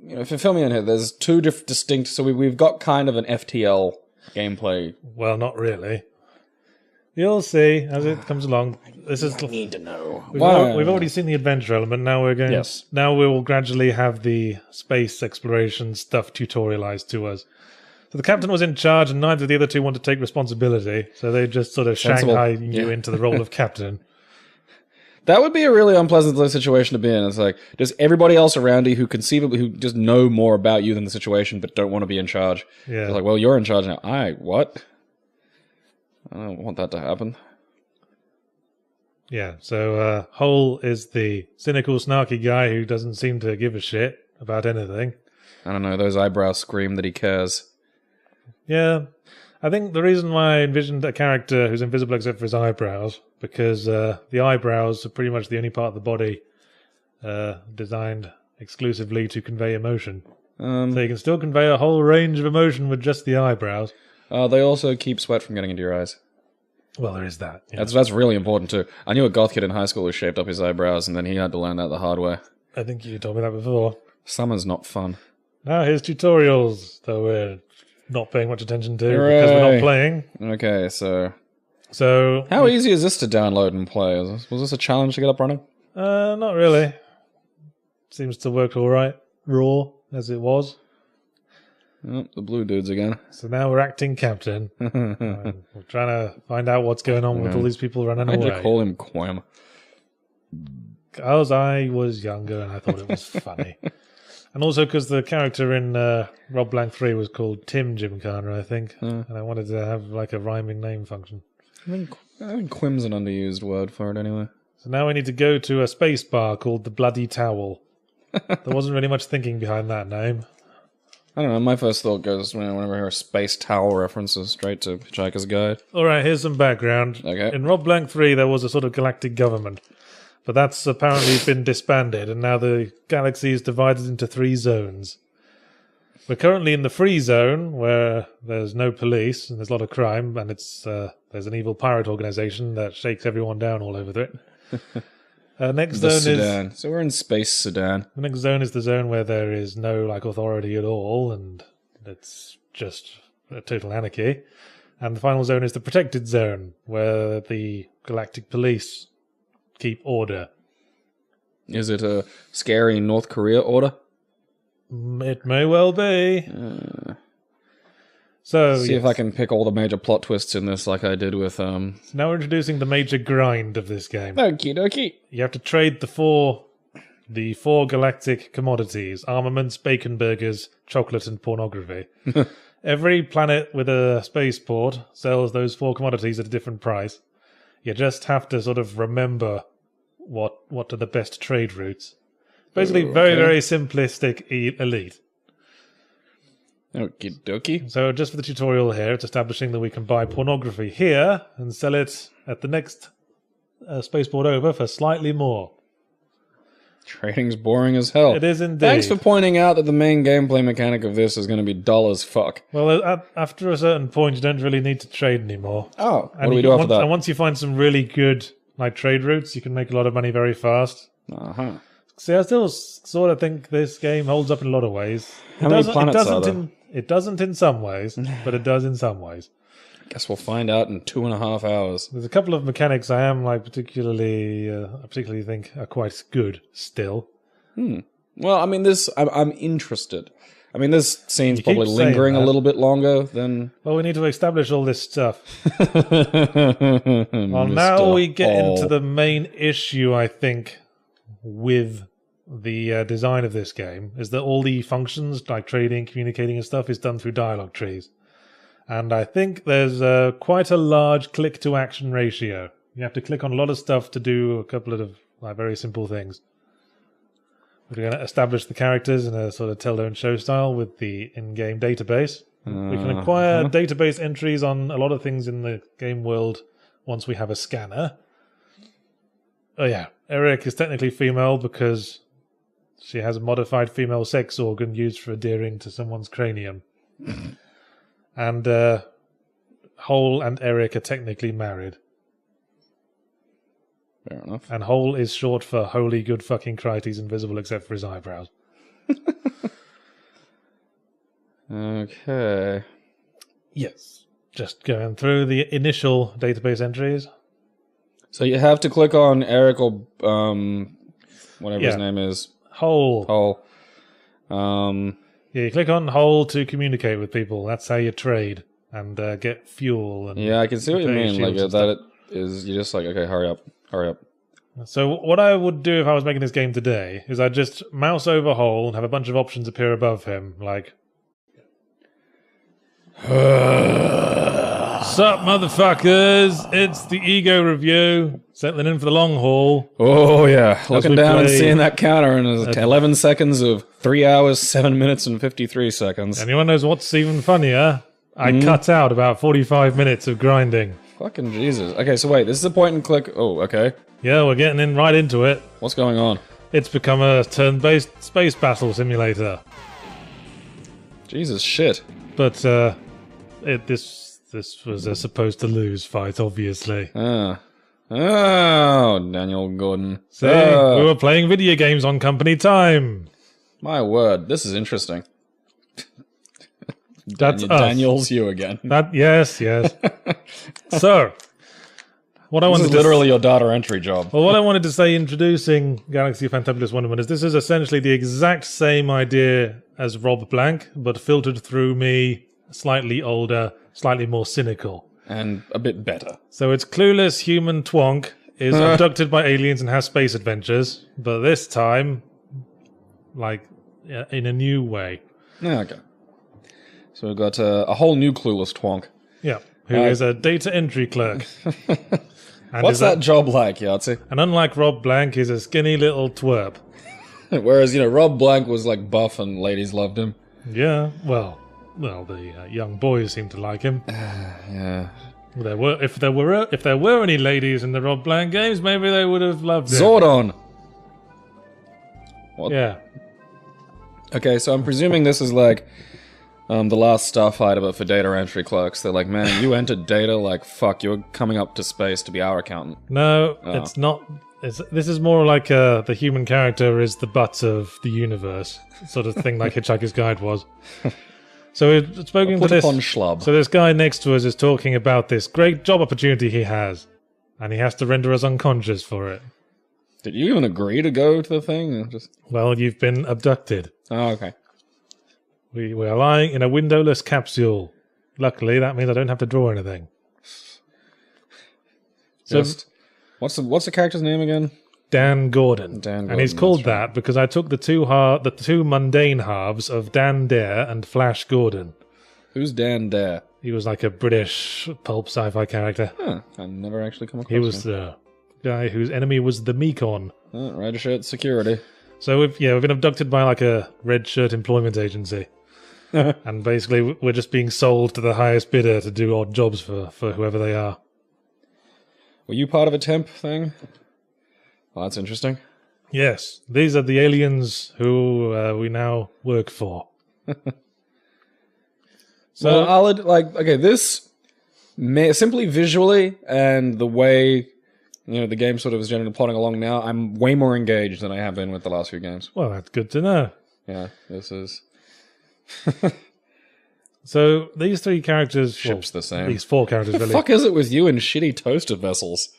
S2: if you fill me in here, there's two distinct. So we've got kind of an FTL gameplay.
S1: Well, not really. You'll see as it comes along. This is.
S2: I need to know.
S1: We've already seen the adventure element. Now we're going.
S2: Yes.
S1: Now we will gradually have the space exploration stuff tutorialized to us. So the captain was in charge, and neither of the other two want to take responsibility. So they just sort of
S2: Sensible.
S1: Shanghai you into the role of captain.
S2: That would be a really unpleasant situation to be in. It's like, does everybody else around you who just know more about you than the situation, but don't want to be in charge?
S1: Yeah.
S2: It's like, well, you're in charge now. What? I don't want that to happen.
S1: Yeah. So Hole is the cynical, snarky guy who doesn't seem to give a shit about anything.
S2: I don't know. Those eyebrows scream that he cares.
S1: Yeah. I think the reason why I envisioned a character who's invisible except for his eyebrows, because the eyebrows are pretty much the only part of the body designed exclusively to convey emotion. So you can still convey a whole range of emotion with just the eyebrows.
S2: They also keep sweat from getting into your eyes.
S1: Well, there is that. Yeah.
S2: That's really important too. I knew a goth kid in high school who shaped up his eyebrows, and then he had to learn that the hard way.
S1: I think you told me that before.
S2: Summer's not fun.
S1: Now here's tutorials, though we're not paying much attention to
S2: Hooray.
S1: because we're not playing.
S2: Okay, so
S1: So
S2: how easy is this to download and play? Was this a challenge to get up running?
S1: not really. Seems to work all right, raw as it was.
S2: Oh, the blue dudes again.
S1: So now we're acting captain. We're trying to find out what's going on with all these people running
S2: Why'd
S1: away.
S2: you call him Quim?
S1: Because I was younger and I thought it was funny. And also because the character in Rob Blanc 3 was called Tim Gymkhana, I think. And I wanted to have like a rhyming name function.
S2: I think Quim's an underused word for it anyway.
S1: So now we need to go to a space bar called the Bloody Towel. There wasn't really much thinking behind that name.
S2: I don't know, my first thought goes whenever I hear a space towel references straight to Hitchhiker's Guide.
S1: Alright, here's some background.
S2: Okay.
S1: In Rob Blanc 3 there was a sort of galactic government. But that's apparently been disbanded, and now the galaxy is divided into 3 zones. We're currently in the free zone, where there's no police, and there's a lot of crime, and it's there's an evil pirate organization that shakes everyone down all over it. Next
S2: The
S1: zone
S2: Sudan. So we're in space Sudan.
S1: The next zone is the zone where there is no authority at all, and it's just a total anarchy. And the final zone is the protected zone, where the galactic police keep order.
S2: Is it a scary North Korea order?
S1: It may well be. So
S2: See if I can pick all the major plot twists in this like I did with
S1: now we're introducing the major grind of this game.
S2: Okie dokie.
S1: You have to trade the four galactic commodities: armaments, bacon burgers, chocolate, and pornography. Every planet with a spaceport sells those 4 commodities at a different price. You just have to sort of remember what are the best trade routes. Basically, very, very simplistic elite.
S2: Okie dokie.
S1: So just for the tutorial here, it's establishing that we can buy pornography here and sell it at the next spaceport over for slightly more.
S2: Trading's boring as hell.
S1: It is indeed.
S2: Thanks for pointing out that the main gameplay mechanic of this is going to be dull as fuck.
S1: Well, after a certain point, you don't really need to trade anymore.
S2: Oh, what
S1: And
S2: do we
S1: you
S2: do
S1: can-
S2: after that?
S1: And once you find some really good trade routes, you can make a lot of money very fast.
S2: Uh-huh.
S1: See, I still sort of think this game holds up in a lot of ways.
S2: How many planets are there?
S1: It doesn't in some ways, but it does in some ways.
S2: Guess we'll find out in 2.5 hours.
S1: There's a couple of mechanics I am particularly think are quite good still.
S2: Well, I mean, I'm interested. I mean, this scene's
S1: You keep
S2: probably
S1: saying
S2: lingering a
S1: that.
S2: little bit longer than...
S1: Well, we need to establish all this stuff.
S2: well,
S1: Well, now we get into the main issue, I think, with the design of this game is that all the functions, like trading, communicating and stuff, is done through dialogue trees. And I think there's quite a large click-to-action ratio. You have to click on a lot of stuff to do a couple of very simple things. We're going to establish the characters in a sort of tell, don't show style with the in-game database. We can acquire database entries on a lot of things in the game world once we have a scanner. Oh yeah, Eric is technically female because she has a modified female sex organ used for adhering to someone's cranium. And Hole and Eric are technically married.
S2: Fair enough.
S1: And Hole is short for Holy Good Fucking Christ, he's invisible except for his eyebrows.
S2: Okay.
S1: Yes. Just going through the initial database entries.
S2: So you have to click on Eric or whatever his name is.
S1: Hole.
S2: Hole.
S1: Yeah, you click on Hole to communicate with people. That's how you trade and get fuel. And
S2: yeah, I can see what you mean. Like
S1: shields
S2: that is, you're just like, okay, hurry up.
S1: So what I would do if I was making this game today is I'd just mouse over Hole and have a bunch of options appear above him, like... Sup, motherfuckers? It's the Ego Review. Settling in for the long haul.
S2: Oh, yeah. Looking down and
S1: play-
S2: seeing that counter, and it's 11 seconds of 3 hours, 7 minutes, and 53 seconds.
S1: Anyone knows what's even funnier? I cut out about 45 minutes of grinding.
S2: Fucking Jesus. Okay, so wait, this is a point and click. Oh, okay.
S1: Yeah, we're getting in right into it.
S2: What's going on?
S1: It's become a turn-based space battle simulator.
S2: Jesus shit.
S1: But this was a supposed to lose fight, obviously.
S2: Oh, Daniel Gordon.
S1: See, we were playing video games on company time.
S2: My word, this is interesting.
S1: That's us.
S2: Daniel's you again.
S1: Yes. So, what I
S2: This
S1: wanted
S2: is
S1: to
S2: literally your data entry job.
S1: Well, what I wanted to say introducing Galaxy of Fantabulous Wonderment is this is essentially the exact same idea as Rob Blanc, but filtered through me, slightly older, slightly more cynical.
S2: And a bit better.
S1: So it's clueless human twonk is abducted by aliens and has space adventures, but this time, like, in a new way.
S2: Okay. So we've got a whole new clueless twonk.
S1: Yeah, who is a data entry clerk. And
S2: What's that job like, Yahtzee?
S1: And unlike Rob Blanc, he's a skinny little twerp.
S2: Whereas, Rob Blanc was like buff and ladies loved him.
S1: Yeah, well, the young boys seem to like him.
S2: Yeah.
S1: If there were any ladies in the Rob Blanc games, maybe they would have loved him.
S2: Zordon! What?
S1: Yeah.
S2: Okay, so I'm presuming this is like the last Starfighter, but for data entry clerks. They're like, man, you entered data, like, fuck, you're coming up to space to be our accountant.
S1: No, it's not. This is more like the human character is the butt of the universe, sort of thing like Hitchhiker's Guide was. So we've spoken to this.
S2: Schlub.
S1: So this guy next to us is talking about this great job opportunity he has, and he has to render us unconscious for it.
S2: Did you even agree to go to the thing? Or just...
S1: Well, you've been abducted.
S2: Oh, okay.
S1: We are lying in a windowless capsule. Luckily, that means I don't have to draw anything. So,
S2: what's the character's name again?
S1: Dan Gordon. And he's called
S2: that's right.
S1: that because I took the two mundane halves of Dan Dare and Flash Gordon.
S2: Who's Dan Dare?
S1: He was like a British pulp sci-fi character.
S2: Huh, I never actually come across
S1: He was
S2: him.
S1: the guy whose enemy was the Mekon.
S2: Red shirt security.
S1: So we've been abducted by like a red shirt employment agency. And basically we're just being sold to the highest bidder to do odd jobs for whoever they are.
S2: Were you part of a temp thing? Well, that's interesting.
S1: Yes, these are the aliens who we now work for.
S2: So this simply visually and the way the game sort of is generally plotting along now, I'm way more engaged than I have been with the last few games.
S1: Well, that's good to know.
S2: Yeah, this is
S1: So these three characters,
S2: ships the same.
S1: These four characters,
S2: What the
S1: really.
S2: fuck is it with you and shitty toaster vessels?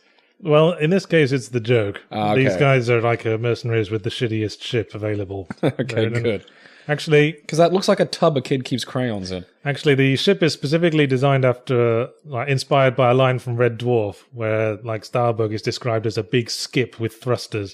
S1: Well, in this case, it's the joke.
S2: Okay.
S1: These guys are like mercenaries with the shittiest ship available.
S2: Okay, good.
S1: Actually,
S2: Because that looks like a tub a kid keeps crayons in.
S1: Actually, the ship is specifically designed after, inspired by a line from Red Dwarf, where, Starbug is described as a big skip with thrusters.